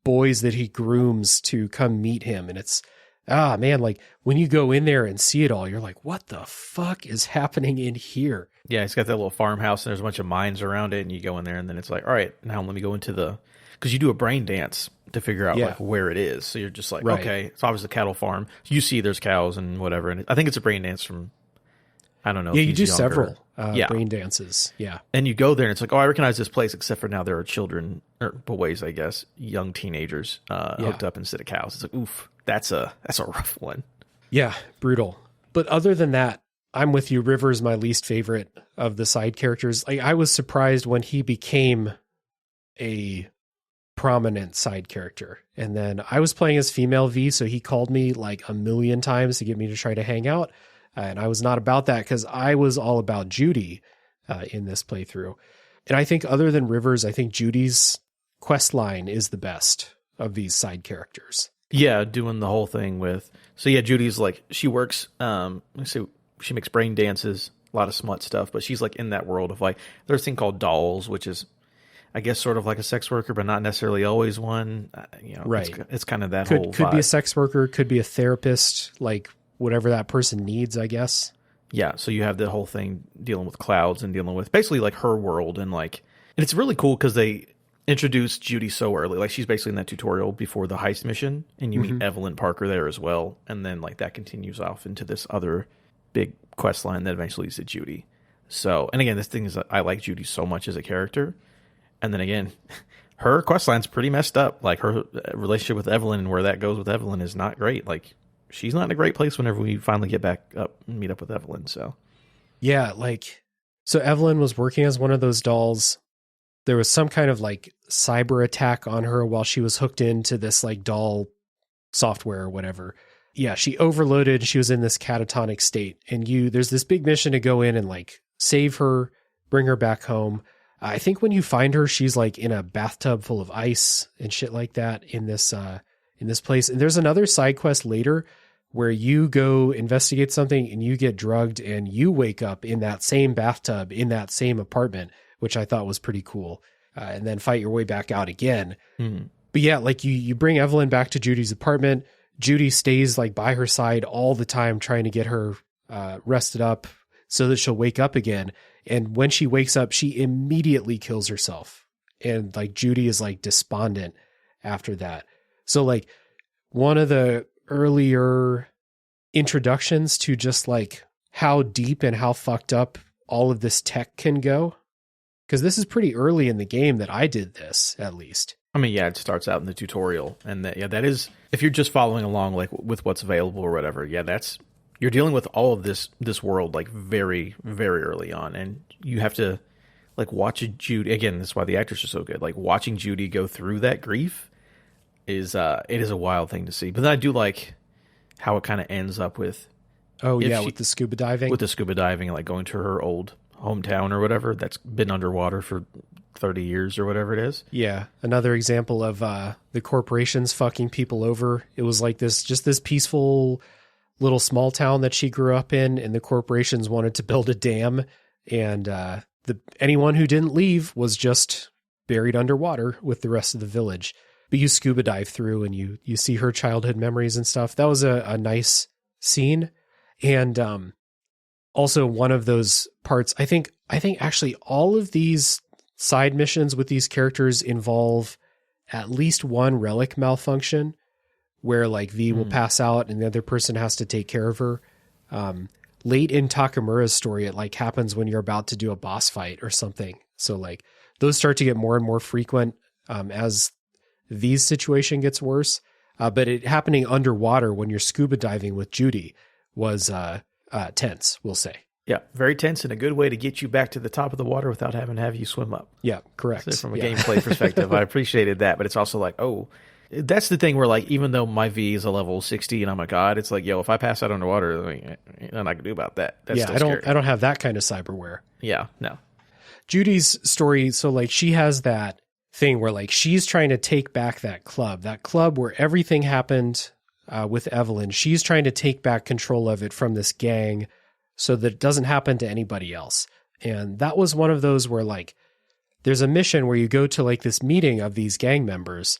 boys that he grooms to come meet him. And it's, man, like when you go in there and see it all, you're like, what the fuck is happening in here? Yeah, it's got that little farmhouse and there's a bunch of mines around it, and you go in there and then it's like, all right, now let me go into because you do a brain dance to figure out like where it is. So you're just like, okay, it's obviously a cattle farm. You see there's cows and whatever. And I think it's a brain dance from, I don't know. Yeah, you do several brain dances. Yeah. And you go there and it's like, oh, I recognize this place, except for now there are children, or boys, I guess, young teenagers hooked up instead of cows. It's like, oof, that's a rough one. Yeah, brutal. But other than that, I'm with you. River's my least favorite of the side characters. Like, I was surprised when he became a prominent side character. And then I was playing as female V, so he called me like a million times to get me to try to hang out. And I was not about that because I was all about Judy in this playthrough. And I think other than Rivers, I think Judy's quest line is the best of these side characters. Yeah, doing the whole thing with... So yeah, Judy's like, she works... let's see, she makes brain dances, a lot of smut stuff, but she's like in that world of like... There's a thing called dolls, which is, I guess, sort of like a sex worker, but not necessarily always one. Right. It's kind of that whole Could vibe. be a sex worker, could be a therapist, like... whatever that person needs, I guess. Yeah, so you have the whole thing dealing with clouds and dealing with basically like her world, and it's really cool because they introduced Judy so early. Like, she's basically in that tutorial before the heist mission, and you meet Evelyn Parker there as well, and then like that continues off into this other big quest line that eventually leads to Judy. So, and again, this thing is, I like Judy so much as a character, and then again, her quest line's pretty messed up. Like, her relationship with Evelyn and where that goes with Evelyn is not great. Like, she's not in a great place whenever we finally get back up and meet up with Evelyn. So, yeah, so Evelyn was working as one of those dolls. There was some kind of like cyber attack on her while she was hooked into this like doll software or whatever. Yeah, she overloaded. She was in this catatonic state, and there's this big mission to go in and like save her, bring her back home. I think when you find her, she's like in a bathtub full of ice and shit like that in this place. And there's another side quest later where you go investigate something and you get drugged and you wake up in that same bathtub in that same apartment, which I thought was pretty cool. And then fight your way back out again. But yeah, like you bring Evelyn back to Judy's apartment. Judy stays like by her side all the time, trying to get her rested up so that she'll wake up again. And when she wakes up, she immediately kills herself. And like Judy is like despondent after that. So like one of the earlier introductions to just like how deep and how fucked up all of this tech can go. Because this is pretty early in the game that I did this, at least. I mean, yeah, it starts out in the tutorial, and that is, if you're just following along like with what's available or whatever, yeah, you're dealing with all of this world like very, very early on, and you have to like watch Judy again. That's why the actors are so good. Like, watching Judy go through that grief is it is a wild thing to see. But then I do like how it kind of ends up with with the scuba diving, and like going to her old hometown or whatever that's been underwater for 30 years or whatever it is. Yeah. Another example of the corporations fucking people over. It was like this peaceful little small town that she grew up in, and the corporations wanted to build a dam, and anyone who didn't leave was just buried underwater with the rest of the village. But you scuba dive through and you see her childhood memories and stuff. That was a nice scene. And also one of those parts, I think actually all of these side missions with these characters involve at least one relic malfunction where like V will pass out and the other person has to take care of her. Late in Takamura's story, it like happens when you're about to do a boss fight or something. So like those start to get more and more frequent as V's situation gets worse. But it happening underwater when you're scuba diving with Judy was tense, we'll say. Yeah, very tense and a good way to get you back to the top of the water without having to have you swim up. Yeah, correct. So from a gameplay perspective, I appreciated that. But it's also like, that's the thing where, like, even though my V is a level 60 and I'm a god, it's like, yo, if I pass out underwater, nothing I can do about that. That's yeah, still scary. I don't have that kind of cyberware. Yeah, no. Judy's story, so like she has that thing where like she's trying to take back that club where everything happened with Evelyn. She's trying to take back control of it from this gang so that it doesn't happen to anybody else. And that was one of those where like there's a mission where you go to like this meeting of these gang members.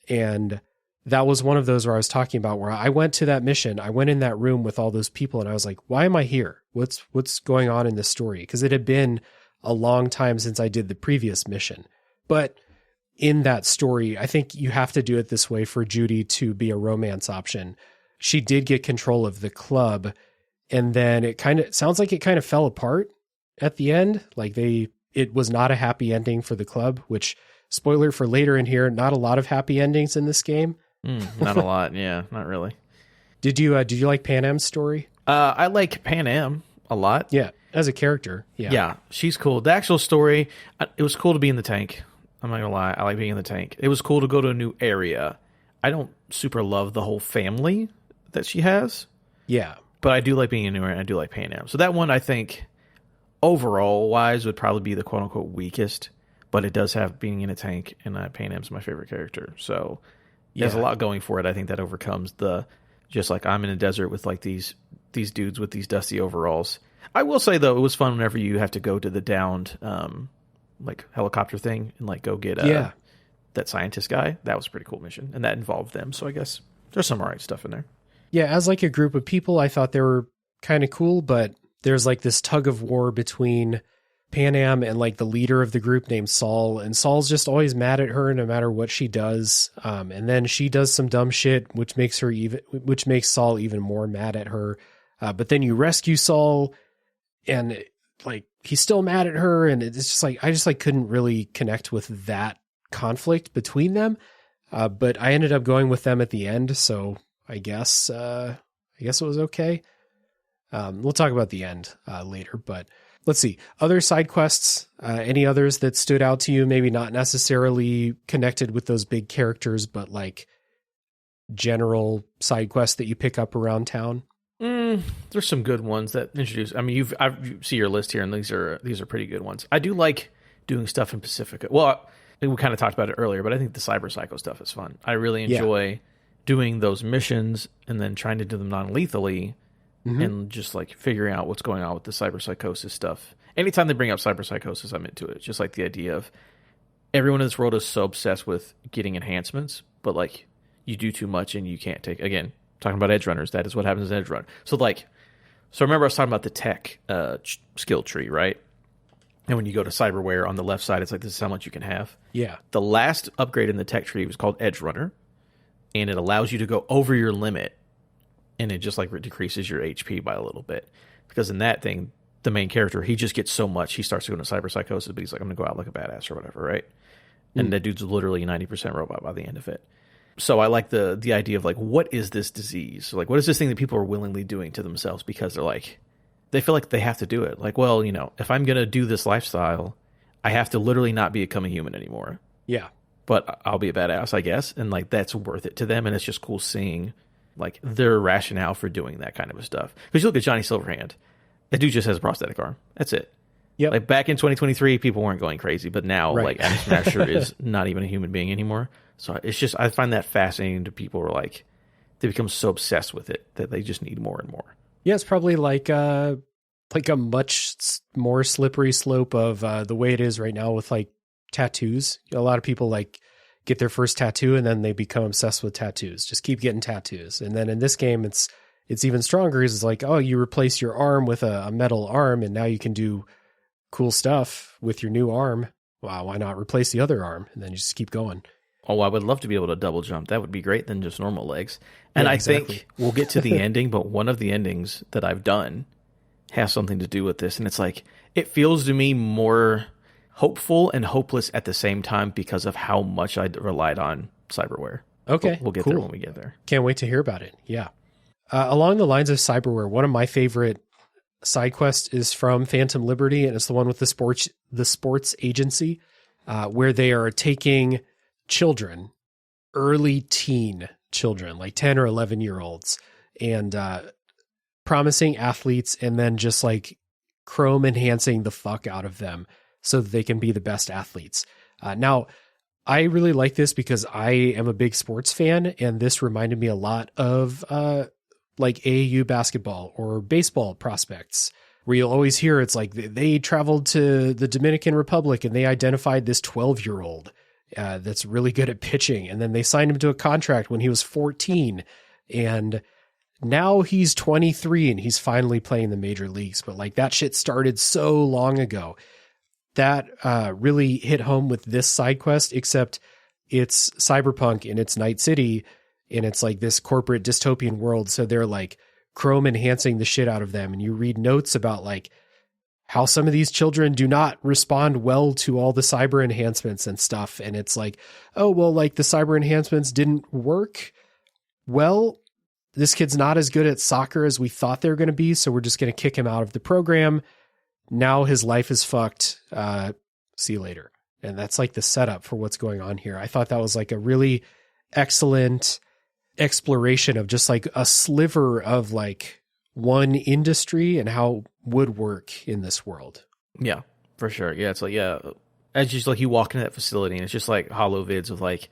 And that was one of those where I was talking about where I went to that mission. I went in that room with all those people and I was like, why am I here? What's going on in this story? Because it had been a long time since I did the previous mission. But in that story, I think you have to do it this way for Judy to be a romance option. She did get control of the club, and then it sounds like it kind of fell apart at the end. Like it was not a happy ending for the club, which, spoiler for later in here, not a lot of happy endings in this game. Not a lot. Yeah, not really. Did you like Panam's story? I like Panam a lot. Yeah, as a character. Yeah, she's cool. The actual story, it was cool to be in the tank. I'm not gonna lie, I like being in the tank. It was cool to go to a new area. I don't super love the whole family that she has. Yeah. But I do like being in a new area, and I do like Panam. So that one, I think, overall wise, would probably be the quote-unquote weakest. But it does have being in a tank, and Panam's my favorite character. So there's a lot going for it. I think that overcomes the, just like I'm in a desert with like these dudes with these dusty overalls. I will say, though, it was fun whenever you have to go to the downed like helicopter thing and like go get that scientist guy. That was a pretty cool mission, and that involved them. So I guess there's some alright stuff in there. Yeah, as like a group of people, I thought they were kind of cool, but there's like this tug of war between Panam and like the leader of the group named Saul, and Saul's just always mad at her no matter what she does. And then she does some dumb shit, which makes Saul even more mad at her. But then you rescue Saul, and like he's still mad at her, and it's just like I just like couldn't really connect with that conflict between them. But I ended up going with them at the end, so I guess it was okay. We'll talk about the end later, but let's see. Other side quests, any others that stood out to you? Maybe not necessarily connected with those big characters, but like general side quests that you pick up around town. There's some good ones that introduce. I mean, I see your list here, and these are pretty good ones. I do like doing stuff in Pacifica. Well, we kind of talked about it earlier, but I think the cyber psycho stuff is fun. I really enjoy doing those missions and then trying to do them non-lethally. And just like figuring out what's going on with the cyberpsychosis stuff. Anytime they bring up cyberpsychosis, I'm into it. Just like the idea of everyone in this world is so obsessed with getting enhancements, but like you do too much and you can't take. Again, talking about edge runners, that is what happens in edge run. So remember I was talking about the tech skill tree, right? And when you go to cyberware on the left side, it's like this is how much you can have. Yeah. The last upgrade in the tech tree was called Edge Runner, and it allows you to go over your limit. And it just like decreases your HP by a little bit. Because in that thing, the main character, he just gets so much, he starts to go into cyberpsychosis, but he's like, I'm going to go out like a badass or whatever, right? And that dude's literally 90% robot by the end of it. So I like the idea of like, what is this disease? Like, what is this thing that people are willingly doing to themselves because they're like, they feel like they have to do it. Like, well, you know, if I'm going to do this lifestyle, I have to literally not become a human anymore. Yeah. But I'll be a badass, I guess. And like, that's worth it to them. And it's just cool seeing like their rationale for doing that kind of stuff. Because you look at Johnny Silverhand, that dude just has a prosthetic arm. That's it. Yeah. Like back in 2023, people weren't going crazy, but now like Adam Smasher is not even a human being anymore. So it's just, I find that fascinating to people who are like, they become so obsessed with it that they just need more and more. Yeah, it's probably like a much more slippery slope of the way it is right now with like tattoos. A lot of people like get their first tattoo and then they become obsessed with tattoos. Just keep getting tattoos. And then in this game, it's even stronger. It's like, oh, you replace your arm with a metal arm and now you can do cool stuff with your new arm. Wow, why not replace the other arm? And then you just keep going. Oh, I would love to be able to double jump. That would be great than just normal legs. And yeah, exactly. I think we'll get to the ending, but one of the endings that I've done has something to do with this. And it's like, it feels to me more hopeful and hopeless at the same time because of how much I relied on cyberware. Okay, we'll get cool. there when we get there. Can't wait to hear about it. Yeah. Along the lines of cyberware, one of my favorite side quests is from Phantom Liberty, and it's the one with the sports agency, where they are taking children early teen children, like 10 or 11-year-olds, and promising athletes, and then just like chrome enhancing the fuck out of them so that they can be the best athletes. Now, I really like this because I am a big sports fan, and this reminded me a lot of like AAU basketball or baseball prospects, where you'll always hear it's like they traveled to the Dominican Republic and they identified this 12-year-old that's really good at pitching. And then they signed him to a contract when he was 14. And now he's 23 and he's finally playing the major leagues. But like that shit started so long ago. That really hit home with this side quest, except it's Cyberpunk and it's Night City and it's like this corporate dystopian world. So they're like chrome enhancing the shit out of them. And you read notes about like how some of these children do not respond well to all the cyber enhancements and stuff. And it's like, oh, well, like the cyber enhancements didn't work. Well, this kid's not as good at soccer as we thought they were going to be. So we're just going to kick him out of the program. Now his life is fucked. See you later. And that's like the setup for what's going on here. I thought that was like a really excellent exploration of just like a sliver of like one industry and how would work in this world. Yeah, for sure. Yeah, it's like, yeah, as just like you walk into that facility and it's just like hollow vids of like,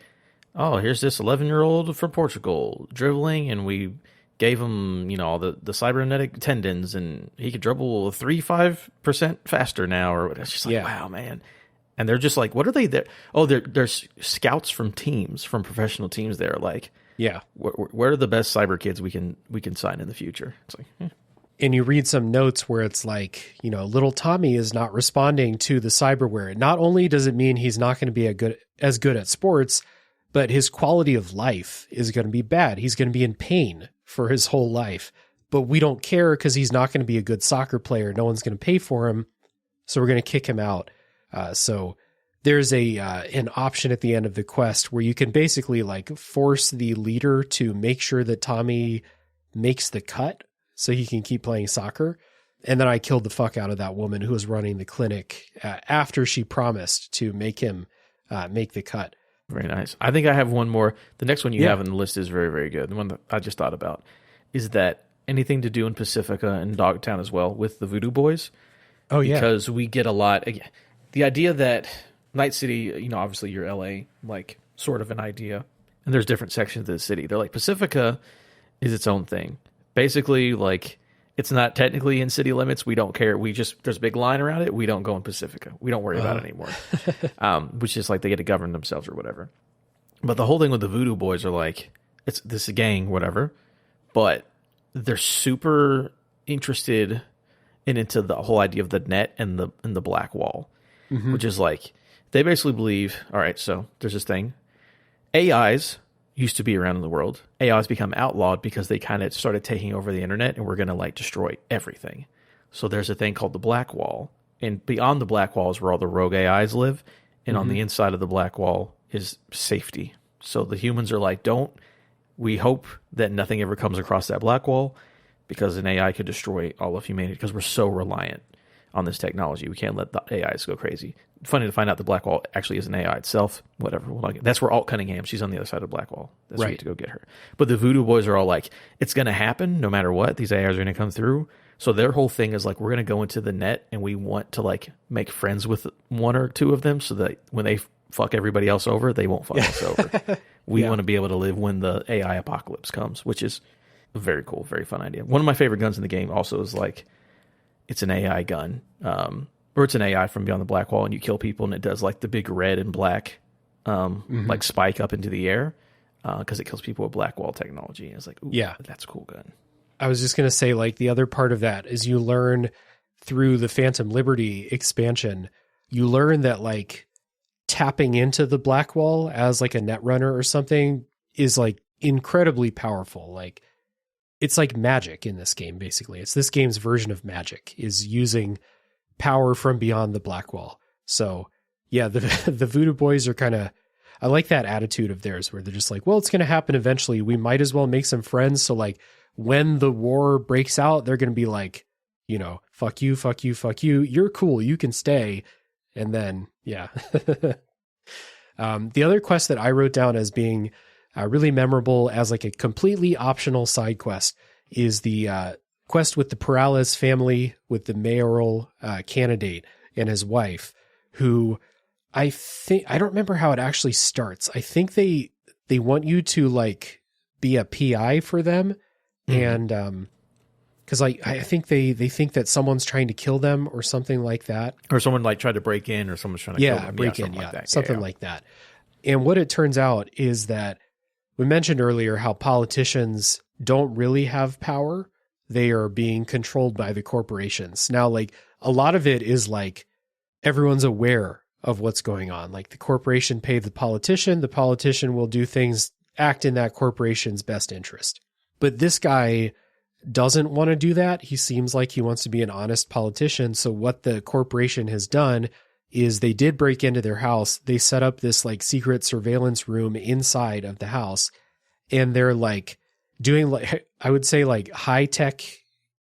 oh, here's this 11-year-old from Portugal dribbling, and we gave him, you know, all the cybernetic tendons, and he could dribble 3-5% faster now, or whatever. It's just like, wow, man. And they're just like, what are they there? Oh, there's scouts from teams, from professional teams there. Like, yeah, where are the best cyber kids we can sign in the future? It's like, And you read some notes where it's like, you know, little Tommy is not responding to the cyberware. Not only does it mean he's not going to be as good at sports, but his quality of life is going to be bad. He's going to be in pain for his whole life. But we don't care because he's not going to be a good soccer player. No one's going to pay for him. So we're going to kick him out. So there's an option at the end of the quest where you can basically like force the leader to make sure that Tommy makes the cut so he can keep playing soccer. And then I killed the fuck out of that woman who was running the clinic after she promised to make him make the cut. Very nice. I think I have one more. The next one you have on the list is very, very good. The one that I just thought about is that anything to do in Pacifica and Dogtown as well with the Voodoo Boys. Oh, yeah. Because we get a lot. Again, the idea that Night City, you know, obviously you're LA, like sort of an idea. And there's different sections of the city. They're like, Pacifica is its own thing. Basically, like, it's not technically in city limits. We don't care. There's a big line around it. We don't go in Pacifica. We don't worry about it anymore. Which is like they get to govern themselves or whatever. But the whole thing with the Voodoo Boys are like, it's this gang, whatever. But they're super interested into the whole idea of the net and the black wall, which is like, they basically believe, all right, so there's this thing. AIs used to be around in the world. AIs become outlawed because they kind of started taking over the internet, and we're going to like destroy everything. So there's a thing called the black wall, and beyond the black wall is where all the rogue AIs live, and on the inside of the black wall is safety. So the humans are like, we hope that nothing ever comes across that black wall, because an AI could destroy all of humanity, because we're so reliant on this technology. We can't let the AIs go crazy. Funny to find out the black wall actually is an AI itself. Whatever. That's where Alt Cunningham, she's on the other side of the black wall. That's where you get to go get her. But the Voodoo Boys are all like, it's going to happen no matter what. These AIs are going to come through. So their whole thing is like, we're going to go into the net and we want to like make friends with one or two of them so that when they fuck everybody else over, they won't fuck us over. We want to be able to live when the AI apocalypse comes, which is a very cool, very fun idea. One of my favorite guns in the game also is like, it's an AI gun. Or it's an AI from beyond the black wall, and you kill people, and it does like the big red and black like spike up into the air because it kills people with black wall technology. And it's like, ooh, that's a cool gun. I was just going to say, like, the other part of that is you learn through the Phantom Liberty expansion, you learn that like tapping into the black wall as like a net runner or something is like incredibly powerful. Like, it's like magic in this game, basically. It's this game's version of magic, is using power from beyond the black wall. So yeah, the Voodoo Boys are kind of, I like that attitude of theirs where they're just like, well, it's going to happen eventually. We might as well make some friends. So like when the war breaks out, they're going to be like, you know, fuck you, fuck you, fuck you. You're cool. You can stay. And then, yeah. The other quest that I wrote down as being really memorable as like a completely optional side quest is the quest with the Perales family with the mayoral candidate and his wife, who I don't remember how it actually starts. I think they want you to like be a PI for them. And because I think they think that someone's trying to kill them or something like that. Or someone like tried to break in, or someone's trying to kill them. Break in, something like that. And what it turns out is that we mentioned earlier how politicians don't really have power. They are being controlled by the corporations. Now, like a lot of it is like everyone's aware of what's going on. Like the corporation paid the politician will do things, act in that corporation's best interest. But this guy doesn't want to do that. He seems like he wants to be an honest politician. So what the corporation has done is they did break into their house. They set up this like secret surveillance room inside of the house. And they're like doing like, I would say like high tech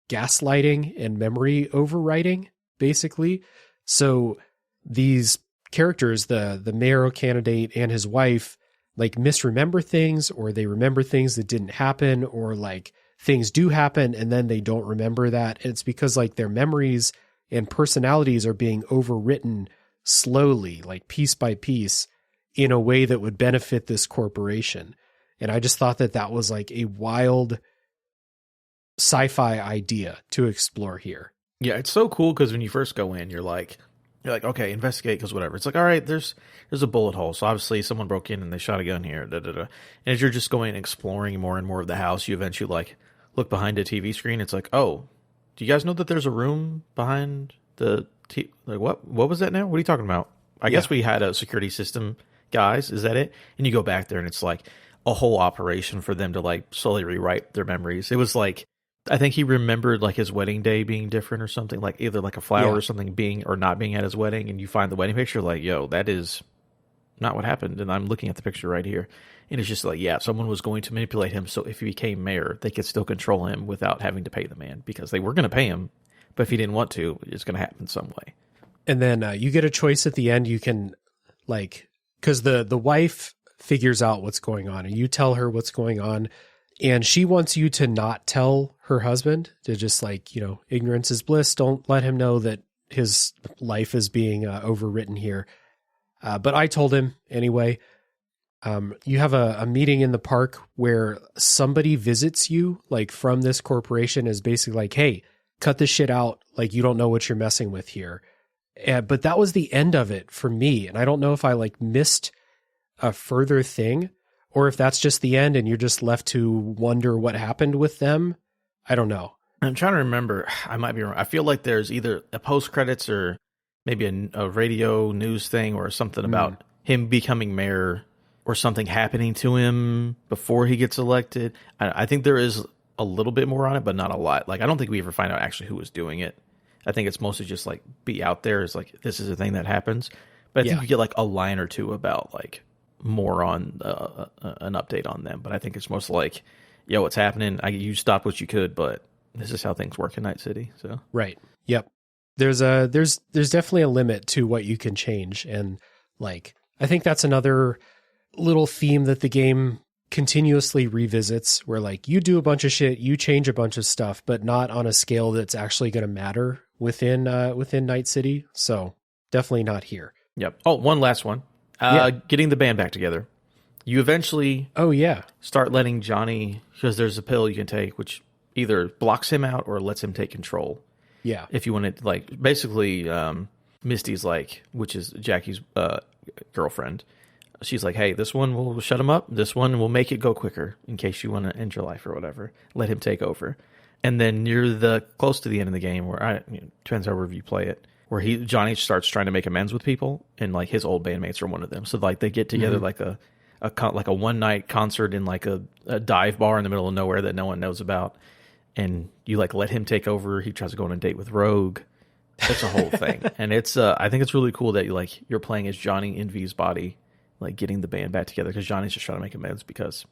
gaslighting and memory overwriting, basically. So these characters, the mayoral candidate and his wife, like misremember things, or they remember things that didn't happen, or like things do happen and then they don't remember that. And it's because like their memories and personalities are being overwritten slowly, like piece by piece, in a way that would benefit this corporation. And I just thought that that was like a wild sci-fi idea to explore here. Yeah, it's so cool because when you first go in, you're like, okay, investigate, because whatever. It's like, all right, there's a bullet hole. So obviously someone broke in and they shot a gun here. And as you're just going and exploring more and more of the house, you eventually like look behind a TV screen. It's like, oh, do you guys know that there's a room behind the like what was that now? What are you talking about? I guess we had a security system, guys. Is that it? And you go back there and it's like a whole operation for them to like slowly rewrite their memories. It was like, I think he remembered like his wedding day being different or something, like either like a flower or something being or not being at his wedding. And you find the wedding picture, like, yo, that is not what happened. And I'm looking at the picture right here. And it's just like, yeah, someone was going to manipulate him. So if he became mayor, they could still control him without having to pay the man, because they were going to pay him. But if he didn't want to, it's going to happen some way. And then you get a choice at the end. You can like, because the wife figures out what's going on and you tell her what's going on. And she wants you to not tell her husband, to just like, you know, ignorance is bliss. Don't let him know that his life is being overwritten here. But I told him anyway. You have a meeting in the park where somebody visits you, like from this corporation, is basically like, hey, cut this shit out. Like, you don't know what you're messing with here. But that was the end of it for me. And I don't know if I like missed a further thing, or if that's just the end and you're just left to wonder what happened with them. I don't know. I'm trying to remember. I might be wrong. I feel like there's either a post credits or maybe a radio news thing or something about him becoming mayor or something happening to him before he gets elected. I think there is a little bit more on it, but not a lot. Like, I don't think we ever find out actually who was doing it. I think it's mostly just like be out there. It's like, this is a thing that happens. But I think you get like a line or two about like more on an update on them. But I think it's most like, yo, what's happening? You stopped what you could, but this is how things work in Night City. So right. Yep. There's definitely a limit to what you can change. And like, I think that's another little theme that the game continuously revisits, where like you do a bunch of shit, you change a bunch of stuff, but not on a scale that's actually going to matter within Night City. So definitely not here. Yep. Oh, one last one. Getting the band back together. You eventually start letting Johnny, because there's a pill you can take which either blocks him out or lets him take control. Yeah. If you want to, like, basically, Misty's like, which is Jackie's girlfriend. She's like, hey, this one will shut him up. This one will make it go quicker in case you want to end your life or whatever. Let him take over. And then near close to the end of the game, where depends however you play it, where Johnny starts trying to make amends with people, and like his old bandmates are one of them. So like they get together like a one night concert in like a dive bar in the middle of nowhere that no one knows about, and you like let him take over. He tries to go on a date with Rogue. It's a whole thing, and it's I think it's really cool that you're playing as Johnny in V's body, like getting the band back together, because Johnny's just trying to make amends because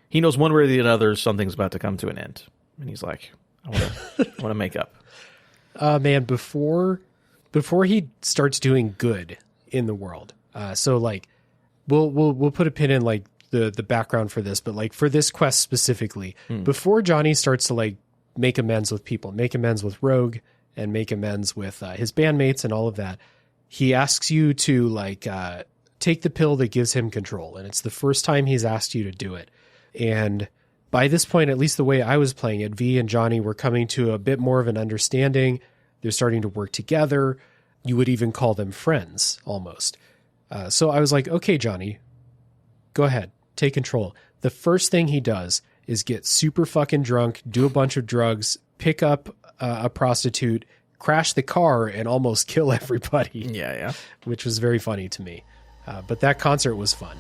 he knows one way or the other something's about to come to an end, and he's like, I want to make up. Man, before he starts doing good in the world, so like we'll put a pin in like the background for this, but like for this quest specifically, before Johnny starts to like make amends with people, make amends with Rogue, and make amends with his bandmates and all of that, he asks you to like take the pill that gives him control. And it's the first time he's asked you to do it. And by this point, at least the way I was playing it, V and Johnny were coming to a bit more of an understanding. They're starting to work together. You would even call them friends almost. So I was like, okay, Johnny, go ahead, take control. The first thing he does is get super fucking drunk, do a bunch of drugs, pick up a prostitute, crash the car, and almost kill everybody. Yeah. Which was very funny to me. But that concert was fun.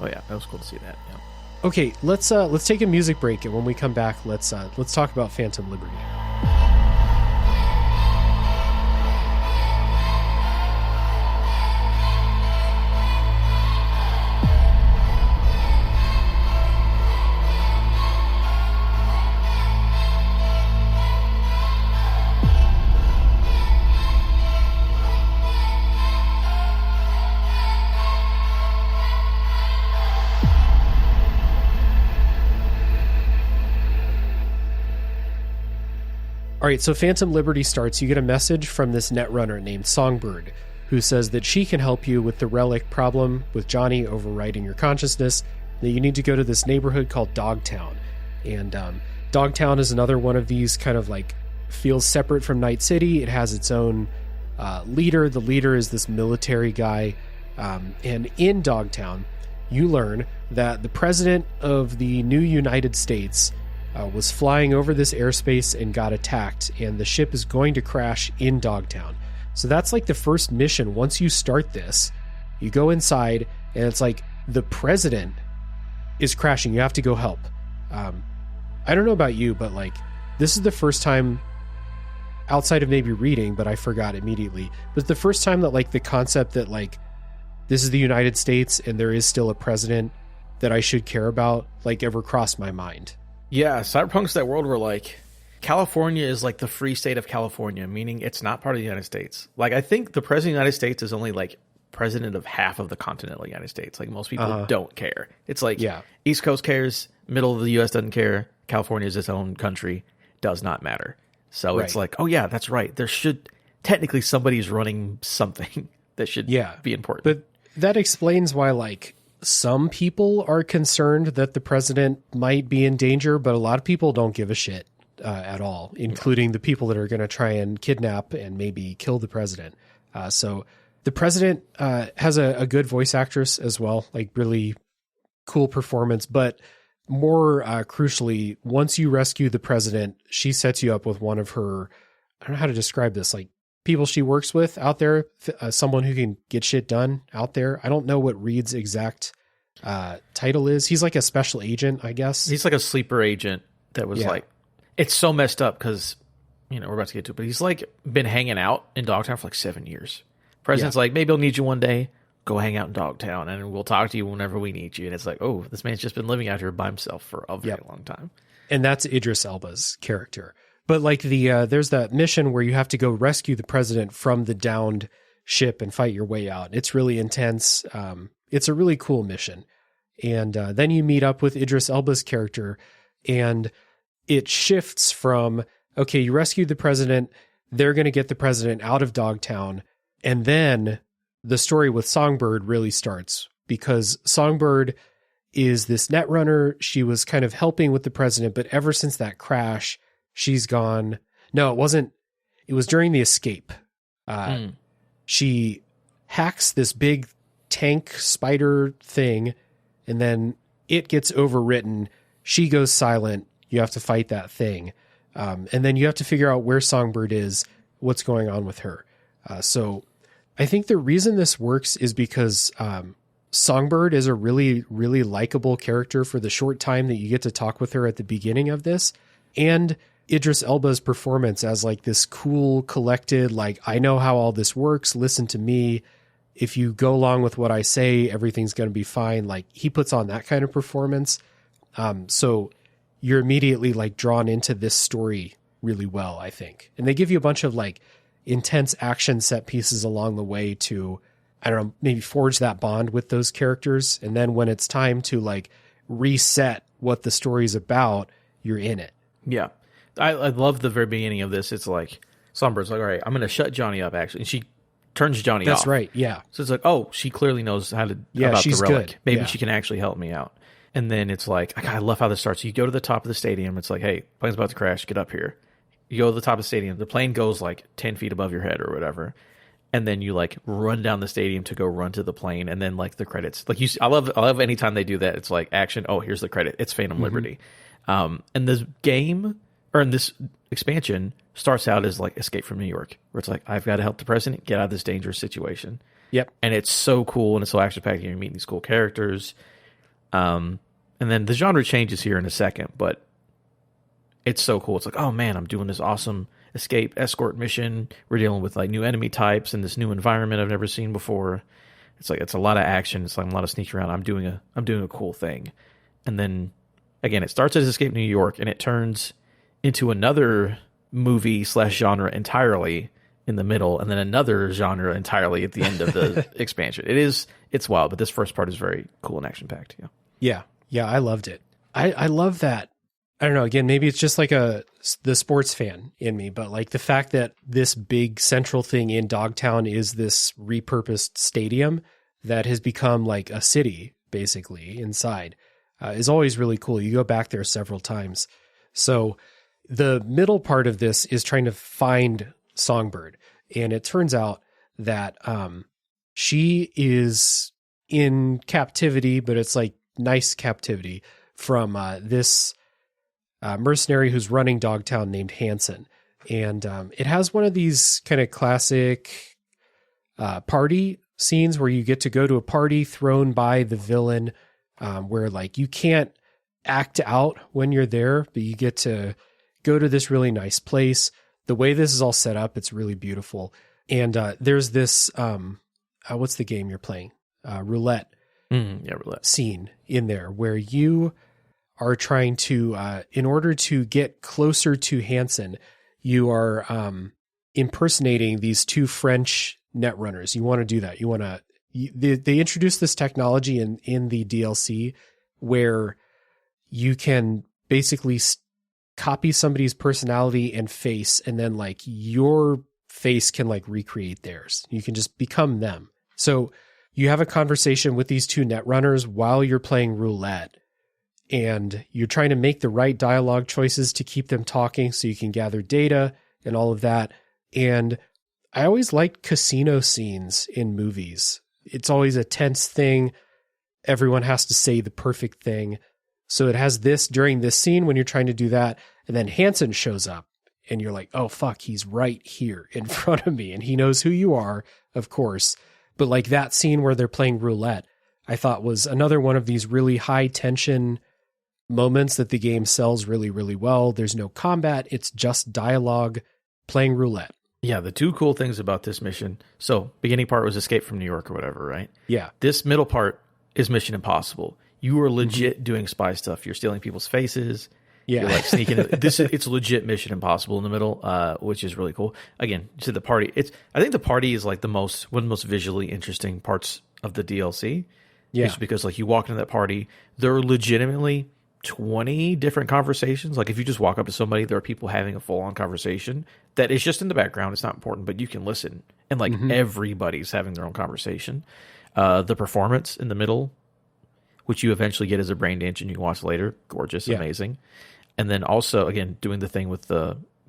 Oh yeah, that was cool to see that. Yeah. Okay, let's take a music break, and when we come back, let's talk about Phantom Liberty. All right, so Phantom Liberty starts. You get a message from this netrunner named Songbird, who says that she can help you with the relic problem with Johnny overriding your consciousness, that you need to go to this neighborhood called Dogtown. And Dogtown is another one of these kind of like feels separate from Night City. It has its own leader. The leader is this military guy. And in Dogtown, you learn that the president of the new United States was flying over this airspace and got attacked, and the ship is going to crash in Dogtown. So that's like the first mission. Once you start this, you go inside, and it's like the president is crashing. You have to go help. I don't know about you, but like this is the first time, outside of maybe reading, but I forgot immediately, but the first time that like the concept that like this is the United States and there is still a president that I should care about like ever crossed my mind. Yeah, Cyberpunk's that world where, like, California is like the free state of California, meaning it's not part of the United States. Like, I think the president of the United States is only, like, president of half of the continental United States. Like, most people don't care. It's like, East Coast cares, middle of the U.S. doesn't care, California is its own country, does not matter. So it's like, oh, yeah, that's right. There should, technically, somebody's running something that should be important. But that explains why, like, some people are concerned that the president might be in danger, but a lot of people don't give a shit at all, including the people that are going to try and kidnap and maybe kill the president. So the president has a good voice actress as well, like really cool performance. But more crucially, once you rescue the president, she sets you up with one of her, I don't know how to describe this, like people she works with out there, someone who can get shit done out there. I don't know what Reed's exact title is. He's like a special agent, I guess. He's like a sleeper agent that was like, it's so messed up because, you know, we're about to get to it, but he's like been hanging out in Dogtown for like 7 years. President's like, maybe I'll need you one day. Go hang out in Dogtown and we'll talk to you whenever we need you. And it's like, oh, this man's just been living out here by himself for a very long time. And that's Idris Elba's character. But like there's that mission where you have to go rescue the president from the downed ship and fight your way out. It's really intense. It's a really cool mission. And then you meet up with Idris Elba's character, and it shifts from, okay, you rescued the president, they're going to get the president out of Dogtown, and then the story with Songbird really starts, because Songbird is this netrunner. She was kind of helping with the president, but ever since that crash, she's gone. No, it wasn't. It was during the escape. She hacks this big tank spider thing, and then it gets overwritten. She goes silent. You have to fight that thing. And then you have to figure out where Songbird is, what's going on with her. So I think the reason this works is because Songbird is a really, really likable character for the short time that you get to talk with her at the beginning of this. And Idris Elba's performance as like this cool, collected, like, I know how all this works. Listen to me. If you go along with what I say, everything's going to be fine. Like, he puts on that kind of performance. So you're immediately like drawn into this story really well, I think. And they give you a bunch of like intense action set pieces along the way to, I don't know, maybe forge that bond with those characters. And then when it's time to like reset what the story's about, you're in it. Yeah. I love the very beginning of this. It's like, Songbbird's like, all right, I'm going to shut Johnny up, actually. And she turns Johnny off. That's right, yeah. So it's like, oh, she clearly knows how to about she's the relic. good. Maybe she can actually help me out. And then it's like, I love how this starts. You go to the top of the stadium. It's like, hey, plane's about to crash. Get up here. You go to the top of the stadium. The plane goes like 10 feet above your head or whatever. And then you like run down the stadium to go run to the plane. And then like the credits. Like I love anytime they do that. It's like action. Oh, here's the credit. It's Phantom Liberty. And this game, or in this expansion, starts out as like Escape from New York, where it's like, I've got to help the president get out of this dangerous situation. Yep. And it's so cool and it's so action-packed. You're meeting these cool characters. And then the genre changes here in a second, but it's so cool. It's like, oh man, I'm doing this awesome escort mission. We're dealing with like new enemy types and this new environment I've never seen before. It's like, it's a lot of action. It's like a lot of sneaking around. I'm doing a cool thing. And then again, it starts as Escape New York and it turns into another movie / genre entirely in the middle, and then another genre entirely at the end of the expansion. It's wild, but this first part is very cool and action packed. Yeah. I loved it. I love that. I don't know. Again, maybe it's just like the sports fan in me, but like the fact that this big central thing in Dogtown is this repurposed stadium that has become like a city basically inside is always really cool. You go back there several times. So the middle part of this is trying to find Songbird. And it turns out that she is in captivity, but it's like nice captivity from this mercenary who's running Dogtown named Hanson. And it has one of these kind of classic party scenes where you get to go to a party thrown by the villain where like you can't act out when you're there, but you get to go to this really nice place. The way this is all set up, it's really beautiful. And there's this, what's the game you're playing? Roulette. Roulette scene in there where you are trying to, in order to get closer to Hanson, you are impersonating these two French netrunners. You want to do that. You want to, they introduced this technology in the DLC where you can basically copy somebody's personality and face, and then like your face can like recreate theirs. You can just become them. So you have a conversation with these two netrunners while you're playing roulette, and you're trying to make the right dialogue choices to keep them talking so you can gather data and all of that. And I always liked casino scenes in movies. It's always a tense thing. Everyone has to say the perfect thing. So it has this during this scene when you're trying to do that. And then Hanson shows up and you're like, oh, fuck, he's right here in front of me. And he knows who you are, of course. But like that scene where they're playing roulette, I thought was another one of these really high tension moments that the game sells really, really well. There's no combat. It's just dialogue playing roulette. Yeah, the two cool things about this mission. So beginning part was Escape from New York or whatever, right? Yeah. This middle part is Mission Impossible. You are legit doing spy stuff. You're stealing people's faces. Yeah. You're like sneaking. It's legit Mission Impossible in the middle, which is really cool. Again, to the party. I think the party is like one of the most visually interesting parts of the DLC. Yeah. Just because like you walk into that party, there are legitimately 20 different conversations. Like if you just walk up to somebody, there are people having a full on conversation that is just in the background. It's not important, but you can listen. And like everybody's having their own conversation. The performance in the middle, which you eventually get as a brain dance and you can watch later. Gorgeous, amazing. And then also, again, doing the thing with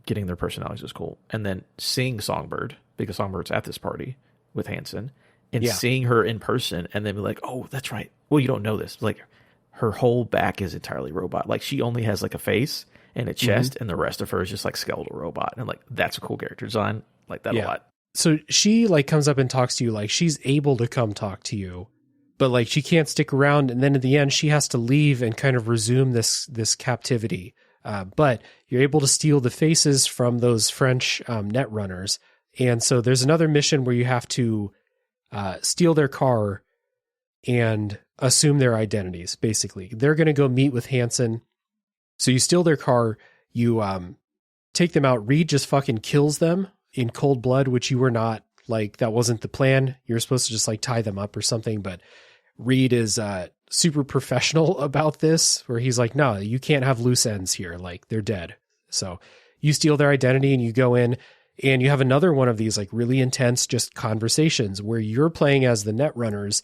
getting their personalities is cool. And then seeing Songbird, because Songbird's at this party with Hanson, and seeing her in person and then be like, oh, that's right. Well, you don't know this. Like her whole back is entirely robot. Like she only has like a face and a chest and the rest of her is just like skeletal robot. And like, that's a cool character design. Like that a lot. So she like comes up and talks to you, like she's able to come talk to you, but like she can't stick around. And then at the end, she has to leave and kind of resume this captivity. But you're able to steal the faces from those French net runners. And so there's another mission where you have to steal their car and assume their identities. Basically, they're going to go meet with Hanson. So you steal their car, you take them out. Reed just fucking kills them in cold blood, which you were not like that wasn't the plan. You're supposed to just like tie them up or something. But Reed is super professional about this, where he's like, no, you can't have loose ends here. Like they're dead. So you steal their identity and you go in and you have another one of these like really intense just conversations where you're playing as the Netrunners.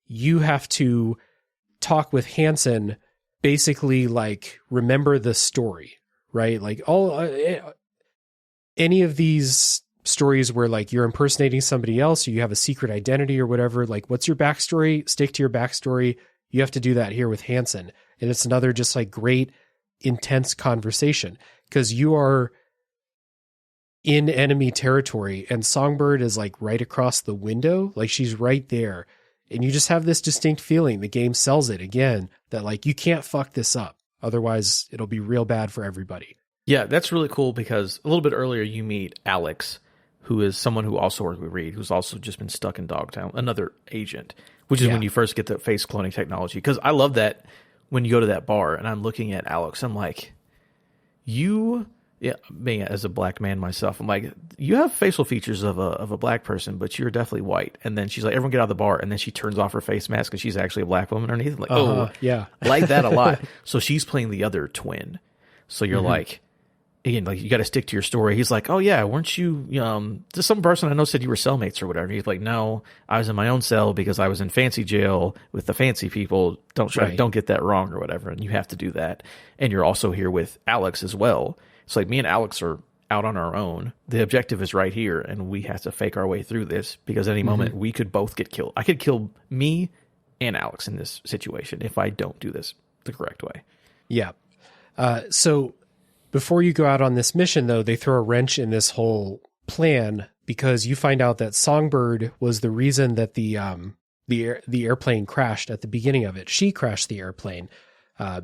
You have to talk with Hansen, basically like remember the story, right? Like any of these stories where like you're impersonating somebody else, or you have a secret identity or whatever, like what's your backstory? Stick to your backstory. You have to do that here with Hansen. And it's another just like great, intense conversation because you are in enemy territory and Songbird is like right across the window. Like she's right there. And you just have this distinct feeling. The game sells it again that like, you can't fuck this up. Otherwise it'll be real bad for everybody. Yeah, that's really cool because a little bit earlier you meet Alex, who is someone who also worked with Reed, who's also just been stuck in Dogtown, another agent, which is when you first get the face cloning technology. Because I love that when you go to that bar and I'm looking at Alex, I'm like, me as a black man myself, I'm like, you have facial features of a black person, but you're definitely white. And then she's like, everyone get out of the bar. And then she turns off her face mask and she's actually a black woman underneath. I'm like, oh, yeah, like that a lot. So she's playing the other twin. So you're like, again, like you got to stick to your story. He's like, oh yeah, weren't you, just some person I know said you were cellmates or whatever. He's like, no, I was in my own cell because I was in fancy jail with the fancy people. Don't get that wrong or whatever. And you have to do that. And you're also here with Alex as well. It's like me and Alex are out on our own. The objective is right here, and we have to fake our way through this because at any moment we could both get killed. I could kill me and Alex in this situation if I don't do this the correct way. Yeah. So before you go out on this mission, though, they throw a wrench in this whole plan because you find out that Songbird was the reason that the airplane crashed at the beginning of it. She crashed the airplane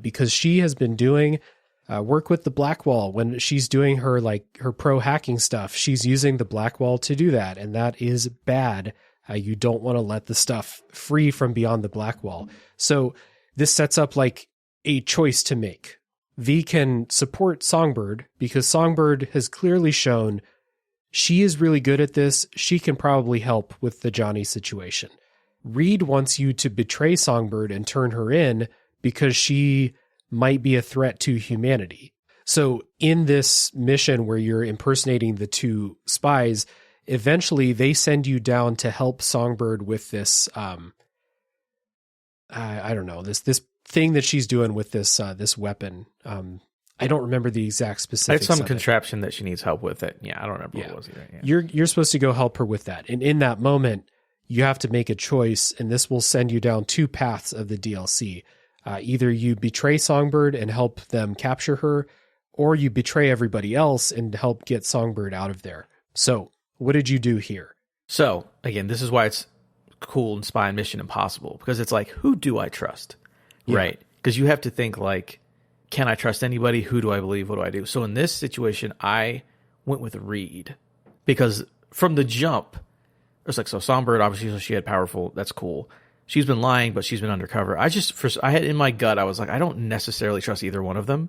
because she has been doing work with the Blackwall. When she's doing her pro hacking stuff, she's using the Blackwall to do that. And that is bad. You don't want to let the stuff free from beyond the Blackwall. So this sets up like a choice to make. V can support Songbird because Songbird has clearly shown she is really good at this. She can probably help with the Johnny situation. Reed wants you to betray Songbird and turn her in because she might be a threat to humanity. So in this mission where you're impersonating the two spies, eventually they send you down to help Songbird with this, I don't know, this thing that she's doing with this weapon. I don't remember the exact specifics. It's some contraption that she needs help with it. Yeah, I don't remember what it was either. Yeah. You're supposed to go help her with that. And in that moment, you have to make a choice, and this will send you down two paths of the DLC. Either you betray Songbird and help them capture her, or you betray everybody else and help get Songbird out of there. So what did you do here? So again, this is why it's cool in Spy and Mission Impossible, because it's like, who do I trust? Yeah. Right? Because you have to think like, can I trust anybody? Who do I believe? What do I do? So in this situation, I went with Reed because from the jump, it was like, so Songbird, obviously she had powerful, that's cool. She's been lying, but she's been undercover. I had in my gut, I was like, I don't necessarily trust either one of them.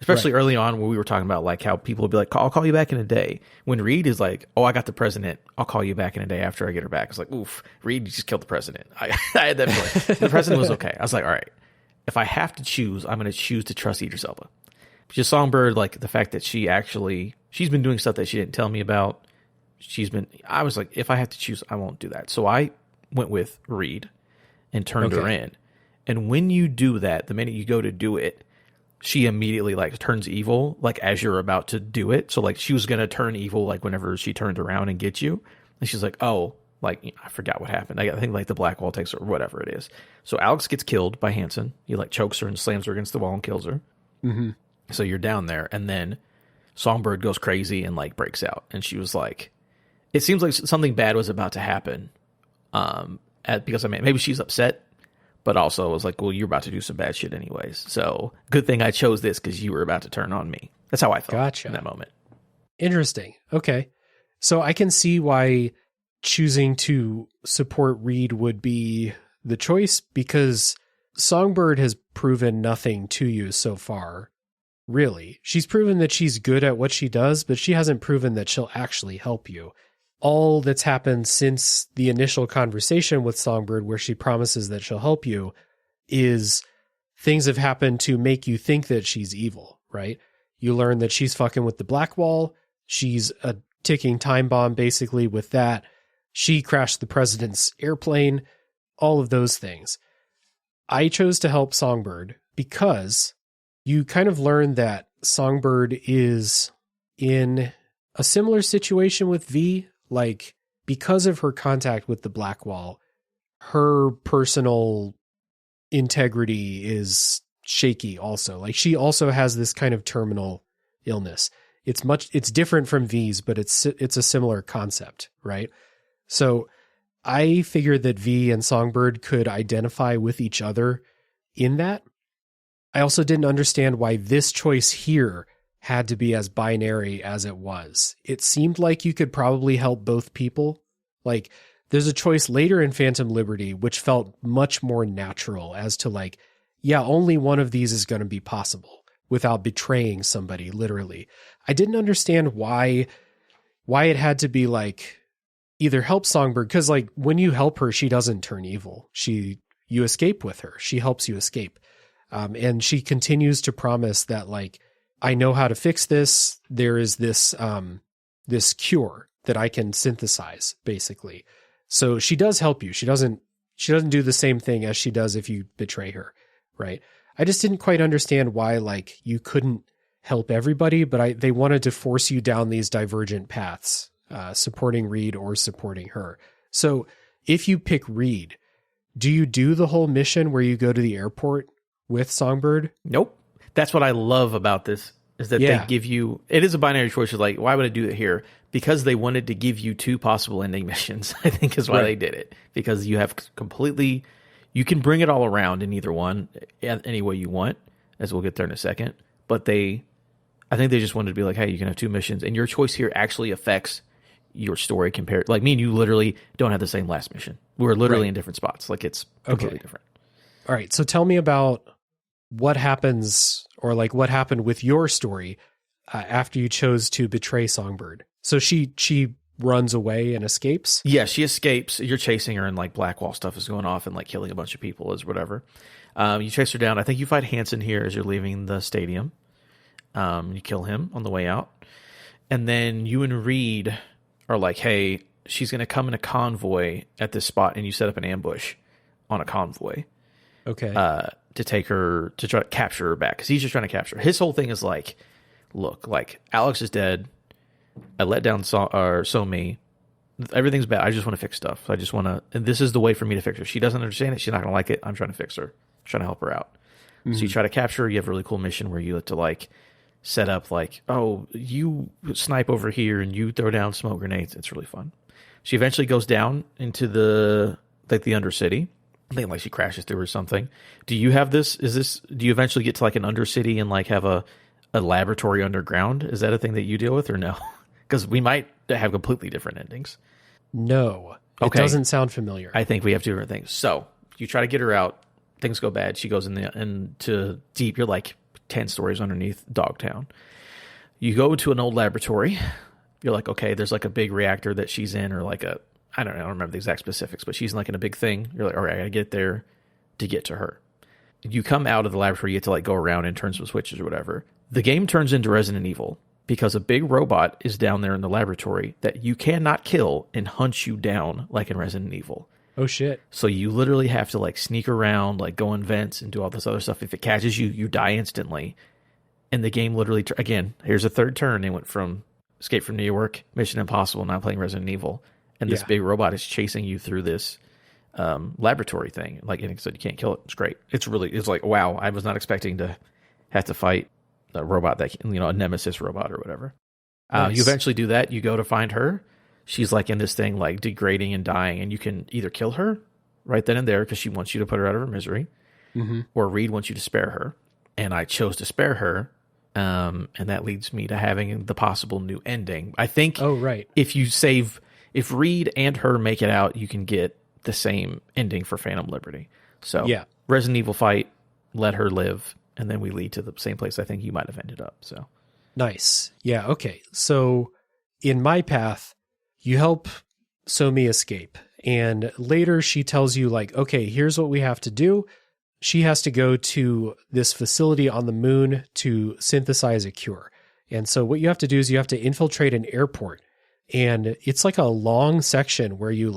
Especially early on when we were talking about like how people would be like, I'll call you back in a day. When Reed is like, oh, I got the president. I'll call you back in a day after I get her back. It's like, oof, Reed just killed the president. I had that feeling. The president was okay. I was like, all right, if I have to choose, I'm going to choose to trust Idris Elba. Just Songbird, like the fact that she's been doing stuff that she didn't tell me about. I was like, if I have to choose, I won't do that. So I went with Reed and turned her in. And when you do that, the minute you go to do it, she immediately like turns evil, like as you're about to do it. So like she was going to turn evil, like whenever she turned around and get you. And she's like, oh, like I forgot what happened. I think like the Blackwall takes her or whatever it is. So Alex gets killed by Hansen. He like chokes her and slams her against the wall and kills her. Mm-hmm. So you're down there. And then Songbird goes crazy and like breaks out. And she was like, it seems like something bad was about to happen. Because I mean, maybe she's upset, but also was like, well, you're about to do some bad shit anyways. So good thing I chose this because you were about to turn on me. That's how I felt in that moment. Interesting. Okay. So I can see why choosing to support Reed would be the choice because Songbird has proven nothing to you so far. Really. She's proven that she's good at what she does, but she hasn't proven that she'll actually help you. all that's happened since the initial conversation with Songbird, where she promises that she'll help you, is things have happened to make you think that she's evil, right? You learn that she's fucking with the Black Wall. She's a ticking time bomb, basically, with that. She crashed the president's airplane, all of those things. I chose to help Songbird because you kind of learn that Songbird is in a similar situation with V. Like, because of her contact with the Black Wall, her personal integrity is shaky also. Like, she also has this kind of terminal illness. It's different from V's, but it's a similar concept, right? So I figured that V and Songbird could identify with each other in that. I also didn't understand why this choice here had to be as binary as it was. It seemed like you could probably help both people. Like, there's a choice later in Phantom Liberty, which felt much more natural as to like, yeah, only one of these is going to be possible without betraying somebody, literally. I didn't understand why it had to be like either help Songbird, because like when you help her, she doesn't turn evil. You escape with her. She helps you escape. And she continues to promise that like, I know how to fix this. There is this cure that I can synthesize, basically. So she does help you. She doesn't do the same thing as she does if you betray her, right? I just didn't quite understand why like you couldn't help everybody, but they wanted to force you down these divergent paths, supporting Reed or supporting her. So if you pick Reed, do you do the whole mission where you go to the airport with Songbird? Nope. That's what I love about this, is that they give you, it is a binary choice. You're like, why would I do it here? Because they wanted to give you two possible ending missions, I think is why they did it. Because you have completely, you can bring it all around in either one, any way you want, as we'll get there in a second. But I think they just wanted to be like, hey, you can have two missions, and your choice here actually affects your story compared, like me and you literally don't have the same last mission. We're literally in different spots. Like it's completely different. All right. So tell me about what happens, or like what happened with your story after you chose to betray Songbird. So she runs away and escapes? Yeah, she escapes. You're chasing her, and like Blackwall stuff is going off and like killing a bunch of people as whatever. You chase her down. I think you fight Hanson here as you're leaving the stadium. You kill him on the way out. And then you and Reed are like, hey, she's going to come in a convoy at this spot, and you set up an ambush on a convoy. Okay. To take her, to try to capture her back, because he's just trying to capture her. His whole thing is like, look, like Alex is dead. I let down So-Mi. Everything's bad. I just want to fix stuff. I just want to, and this is the way for me to fix her. She doesn't understand it. She's not going to like it. I'm trying to fix her. I'm trying to help her out. Mm-hmm. So you try to capture her. You have a really cool mission where you have to like set up like, oh, you snipe over here and you throw down smoke grenades. It's really fun. She eventually goes down into the Undercity. I think like she crashes through or something. Do you have this? Do you eventually get to like an Undercity and like have a laboratory underground? Is that a thing that you deal with or no? Because we might have completely different endings. No. It doesn't sound familiar. I think we have two different things. So you try to get her out. Things go bad. She goes into deep. You're like 10 stories underneath Dogtown. You go to an old laboratory. You're like, okay, there's like a big reactor that she's in, or like I don't remember the exact specifics, but she's like in a big thing. You're like, all right, I gotta get there to get to her. You come out of the laboratory, you get to like go around and turn some switches or whatever. The game turns into Resident Evil because a big robot is down there in the laboratory that you cannot kill and hunt you down like in Resident Evil. Oh shit. So you literally have to like sneak around, like go in vents and do all this other stuff. If it catches you, you die instantly. And the game literally, again, here's a third turn. They went from Escape from New York, Mission Impossible, now playing Resident Evil. And this big robot is chasing you through this laboratory thing. Like, and so you can't kill it. It's great. It's like, wow, I was not expecting to have to fight a robot that, a nemesis robot or whatever. Nice. You eventually do that. You go to find her. She's like in this thing, like degrading and dying. And you can either kill her right then and there because she wants you to put her out of her misery, or Reed wants you to spare her. And I chose to spare her. And that leads me to having the possible new ending. I think if Reed and her make it out, you can get the same ending for Phantom Liberty. So Resident Evil fight, let her live, and then we lead to the same place I think you might have ended up. So nice. Yeah, okay. So in my path, you help Somi escape. And later she tells you like, okay, here's what we have to do. She has to go to this facility on the moon to synthesize a cure. And so what you have to do is you have to infiltrate an airport. And it's like a long section where you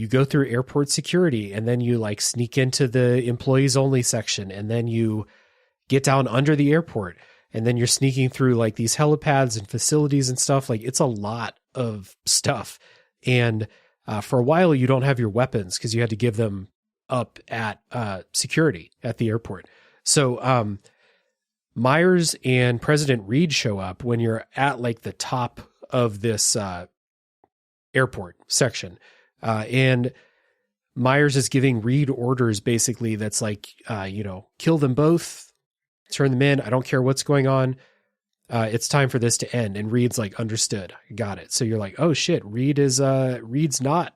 go through airport security, and then you like sneak into the employees only section, and then you get down under the airport, and then you're sneaking through like these helipads and facilities and stuff. Like it's a lot of stuff. And for a while you don't have your weapons because you had to give them up at security at the airport. So Myers and President Reed show up when you're at like the top of this airport section. And Myers is giving Reed orders basically that's like, kill them both, turn them in. I don't care what's going on. It's time for this to end. And Reed's like, understood. Got it. So you're like, oh shit, Reed's not.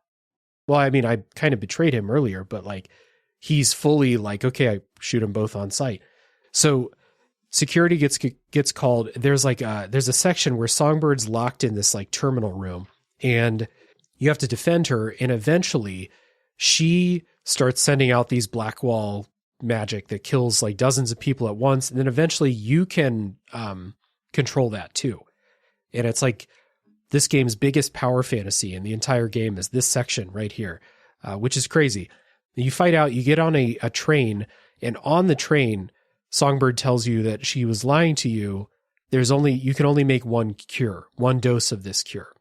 Well, I mean, I kind of betrayed him earlier, but like he's fully like, okay, I shoot them both on sight. So security gets called. There's a section where Songbird's locked in this like terminal room, and you have to defend her. And eventually she starts sending out these black wall magic that kills like dozens of people at once. And then eventually you can control that too. And it's like this game's biggest power fantasy in the entire game is this section right here, which is crazy. You fight out, you get on a train, and on the train, Songbird tells you that she was lying to you. You can only make one dose of this cure.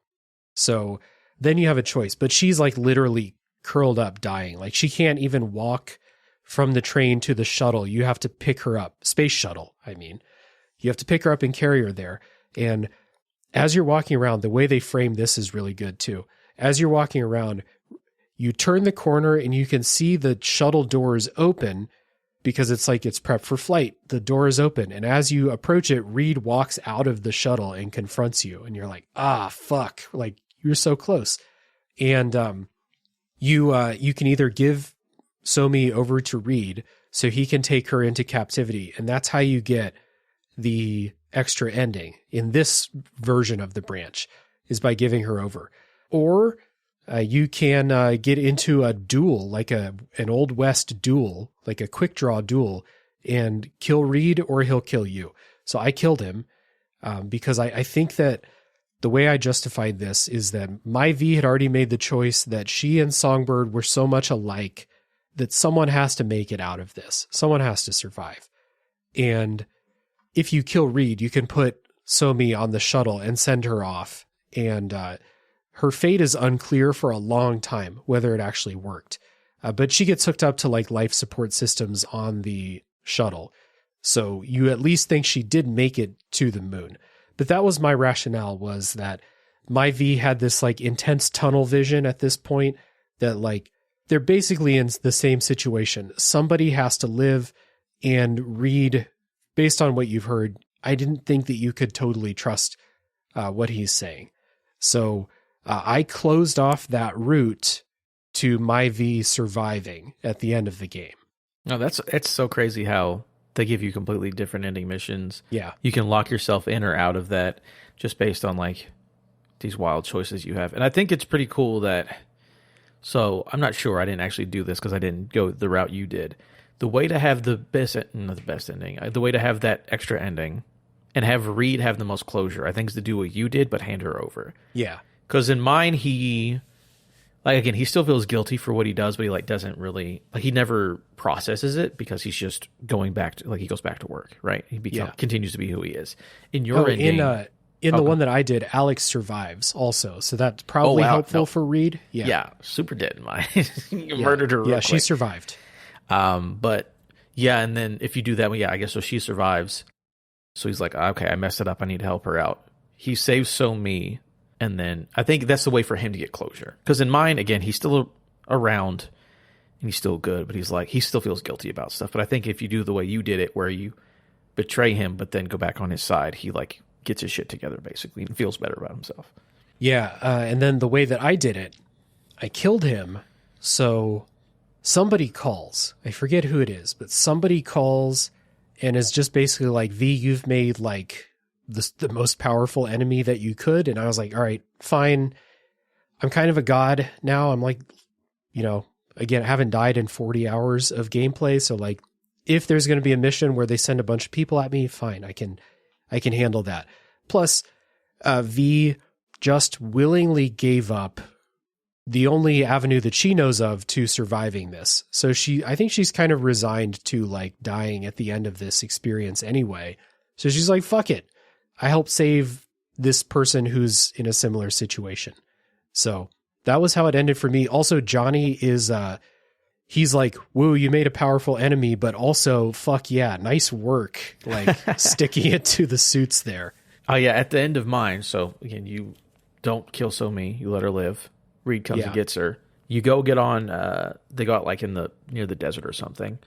So then you have a choice, but she's like literally curled up dying. Like she can't even walk from the train to the shuttle. You have to pick her up. Space shuttle, I mean. You have to pick her up and carry her there. And as you're walking around, the way they frame this is really good too. As you're walking around, you turn the corner and you can see the shuttle doors open because it's like it's prepped for flight. The door is open. And as you approach it, Reed walks out of the shuttle and confronts you. And you're like, fuck. Like you're so close. And you can either give Somi over to Reed so he can take her into captivity. And that's how you get the extra ending in this version of the branch, is by giving her over. Or you can get into a duel, like an Old West duel, like a quick draw duel, and kill Reed, or he'll kill you. So I killed him because I think that the way I justified this is that my V had already made the choice that she and Songbird were so much alike that someone has to make it out of this. Someone has to survive. And if you kill Reed, you can put Somi on the shuttle and send her off. And her fate is unclear for a long time, whether it actually worked. But she gets hooked up to like life support systems on the shuttle. So you at least think she did make it to the moon. But that was my rationale, was that my V had this like intense tunnel vision at this point, that like they're basically in the same situation. Somebody has to live, and Reed, based on what you've heard, I didn't think that you could totally trust what he's saying. So I closed off that route to my V surviving at the end of the game. No, it's so crazy how they give you completely different ending missions. Yeah. You can lock yourself in or out of that just based on like these wild choices you have. And I think it's pretty cool that, so I'm not sure, I didn't actually do this because I didn't go the route you did. The way to have the best ending, the way to have that extra ending and have Reed have the most closure, I think, is to do what you did, but hand her over. Yeah. Because in mine, he still feels guilty for what he does, but he like doesn't really, like he never processes it because he's just going back to, like he goes back to work, right? He continues to be who he is. In your ending, in the one that I did, Alex survives also, so that's probably helpful for Reed. Yeah, super dead in mine. You murdered her. Yeah, she survived. But yeah, and then if you do that, I guess so. She survives. So he's like, okay, I messed it up. I need to help her out. He saves So-Mi, and then I think that's the way for him to get closure. Because in mine, again, he's still around and he's still good, but he's like, he still feels guilty about stuff. But I think if you do the way you did it, where you betray him, but then go back on his side, he like gets his shit together basically and feels better about himself. Yeah, and then the way that I did it, I killed him. So somebody calls. I forget who it is, but somebody calls and is just basically like, V, you've made like the most powerful enemy that you could. And I was like, all right, fine. I'm kind of a god now. I'm like, again, I haven't died in 40 hours of gameplay. So like, if there's going to be a mission where they send a bunch of people at me, fine, I can handle that. Plus, V just willingly gave up the only avenue that she knows of to surviving this. So I think she's kind of resigned to like dying at the end of this experience anyway. So she's like, fuck it. I helped save this person who's in a similar situation. So that was how it ended for me. Also, Johnny is, he's like, woo, you made a powerful enemy, but also fuck yeah, nice work. Like sticking it to the suits there. Oh yeah. At the end of mine. So again, you don't kill Somi, you let her live. Reed comes and gets her. You go get on, they got like near the desert or something.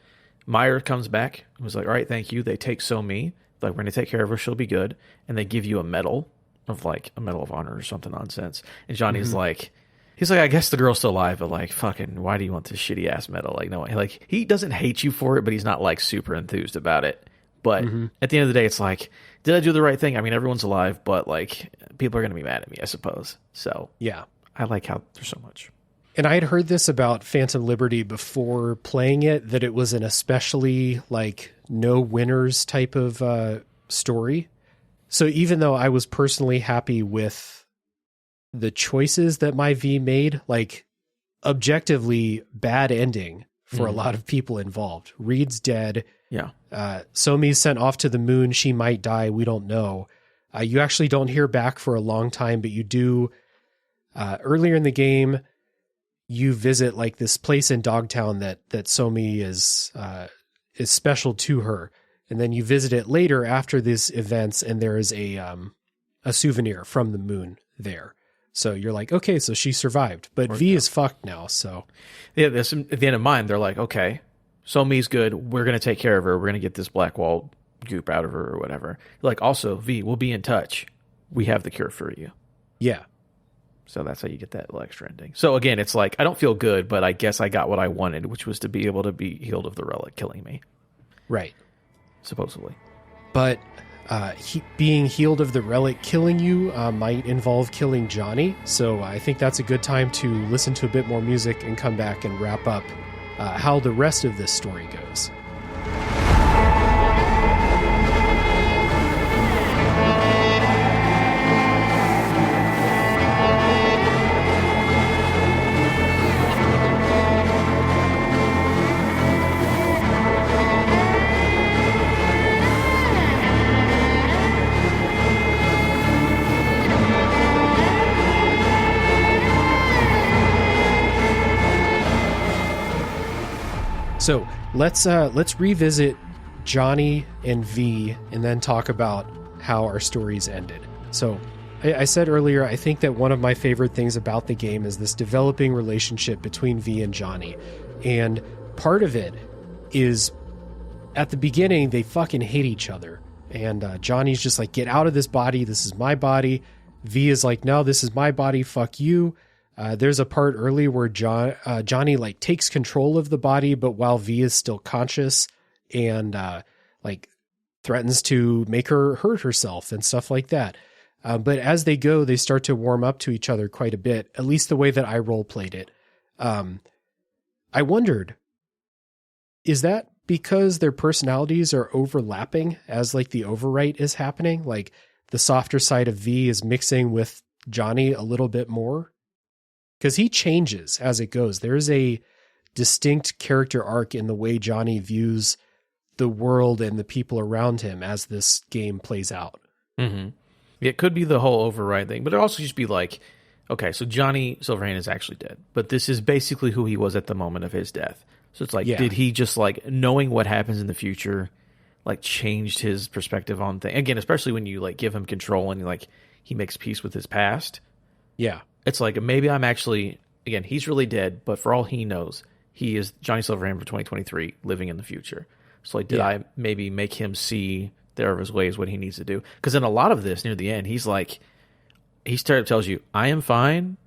Meyer comes back and was like, all right, thank you. They take Somi. Like, we're going to take care of her. She'll be good. And they give you a medal of honor or something nonsense. And Johnny's like, he's like, I guess the girl's still alive, but like, fucking, why do you want this shitty ass medal? Like, no way. Like, he doesn't hate you for it, but he's not like super enthused about it. But at the end of the day, it's like, did I do the right thing? I mean, everyone's alive, but like, people are going to be mad at me, I suppose. So yeah, I like how there's so much. And I had heard this about Phantom Liberty before playing it, that it was an especially like no winners type of story. So even though I was personally happy with the choices that my V made, like objectively bad ending for a lot of people involved. Reed's dead. Yeah. Somi's sent off to the moon. She might die. We don't know. You actually don't hear back for a long time, but you do earlier in the game. You visit like this place in Dogtown that Somi is special to her. And then you visit it later after these events, and there is a souvenir from the moon there. So you're like, okay, so she survived, but V is fucked now. So yeah, at the end of mine, they're like, okay, Somi's good. We're going to take care of her. We're going to get this black wall goop out of her or whatever. Like, also, V, we'll be in touch. We have the cure for you. Yeah. So that's how you get that little extra ending. So again, it's like, I don't feel good, but I guess I got what I wanted, which was to be able to be healed of the relic killing me. Right. Supposedly. But being healed of the relic killing you might involve killing Johnny. So I think that's a good time to listen to a bit more music and come back and wrap up how the rest of this story goes. So let's revisit Johnny and V and then talk about how our stories ended. So I said earlier, I think that one of my favorite things about the game is this developing relationship between V and Johnny. And part of it is at the beginning, they fucking hate each other. And Johnny's just like, get out of this body. This is my body. V is like, no, this is my body. Fuck you. There's a part early where Johnny like takes control of the body, but while V is still conscious and like threatens to make her hurt herself and stuff like that. But as they go, they start to warm up to each other quite a bit, at least the way that I role played it. I wondered, is that because their personalities are overlapping as like the overwrite is happening? Like the softer side of V is mixing with Johnny a little bit more? Because he changes as it goes. There's a distinct character arc in the way Johnny views the world and the people around him as this game plays out. Mm-hmm. It could be the whole override thing, but it also just be like, okay, so Johnny Silverhand is actually dead, but this is basically who he was at the moment of his death. So it's like, did he just like knowing what happens in the future, like changed his perspective on things? Again, especially when you like give him control and like he makes peace with his past. Yeah. It's like, maybe I'm actually, again, he's really dead, but for all he knows, he is Johnny Silverhand for 2023 living in the future. So like, did I maybe make him see the error of his ways, what he needs to do? Because in a lot of this, near the end, he's like, he tells you, I am fine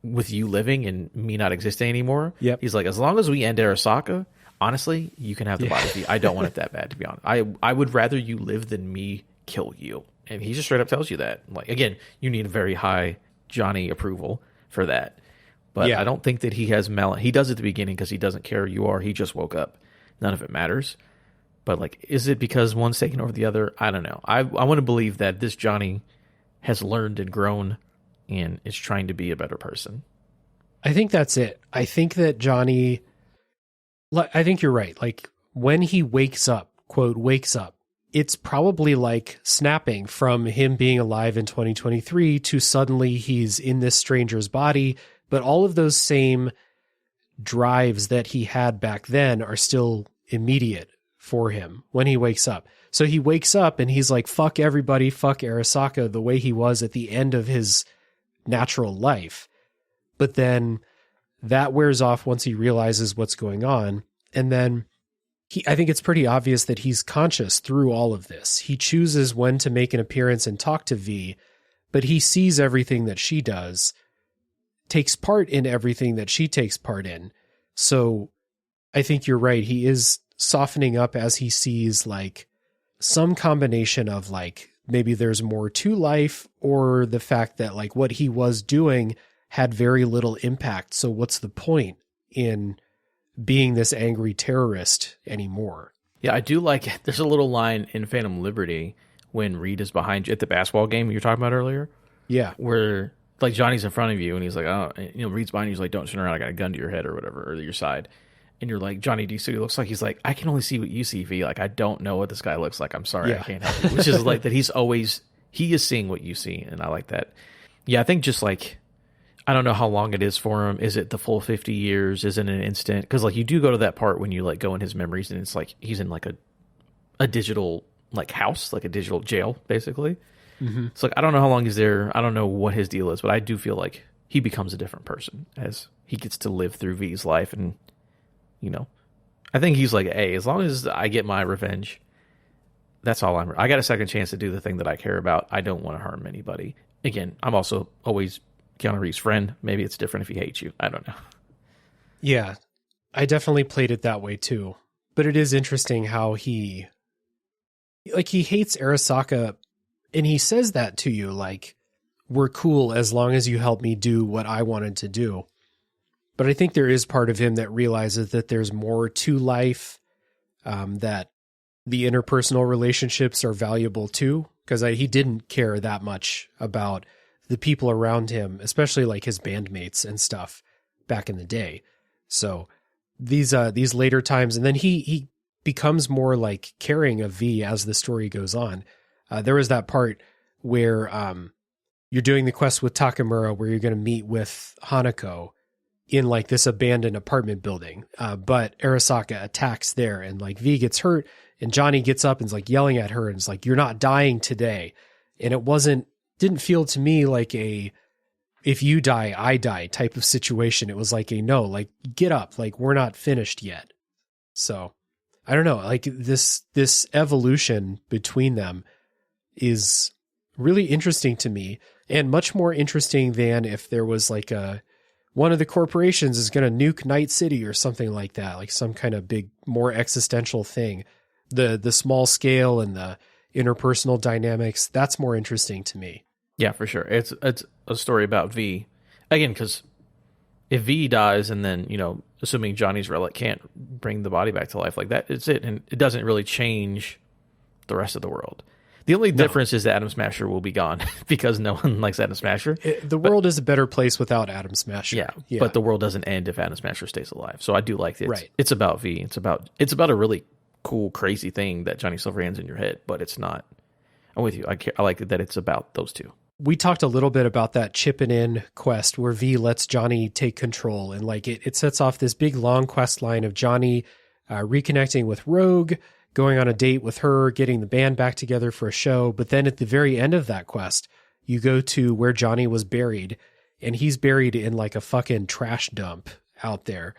with you living and me not existing anymore. Yep. He's like, as long as we end Arasaka, honestly, you can have the body. I don't want it that bad, to be honest. I would rather you live than me kill you. And he just straight up tells you that. Like, again, you need a very high Johnny approval for that. But Yeah. I don't think that he has he does at the beginning because he doesn't care who you are. He just woke up. None of it matters. But like, is it because one's taking over the other? I don't know. I want to believe that this Johnny has learned and grown and is trying to be a better person. I think that's it. I think that Johnny, I think you're right. Like when he wakes up, quote, wakes up, it's probably like snapping from him being alive in 2023 to suddenly he's in this stranger's body. But all of those same drives that he had back then are still immediate for him when he wakes up. So he wakes up and he's like, fuck everybody, fuck Arasaka, the way he was at the end of his natural life. But then that wears off once he realizes what's going on. And then I think it's pretty obvious that he's conscious through all of this. He chooses when to make an appearance and talk to V, but he sees everything that she does, takes part in everything that she takes part in. So I think you're right. He is softening up as he sees like some combination of like, maybe there's more to life, or the fact that like what he was doing had very little impact. So what's the point in being this angry terrorist anymore? Yeah, I do like, there's a little line in Phantom Liberty when Reed is behind you at the basketball game you were talking about earlier. Yeah. Where like Johnny's in front of you and he's like, oh, you know, Reed's behind you. He's like, don't turn around. I got a gun to your head or whatever, or to your side. And you're like, Johnny, do you see what he looks like? He's like, I can only see what you see, V. Like, I don't know what this guy looks like. I'm sorry. Yeah. I can't help you. Which is like that he is seeing what you see. And I like that. Yeah, I think just like, I don't know how long it is for him. Is it the full 50 years? Is it an instant? Because like you do go to that part when you like go in his memories and it's like he's in like a digital like house, like a digital jail, basically. Mm-hmm. It's like, I don't know how long he's there. I don't know what his deal is, but I do feel like he becomes a different person as he gets to live through V's life. And, you know, I think he's like, hey, as long as I get my revenge, that's all I got a second chance to do the thing that I care about. I don't want to harm anybody. Again, I'm also always Keanu Reeves' friend. Maybe it's different if he hates you. I don't know. Yeah, I definitely played it that way too. But it is interesting how he hates Arasaka, and he says that to you, like, we're cool as long as you help me do what I wanted to do. But I think there is part of him that realizes that there's more to life, that the interpersonal relationships are valuable too, because he didn't care that much about the people around him, especially like his bandmates and stuff back in the day. So these later times, and then he becomes more like caring of V as the story goes on. There was that part where you're doing the quest with Takamura where you're going to meet with Hanako in like this abandoned apartment building. But Arasaka attacks there and like V gets hurt and Johnny gets up and is like yelling at her and is like, you're not dying today. And it didn't feel to me like a, if you die, I die type of situation. It was like a, no, like get up, like we're not finished yet. So I don't know, like this evolution between them is really interesting to me, and much more interesting than if there was like one of the corporations is going to nuke Night City or something like that, like some kind of big, more existential thing. The small scale and the interpersonal dynamics, that's more interesting to me. Yeah, for sure. It's a story about V. Again, because if V dies and then, you know, assuming Johnny's relic can't bring the body back to life, like that, it's it. And it doesn't really change the rest of the world. The only difference is that Atom Smasher will be gone because no one likes Atom Smasher. The world is a better place without Atom Smasher. Yeah, but the world doesn't end if Atom Smasher stays alive. So I do like it. Right. It's about V. It's about a really cool, crazy thing that Johnny Silverhand's in your head, but it's not. I'm with you. I like that it's about those two. We talked a little bit about that chipping in quest where V lets Johnny take control, and like it sets off this big long quest line of Johnny reconnecting with Rogue, going on a date with her, getting the band back together for a show. But then at the very end of that quest, you go to where Johnny was buried, and he's buried in like a fucking trash dump out there.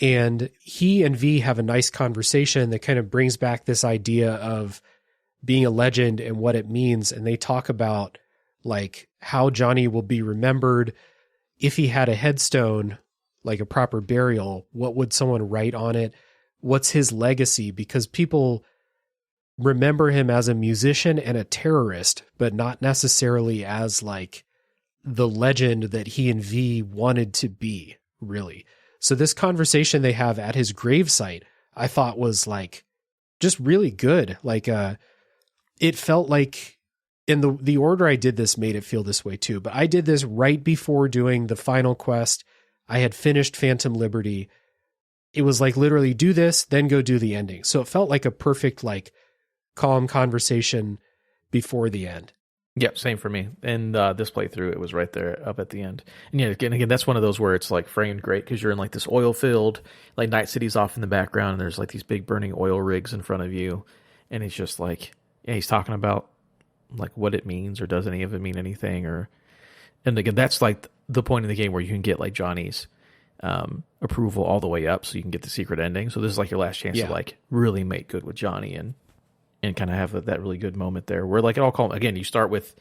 And he and V have a nice conversation that kind of brings back this idea of being a legend and what it means. And they talk about like how Johnny will be remembered. If he had a headstone, like a proper burial, what would someone write on it? What's his legacy? Because people remember him as a musician and a terrorist, but not necessarily as like the legend that he and V wanted to be, really. So this conversation they have at his gravesite, I thought was like just really good. Like, it felt like, in the order I did this made it feel this way too, but I did this right before doing the final quest. I had finished Phantom Liberty. It was like literally do this, then go do the ending. So it felt like a perfect, like, calm conversation before the end. Yep, same for me. And this playthrough, it was right there up at the end. And yeah, again, that's one of those where it's like framed great because you're in like this oil field, like Night City's off in the background, and there's like these big burning oil rigs in front of you. And it's just like, yeah, he's talking about like what it means, or does any of it mean anything? And again, that's like the point in the game where you can get like Johnny's approval all the way up so you can get the secret ending. So this is like your last chance to like really make good with Johnny and kind of have that really good moment there where like it all calm. Again, you start with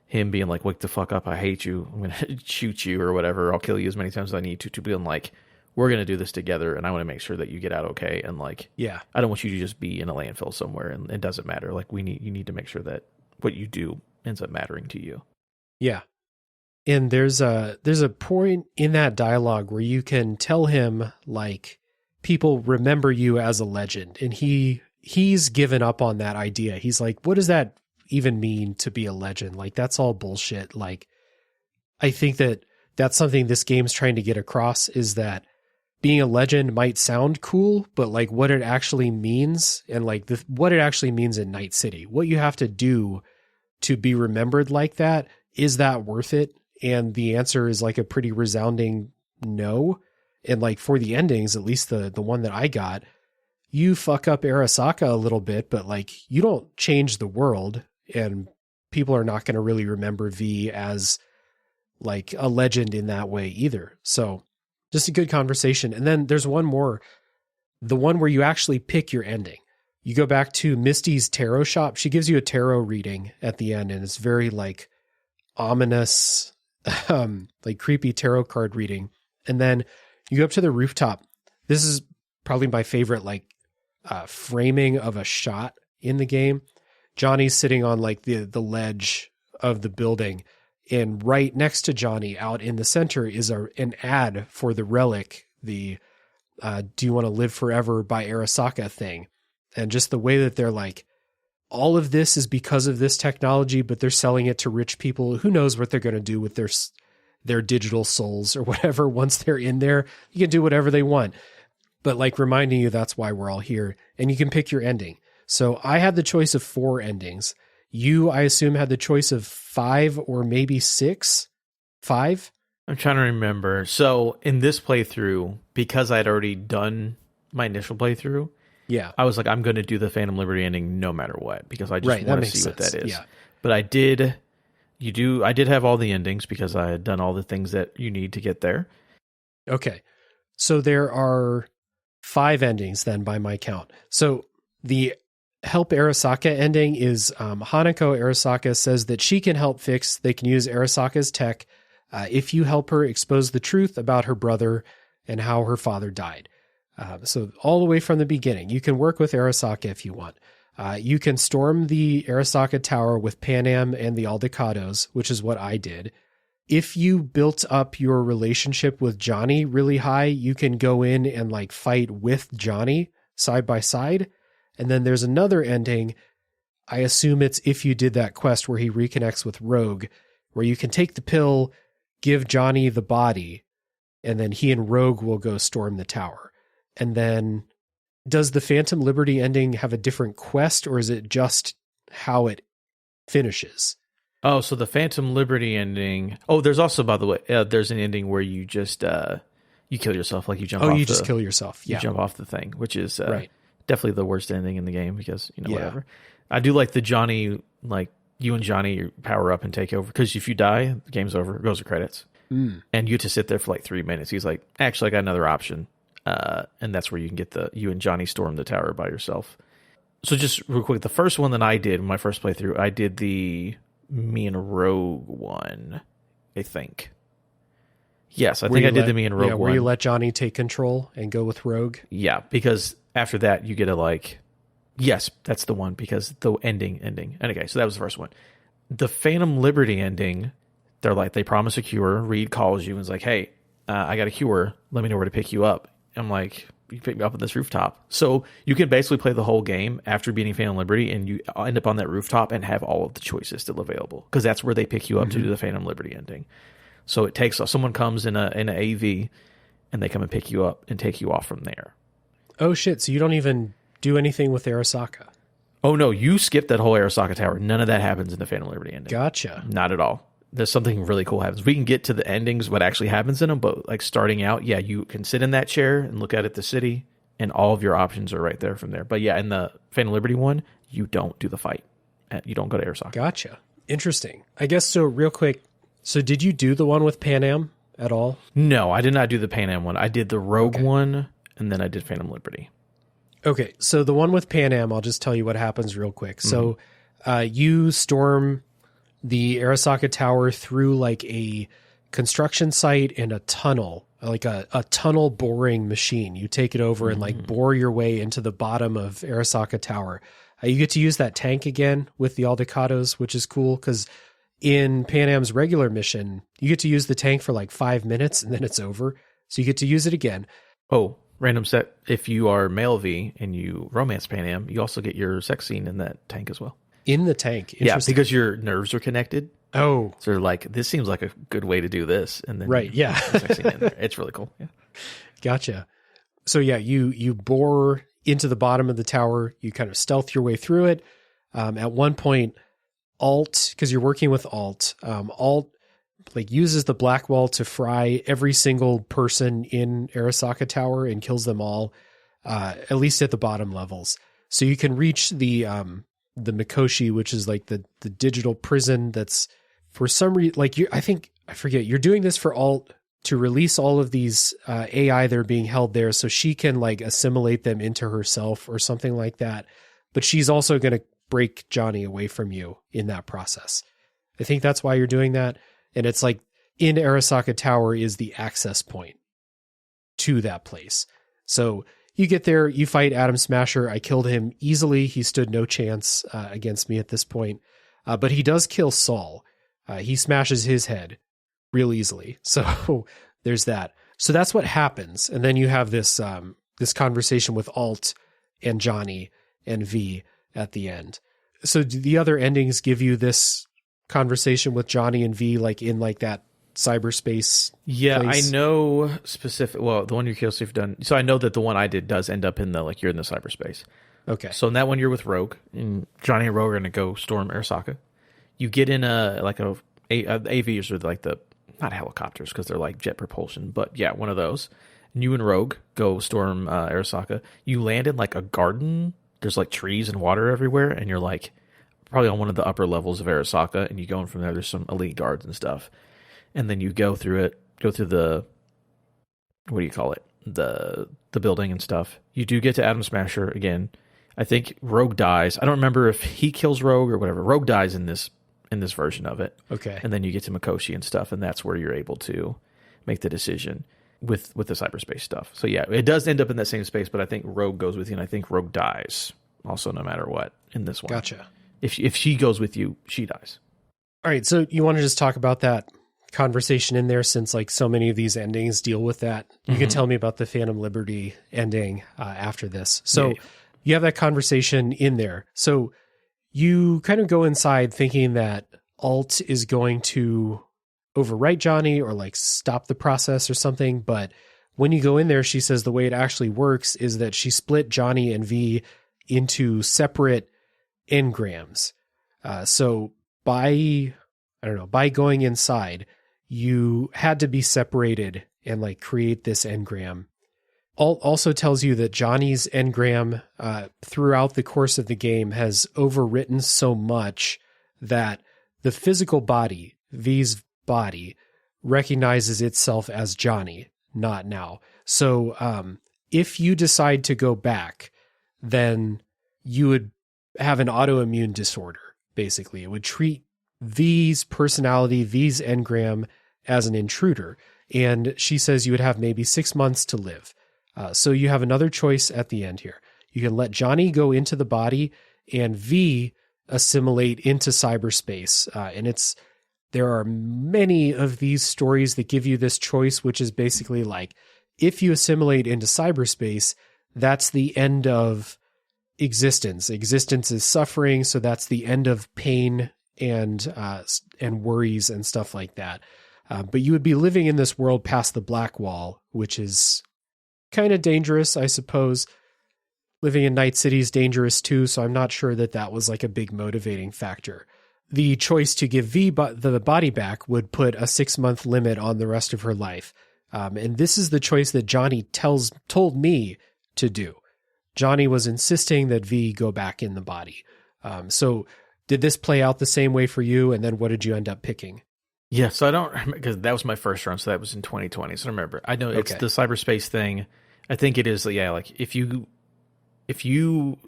him being like, wake the fuck up, I hate you, I'm going to shoot you or whatever, I'll kill you as many times as I need to being like, we're going to do this together and I want to make sure that you get out okay. And like, I don't want you to just be in a landfill somewhere and it doesn't matter. Like you need to make sure that what you do ends up mattering to you. Yeah. And there's a point in that dialogue where you can tell him like people remember you as a legend, and he's given up on that idea. He's like, what does that even mean to be a legend? Like, that's all bullshit. Like, I think that's something this game's trying to get across, is that being a legend might sound cool, but like what it actually means, and like what it actually means in Night City, what you have to do to be remembered like that, is that worth it? And the answer is like a pretty resounding no. And like for the endings, at least the one that I got, you fuck up Arasaka a little bit, but like you don't change the world, and people are not going to really remember V as like a legend in that way either. So just a good conversation. And then there's one more, the one where you actually pick your ending. You go back to Misty's tarot shop. She gives you a tarot reading at the end, and it's very like ominous, like creepy tarot card reading. And then you go up to the rooftop. This is probably my favorite, like, framing of a shot in the game. Johnny's sitting on like the ledge of the building, and right next to Johnny out in the center is an ad for the relic, the Do You Want to Live Forever by Arasaka thing. And just the way that they're like, all of this is because of this technology, but they're selling it to rich people. Who knows what they're going to do with their digital souls or whatever. Once they're in there, you can do whatever they want. But like reminding you, that's why we're all here, and you can pick your ending. So I had the choice of 4 endings. You, I assume, had the choice of 5 or maybe 6. 5? I'm trying to remember. So in this playthrough, because I'd already done my initial playthrough, I was like, I'm going to do the Phantom Liberty ending no matter what, because I just want to see what that is. Yeah. But I did have all the endings because I had done all the things that you need to get there. Okay. So there are 5 endings then by my count. So the help Arasaka ending is Hanako Arasaka says that she can help fix, they can use Arasaka's tech if you help her expose the truth about her brother and how her father died. So all the way from the beginning, you can work with Arasaka if you want. You can storm the Arasaka Tower with Panam and the Aldecados, which is what I did. If you built up your relationship with Johnny really high, you can go in and like fight with Johnny side by side. And then there's another ending. I assume it's if you did that quest where he reconnects with Rogue, where you can take the pill, give Johnny the body, and then he and Rogue will go storm the tower. And then does the Phantom Liberty ending have a different quest, or is it just how it finishes? Oh, so the Phantom Liberty ending. Oh, there's also, by the way, there's an ending where you just you kill yourself, like you jump. Oh, you just kill yourself. Yeah, you jump off the thing, which is right. Definitely the worst ending in the game because whatever. I do like the Johnny, like you and Johnny power up and take over, because if you die, the game's over. It goes to credits, and you get to sit there for like 3 minutes. He's like, actually, I got another option, and that's where you can get you and Johnny storm the tower by yourself. So just real quick, the first one that I did in my first playthrough, I did the me and Rogue one, I think. Yes, I think I did the me and Rogue one. Where you let Johnny take control and go with Rogue. Yeah, because after that you get a like, yes, that's the one, because the ending. And okay, so that was the first one. The Phantom Liberty ending, They're like, they promise a cure. Reed calls you and is like, hey, I got a cure. Let me know where to pick you up. I'm like, you pick me up at this rooftop. So you can basically play the whole game after beating Phantom Liberty, and you end up on that rooftop and have all of the choices still available, because that's where they pick you up to do the Phantom Liberty ending. So it takes, someone comes in an AV, and they come and pick you up and take you off from there. Oh shit! So you don't even do anything with Arasaka? Oh no, you skip that whole Arasaka Tower. None of that happens in the Phantom Liberty ending. Gotcha. Not at all. There's something really cool happens. We can get to the endings, what actually happens in them, but like starting out, yeah, you can sit in that chair and look out at the city, and all of your options are right there from there. But yeah, in the Phantom Liberty one, you don't do the fight. You don't go to Arasaka. Gotcha. Interesting. I guess so. Real quick. So did you do the one with Pan Am at all? No, I did not do the Pan Am one. I did the Rogue one, and then I did Phantom Liberty. Okay, so the one with Pan Am, I'll just tell you what happens real quick. So you storm the Arasaka Tower through like a construction site and a tunnel, like a tunnel boring machine. You take it over and like bore your way into the bottom of Arasaka Tower. You get to use that tank again with the Aldecados, which is cool because in Pan Am's regular mission, you get to use the tank for like 5 minutes and then it's over. So you get to use it again. Oh, random set. If you are male V and you romance Pan Am, you also get your sex scene in that tank as well. In the tank? Yeah, because your nerves are connected. Oh. So they're like, this seems like a good way to do this. And then right, yeah. sex scene in there. It's really cool. Yeah. Gotcha. So yeah, you bore into the bottom of the tower. You kind of stealth your way through it. At one point, Alt, because you're working with Alt, Alt like uses the black wall to fry every single person in Arasaka Tower and kills them all, at least at the bottom levels. So you can reach the Mikoshi, which is like the digital prison that's for some reason, like I forget, you're doing this for Alt to release all of these AI that are being held there so she can like assimilate them into herself or something like that. But she's also going to break Johnny away from you in that process. I think that's why you're doing that. And it's like in Arasaka Tower is the access point to that place. So you get there, you fight Atom Smasher. I killed him easily. He stood no chance against me at this point. But he does kill Saul. He smashes his head real easily. So there's that. So that's what happens. And then you have this this conversation with Alt and Johnny and V at the end. So do the other endings give you this conversation with Johnny and V like in like that cyberspace place? I know specific. Well, the one you kill, so you've done. So I know that the one I did does end up in the like you're in the cyberspace. Okay. So in that one you're with Rogue, and Johnny and Rogue are gonna go storm Arasaka. You get in AVs or like the not helicopters because they're like jet propulsion, but yeah, one of those. And you and Rogue go storm Arasaka. You land in like a garden. There's like trees and water everywhere, and you're like probably on one of the upper levels of Arasaka, and you go in from there. There's some elite guards and stuff. And then you go through the, what do you call it? The building and stuff. You do get to Atom Smasher again. I think Rogue dies. I don't remember if he kills Rogue or whatever. Rogue dies in this version of it. Okay. And then you get to Mikoshi and stuff, and that's where you're able to make the decision with the cyberspace stuff. So yeah, it does end up in that same space, but I think Rogue goes with you, and I think Rogue dies also no matter what in this one. Gotcha. If she goes with you, she dies. All right, so you want to just talk about that conversation in there since like so many of these endings deal with that. You can tell me about the Phantom Liberty ending after this. So you have that conversation in there. So you kind of go inside thinking that Alt is going to overwrite Johnny or like stop the process or something. But when you go in there, she says the way it actually works is that she split Johnny and V into separate engrams. So by going inside, you had to be separated and like create this engram. Alt also tells you that Johnny's engram throughout the course of the game has overwritten so much that the physical body, V's body, recognizes itself as Johnny, not now. So if you decide to go back, then you would have an autoimmune disorder, basically. It would treat V's personality, V's engram as an intruder. And she says you would have maybe 6 months to live. So you have another choice at the end here. You can let Johnny go into the body and V assimilate into cyberspace. And there are many of these stories that give you this choice, which is basically like, if you assimilate into cyberspace, that's the end of existence. Existence is suffering, so that's the end of pain and worries and stuff like that. But you would be living in this world past the black wall, which is kind of dangerous, I suppose. Living in Night City is dangerous too, so I'm not sure that that was like a big motivating factor. The choice to give V the body back would put a 6-month limit on the rest of her life. And this is the choice that Johnny told me to do. Johnny was insisting that V go back in the body. So did this play out the same way for you? And then what did you end up picking? Yeah, so I don't remember, because that was my first run, so that was in 2020. So I remember. I know it's the cyberspace thing. I think it is, yeah, like if you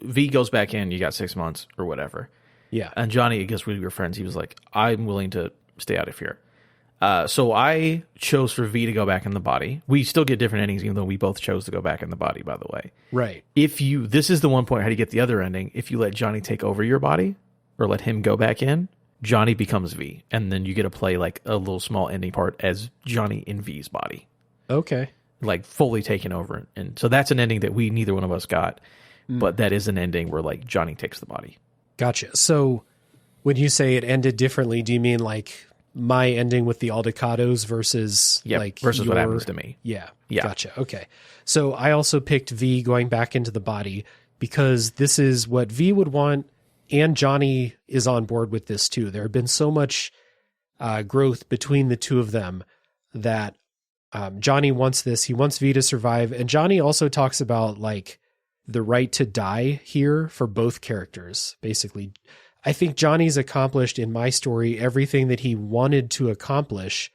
V goes back in, you got 6 months or whatever. Yeah. And Johnny, I guess we were friends, he was like, I'm willing to stay out of here. So I chose for V to go back in the body. We still get different endings, even though we both chose to go back in the body, by the way. Right. This is the one point how do you get the other ending. If you let Johnny take over your body or let him go back in, Johnny becomes V. And then you get to play like a little small ending part as Johnny in V's body. Okay. Like fully taken over. And so that's an ending that neither one of us got. But that is an ending where like Johnny takes the body. Gotcha. So when you say it ended differently, do you mean like my ending with the Aldecados versus versus what happens to me? Yeah. Gotcha. Okay. So I also picked V going back into the body because this is what V would want, and Johnny is on board with this too. There had been so much growth between the two of them that Johnny wants this. He wants V to survive. And Johnny also talks about like the right to die here for both characters. Basically, I think Johnny's accomplished in my story everything that he wanted to accomplish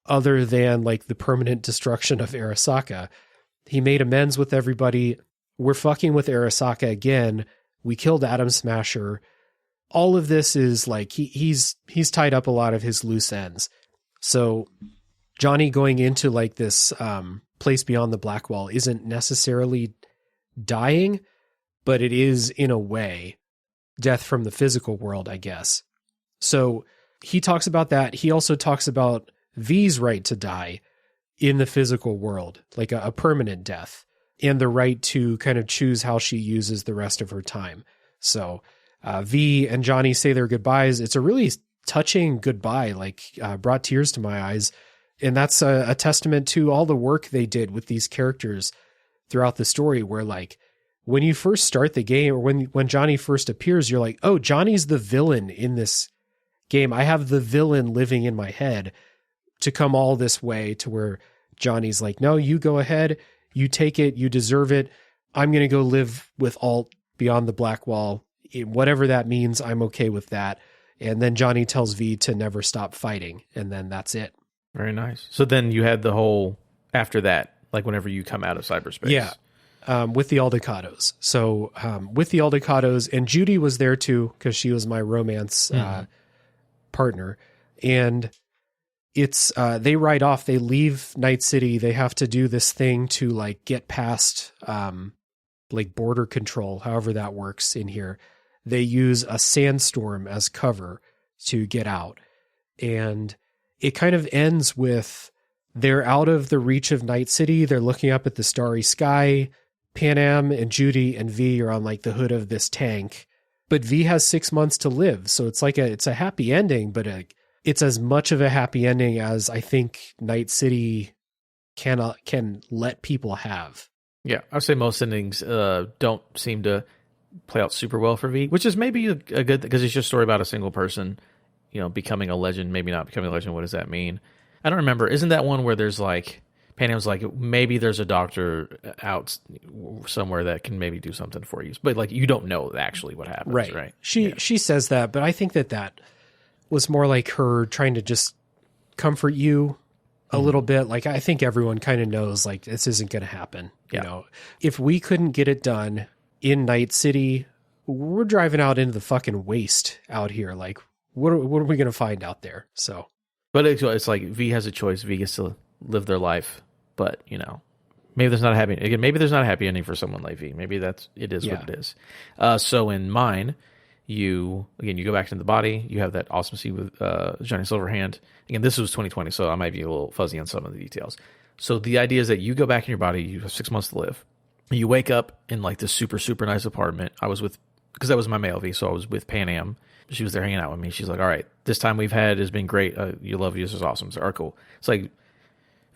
other than like the permanent destruction of Arasaka. He made amends with everybody. We're fucking with Arasaka again. We killed Atom Smasher. All of this is like he's tied up a lot of his loose ends. So Johnny going into like this place beyond the black wall isn't necessarily dying, but it is in a way death from the physical world, I guess. So he talks about that. He also talks about V's right to die in the physical world, like a permanent death, and the right to kind of choose how she uses the rest of her time. So V and Johnny say their goodbyes. It's a really touching goodbye, like brought tears to my eyes. And that's a testament to all the work they did with these characters throughout the story, where like when you first start the game or when Johnny first appears, you're like, oh, Johnny's the villain in this game. I have the villain living in my head, to come all this way to where Johnny's like, no, you go ahead, you take it, you deserve it. I'm going to go live with Alt beyond the black wall. Whatever that means, I'm okay with that. And then Johnny tells V to never stop fighting. And then that's it. Very nice. So then you had the whole, after that, like whenever you come out of cyberspace. Yeah. With the Aldecados. So with the Aldecados, and Judy was there too, because she was my romance partner. And it's they ride off, they leave Night City. They have to do this thing to like get past like border control, however that works in here. They use a sandstorm as cover to get out. And it kind of ends with they're out of the reach of Night City. They're looking up at the starry sky. Panam and Judy and V are on like the hood of this tank, but V has 6 months to live. So it's like it's a happy ending, but it's as much of a happy ending as I think Night City can let people have. Yeah. I would say most endings don't seem to play out super well for V, which is maybe a good thing, because it's just a story about a single person, becoming a legend, maybe not becoming a legend. What does that mean? I don't remember. Isn't that one where there's like, Panam's like, maybe there's a doctor out somewhere that can maybe do something for you, but like you don't know actually what happens, right? She says that, but I think that was more like her trying to just comfort you a little bit. Like I think everyone kind of knows like this isn't going to happen. Yeah. If we couldn't get it done in Night City, we're driving out into the fucking waste out here. Like what are we going to find out there? So, but it's like V has a choice. V gets to live their life, but maybe there's not a happy ending for someone like V. Maybe it is what it is. So in mine, You go back into the body. You have that awesome scene with Johnny Silverhand. Again, this was 2020, so I might be a little fuzzy on some of the details. So the idea is that you go back in your body. You have 6 months to live. You wake up in like this super, super nice apartment. Because that was my male V, so I was with Pan Am. She was there hanging out with me. She's like, all right, this time we've had has been great. You love you. This is awesome. It's cool. It's like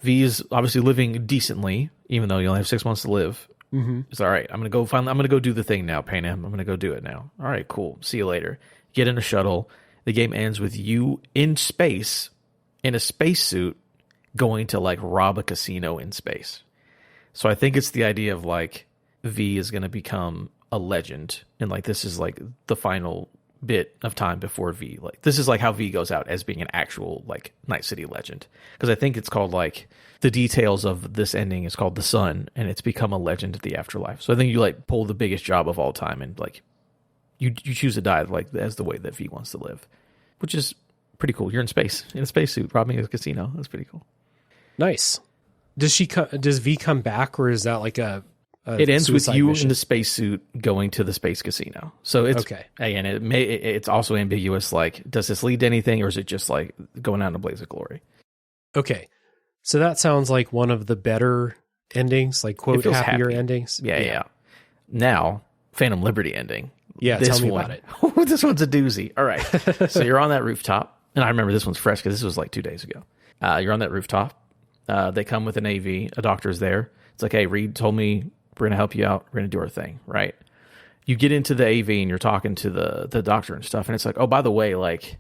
V is obviously living decently, even though you only have 6 months to live. Mm-hmm. It's all right. I'm going to go do the thing now, Pan Am. I'm going to go do it now. All right, cool. See you later. Get in a shuttle. The game ends with you in space, in a spacesuit, going to like rob a casino in space. So I think it's the idea of like V is going to become a legend, and like this is like the final bit of time before V. Like this is like how V goes out as being an actual like Night City legend, because I think it's called like the details of this ending is called The Sun, and it's become a legend at the afterlife. So I think you like pull the biggest job of all time, and like you choose to die like as the way that V wants to live, which is pretty cool. You're in space in a spacesuit robbing a casino. That's pretty cool. Nice. Does V come back, or is that like a it ends with you mission? in the spacesuit going to the space casino. So it's okay. Again, it's also ambiguous. Like, does this lead to anything, or is it just like going out in a blaze of glory? Okay, so that sounds like one of the better endings, like quote happier endings. Yeah. Now, Phantom Liberty ending. Yeah, tell me about it. This one's a doozy. All right, so you're on that rooftop, and I remember this one's fresh because this was like 2 days ago. You're on that rooftop. They come with an AV. A doctor's there. It's like, hey, Reed told me we're going to help you out. We're going to do our thing, right? You get into the AV and you're talking to the doctor and stuff. And it's like, oh, by the way, like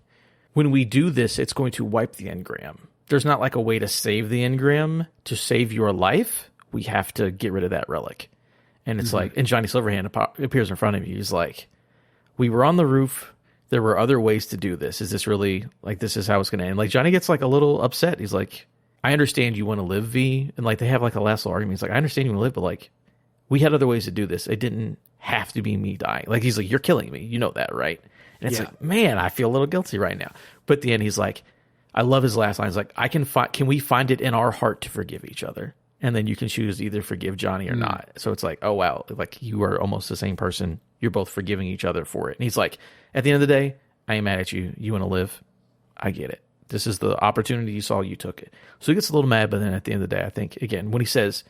when we do this, it's going to wipe the engram. There's not like a way to save the engram to save your life. We have to get rid of that relic. And it's like, and Johnny Silverhand appears in front of you. He's like, we were on the roof. There were other ways to do this. Is this really like, this is how it's going to end? Like Johnny gets like a little upset. He's like, I understand you want to live, V. And like they have like a last little argument. He's like, I understand you want to live, but like, we had other ways to do this. It didn't have to be me dying. Like, he's like, you're killing me. You know that, right? And it's like, man, I feel a little guilty right now. But at the end, he's like, I love his last line. He's like, can we find it in our heart to forgive each other? And then you can choose to either forgive Johnny or not. So it's like, oh, wow. Like, you are almost the same person. You're both forgiving each other for it. And he's like, at the end of the day, I ain't mad at you. You want to live? I get it. This is the opportunity you saw. You took it. So he gets a little mad. But then at the end of the day, I think, again, when he says,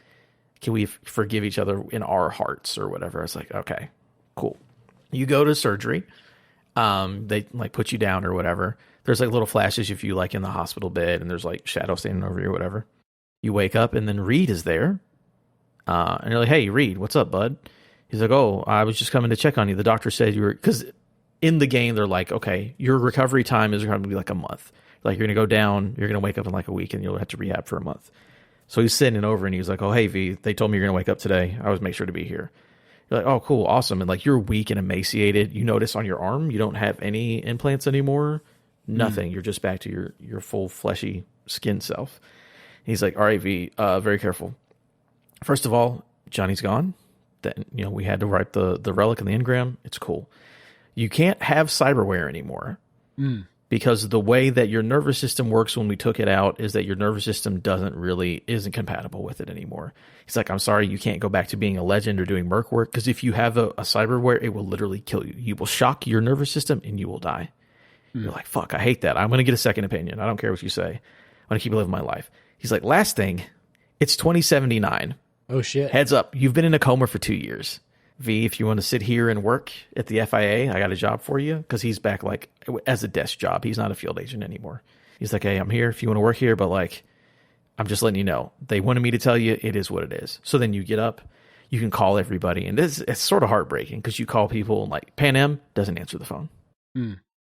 can we forgive each other in our hearts or whatever? It's like, okay, cool. You go to surgery. They like put you down or whatever. There's like little flashes if you like in the hospital bed and there's like shadow standing over you or whatever. You wake up and then Reed is there. And you're like, hey, Reed, what's up, bud? He's like, oh, I was just coming to check on you. The doctor said you were, because in the game, they're like, okay, your recovery time is going to be like a month. Like you're going to go down, you're going to wake up in like a week and you'll have to rehab for a month. So he's sitting over and he's like, oh, hey, V, they told me you're going to wake up today. I always make sure to be here. You're like, oh, cool, awesome. And like you're weak and emaciated. You notice on your arm, you don't have any implants anymore. Nothing. You're just back to your full fleshy skin self. He's like, all right, V, very careful. First of all, Johnny's gone. Then, we had to wipe the relic and the engram. It's cool. You can't have cyberware anymore. Because the way that your nervous system works when we took it out is that your nervous system isn't compatible with it anymore. He's like, I'm sorry, you can't go back to being a legend or doing merc work, because if you have a cyberware, it will literally kill you. You will shock your nervous system and you will die. You're like, fuck, I hate that. I'm going to get a second opinion. I don't care what you say. I'm going to keep living my life. He's like, last thing, it's 2079. Oh, shit. Heads up, you've been in a coma for 2 years. V, if you want to sit here and work at the FIA, I got a job for you. Because he's back like as a desk job. He's not a field agent anymore. He's like, hey, I'm here if you want to work here. But like, I'm just letting you know. They wanted me to tell you it is what it is. So then you get up. You can call everybody. And it's sort of heartbreaking because you call people and like Pan Am doesn't answer the phone.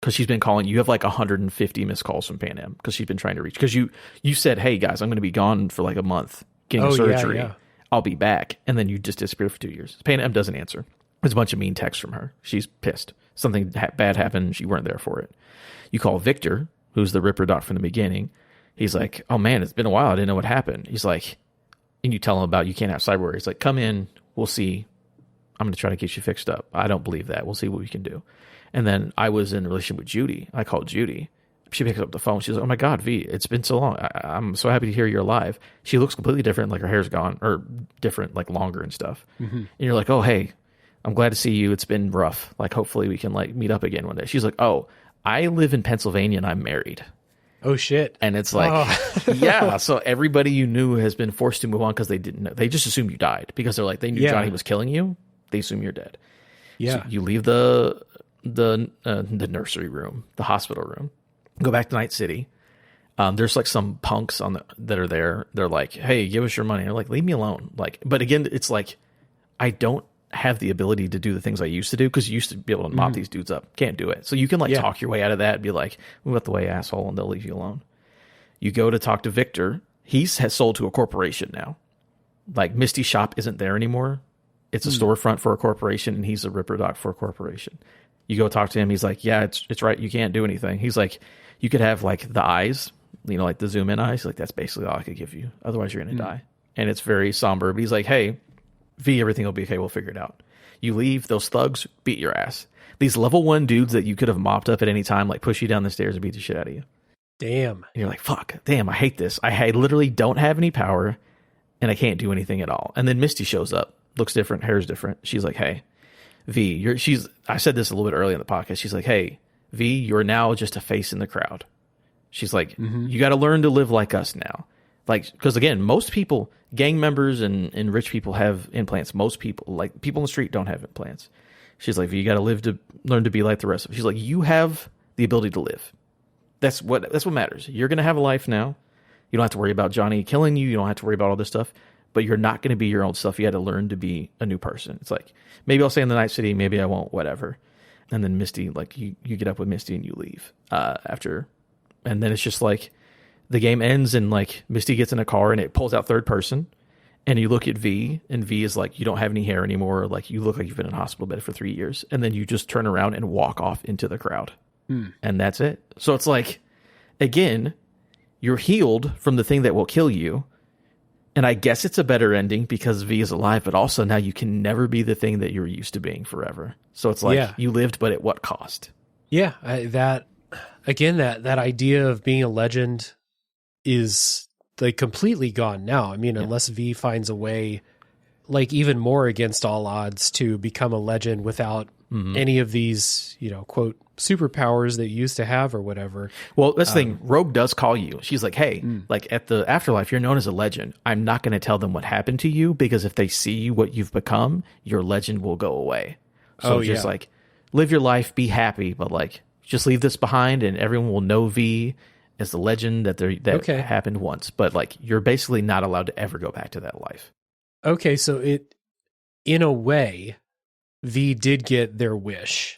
Because she's been calling. You have like 150 missed calls from Pan Am because she's been trying to reach. Because you said, hey, guys, I'm going to be gone for like a month getting surgery. Yeah. I'll be back. And then you just disappear for 2 years. Pan Am doesn't answer. There's a bunch of mean texts from her. She's pissed. Something bad happened. She weren't there for it. You call Victor, who's the Ripper Doc from the beginning. He's like, oh man, it's been a while. I didn't know what happened. He's like, and you tell him about you can't have cyberware. He's like, come in. We'll see. I'm going to try to get you fixed up. I don't believe that. We'll see what we can do. And then I was in a relationship with Judy. I called Judy. She picks up the phone. She's like, oh my God, V, it's been so long. I'm so happy to hear you're alive. She looks completely different. Like her hair's gone or different, like longer and stuff. And you're like, oh, hey, I'm glad to see you. It's been rough. Like, hopefully we can like meet up again one day. She's like, oh, I live in Pennsylvania and I'm married. Oh shit. And it's like, yeah. So everybody you knew has been forced to move on because they didn't know. They just assumed you died because they're like, they knew Johnny was killing you. They assume you're dead. Yeah. So you leave the nursery room, the hospital room, go back to Night City. There's like some punks that are there. They're like, hey, give us your money. They're like, leave me alone. Like, but again, it's like, I don't have the ability to do the things I used to do because you used to be able to mop these dudes up. Can't do it. So you can like talk your way out of that and be like, move out the way, asshole, and they'll leave you alone. You go to talk to Victor. Has sold to a corporation now. Like, Misty's shop isn't there anymore. It's a storefront for a corporation, and he's a ripper doc for a corporation. You go talk to him. He's like, yeah, it's right. You can't do anything. He's like, you could have like the eyes, you know, like the zoom in eyes. Like, that's basically all I could give you. Otherwise, you're going to die. And it's very somber. But he's like, hey, V, everything will be okay. We'll figure it out. You leave, those thugs beat your ass. These level 1 dudes that you could have mopped up at any time, like push you down the stairs and beat the shit out of you. Damn. And you're like, fuck, damn, I hate this. I literally don't have any power and I can't do anything at all. And then Misty shows up, looks different, hair's different. She's like, hey, V, I said this a little bit early in the podcast. She's like, hey, V, you're now just a face in the crowd. She's like, you got to learn to live like us now. Like, because again, most people, gang members and rich people have implants. Most people, like people in the street, don't have implants. She's like, you got to learn to be like the rest of us. She's like, you have the ability to live. That's what matters. You're going to have a life now. You don't have to worry about Johnny killing you. You don't have to worry about all this stuff. But you're not going to be your own stuff. You had to learn to be a new person. It's like, maybe I'll stay in the Night City. Maybe I won't. Whatever. And then Misty, like you get up with Misty and you leave after, and then it's just like. The game ends and like Misty gets in a car and it pulls out third person and you look at V and V is like, you don't have any hair anymore. Like, you look like you've been in a hospital bed for 3 years. And then you just turn around and walk off into the crowd. And that's it. So it's like, again, you're healed from the thing that will kill you. And I guess it's a better ending because V is alive, but also now you can never be the thing that you're used to being forever. So it's like you lived, but at what cost? Yeah. That idea of being a legend is like completely gone now. I mean, unless V finds a way, like even more against all odds, to become a legend without any of these, you know, quote, superpowers that you used to have or whatever. Well, that's the thing. Rogue does call you. She's like, hey, like at the afterlife, you're known as a legend. I'm not going to tell them what happened to you because if they see what you've become, your legend will go away. So just like live your life, be happy, but like just leave this behind and everyone will know V as the legend that happened once, but like you're basically not allowed to ever go back to that life. Okay, so in a way, V did get their wish.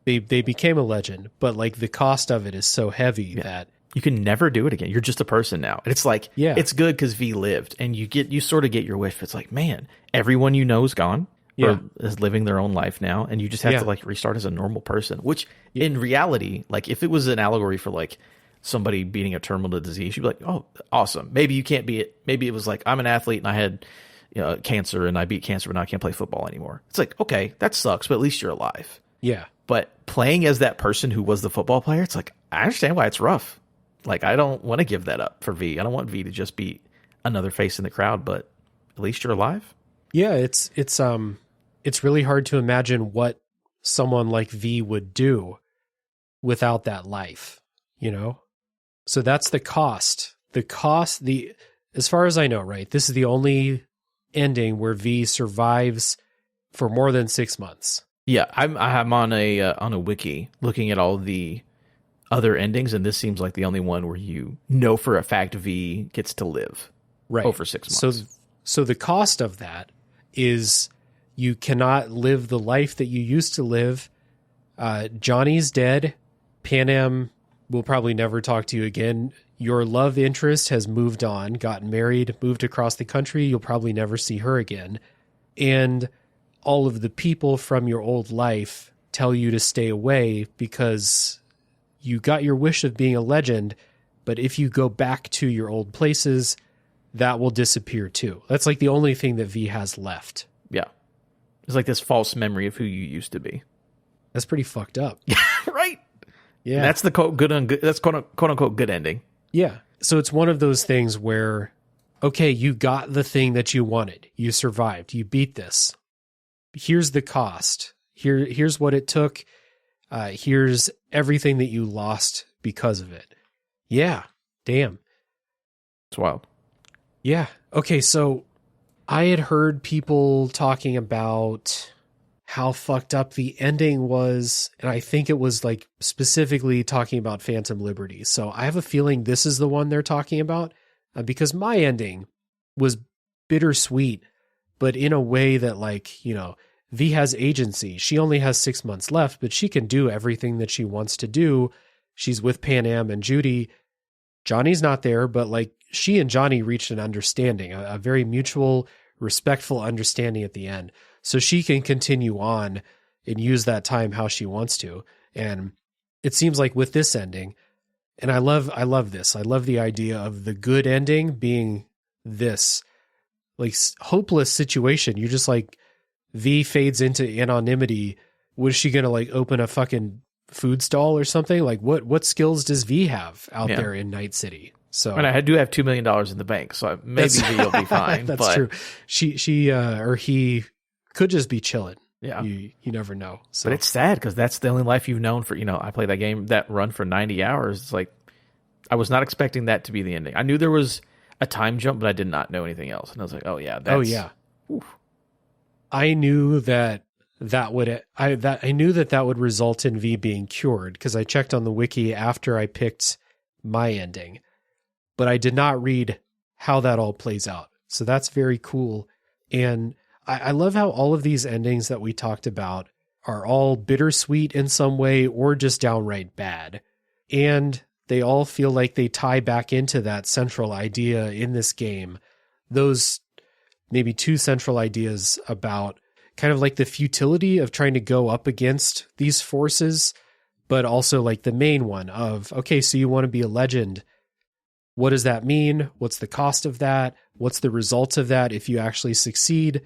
They became a legend, but like the cost of it is so heavy that you can never do it again. You're just a person now. And it's like, it's good because V lived, and you sort of get your wish. But it's like, man, everyone you know is gone. Or is living their own life now, and you just have to like restart as a normal person. Which in reality, like if it was an allegory for like somebody beating a terminal disease, you'd be like, oh, awesome. Maybe you can't be it. Maybe it was like, I'm an athlete and I had cancer and I beat cancer, but now I can't play football anymore. It's like, okay, that sucks, but at least you're alive. Yeah. But playing as that person who was the football player, it's like, I understand why it's rough. Like, I don't want to give that up for V. I don't want V to just be another face in the crowd, but at least you're alive. Yeah, it's really hard to imagine what someone like V would do without that life, you know? So that's the cost. As far as I know, right, this is the only ending where V survives for more than 6 months. Yeah, I'm on a wiki looking at all the other endings, and this seems like the only one where you know for a fact V gets to live over 6 months. So the cost of that is you cannot live the life that you used to live. Johnny's dead. Panam will probably never talk to you again. Your love interest has moved on, gotten married, moved across the country. You'll probably never see her again. And all of the people from your old life tell you to stay away because you got your wish of being a legend, but if you go back to your old places, that will disappear too. That's like the only thing that V has left. Yeah. It's like this false memory of who you used to be. That's pretty fucked up. Right? Yeah. That's the quote unquote good ending. Yeah. So it's one of those things where, okay, you got the thing that you wanted. You survived. You beat this. here's the cost. Here's what it took. Here's everything that you lost because of it. Yeah. Damn. It's wild. Yeah. Okay. So I had heard people talking about how fucked up the ending was. And I think it was like specifically talking about Phantom Liberty. So I have a feeling this is the one they're talking about because my ending was bittersweet, but in a way that like, you know, V has agency. She only has 6 months left, but she can do everything that she wants to do. She's with Pan Am and Judy. Johnny's not there, but like she and Johnny reached an understanding, a very mutual, respectful understanding at the end. So she can continue on and use that time how she wants to. And it seems like with this ending, and I love this. I love the idea of the good ending being this like hopeless situation. You're just like, V fades into anonymity. Was she going to like open a fucking food stall or something? Like what skills does V have out there in Night City? So, and I do have $2 million in the bank, so maybe V will be fine. That's true. She or he could just be chilling. Yeah. You never know. So. But it's sad because that's the only life you've known for, I played that game, that run for 90 hours. It's like, I was not expecting that to be the ending. I knew there was a time jump, but I did not know anything else. And I was like, oh yeah. Oof. I knew that would result in V being cured because I checked on the wiki after I picked my ending, but I did not read how that all plays out. So that's very cool. And I love how all of these endings that we talked about are all bittersweet in some way or just downright bad. And they all feel like they tie back into that central idea in this game. Those maybe two central ideas about kind of like the futility of trying to go up against these forces, but also like the main one of, okay, so you want to be a legend. What does that mean? What's the cost of that? What's the result of that if you actually succeed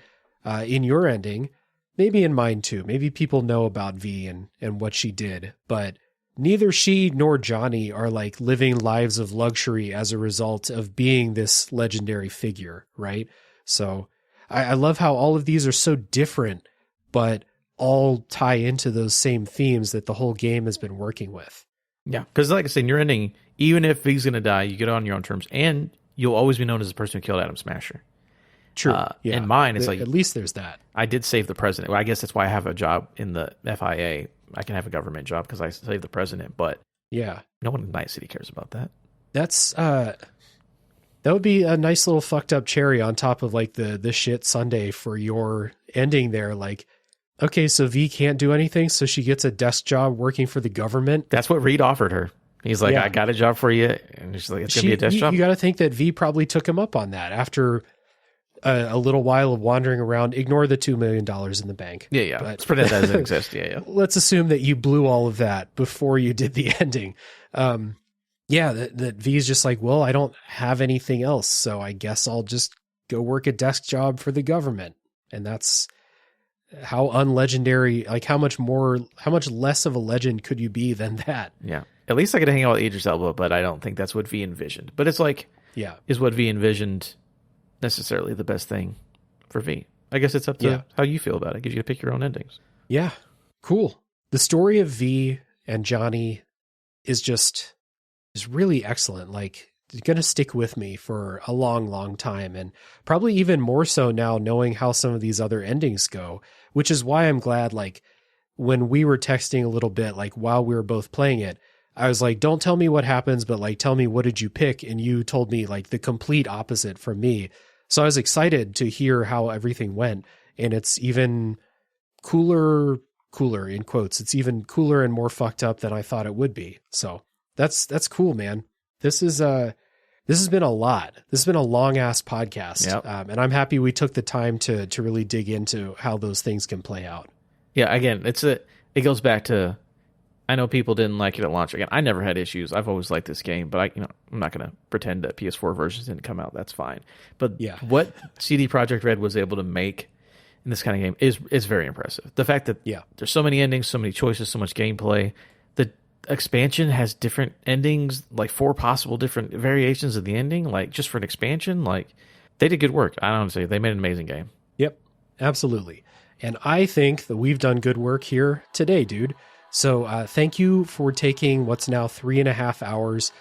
in your ending? Maybe in mine too. Maybe people know about V and what she did, but neither she nor Johnny are like living lives of luxury as a result of being this legendary figure, right? So I love how all of these are so different, but all tie into those same themes that the whole game has been working with. Yeah, because like I said, in your ending, even if V's going to die, you get on your own terms, and you'll always be known as the person who killed Adam Smasher. True. In mine, it's like... At least there's that. I did save the president. Well, I guess that's why I have a job in the FIA. I can have a government job because I saved the president, but yeah, no one in Night City cares about that. That's... that would be a nice little fucked up cherry on top of like the shit Sunday for your ending there. Like, okay, so V can't do anything, so she gets a desk job working for the government. That's what Reed offered her. He's like, I got a job for you. And she's like, it's going to be a desk job. You got to think that V probably took him up on that after a little while of wandering around. Ignore the $2 million in the bank. Yeah. But let's pretend that doesn't exist. Yeah. Let's assume that you blew all of that before you did the ending. That V's just like, well, I don't have anything else, so I guess I'll just go work a desk job for the government. And that's how unlegendary, like how much less of a legend could you be than that? Yeah. At least I could hang out with Idris Elba, but I don't think that's what V envisioned. But it's like, is what V envisioned necessarily the best thing for V? I guess it's up to how you feel about it. Because you get to pick your own endings. Yeah. Cool. The story of V and Johnny is really excellent. Like, it's going to stick with me for a long, long time. And probably even more so now knowing how some of these other endings go, which is why I'm glad, like, when we were texting a little bit, like while we were both playing it, I was like, don't tell me what happens, but like, tell me, what did you pick? And you told me like the complete opposite from me. So I was excited to hear how everything went. And it's even cooler in quotes. It's even cooler and more fucked up than I thought it would be. So that's cool, man. This has been a lot. This has been a long ass podcast. Yep. And I'm happy we took the time to really dig into how those things can play out. Yeah. Again, it goes back to, I know people didn't like it at launch. Again, I never had issues. I've always liked this game, but I'm not going to pretend that PS4 versions didn't come out. That's fine. But what CD Projekt Red was able to make in this kind of game is very impressive. The fact that there's so many endings, so many choices, so much gameplay. The expansion has different endings, like 4 possible different variations of the ending, like just for an expansion. Like, they did good work. I don't say they made an amazing game. Yep, absolutely. And I think that we've done good work here today, dude. So thank you for taking what's now 3.5 hours,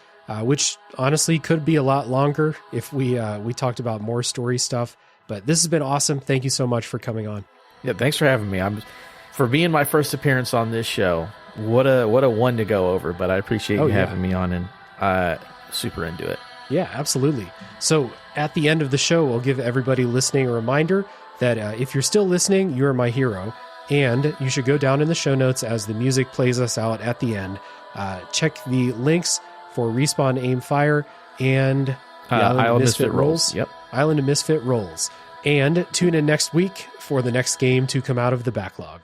which honestly could be a lot longer if we talked about more story stuff. But this has been awesome. Thank you so much for coming on. Yeah, thanks for having me. For being my first appearance on this show. What a one to go over, but I appreciate you having me on, and super into it. Yeah, absolutely. So at the end of the show, we'll give everybody listening a reminder that if you're still listening, you're my hero, and you should go down in the show notes as the music plays us out at the end. Check the links for Respawn Aim Fire and the Island of Misfit Rolls. Yep. Island of Misfit Rolls. And tune in next week for the next game to come out of the backlog.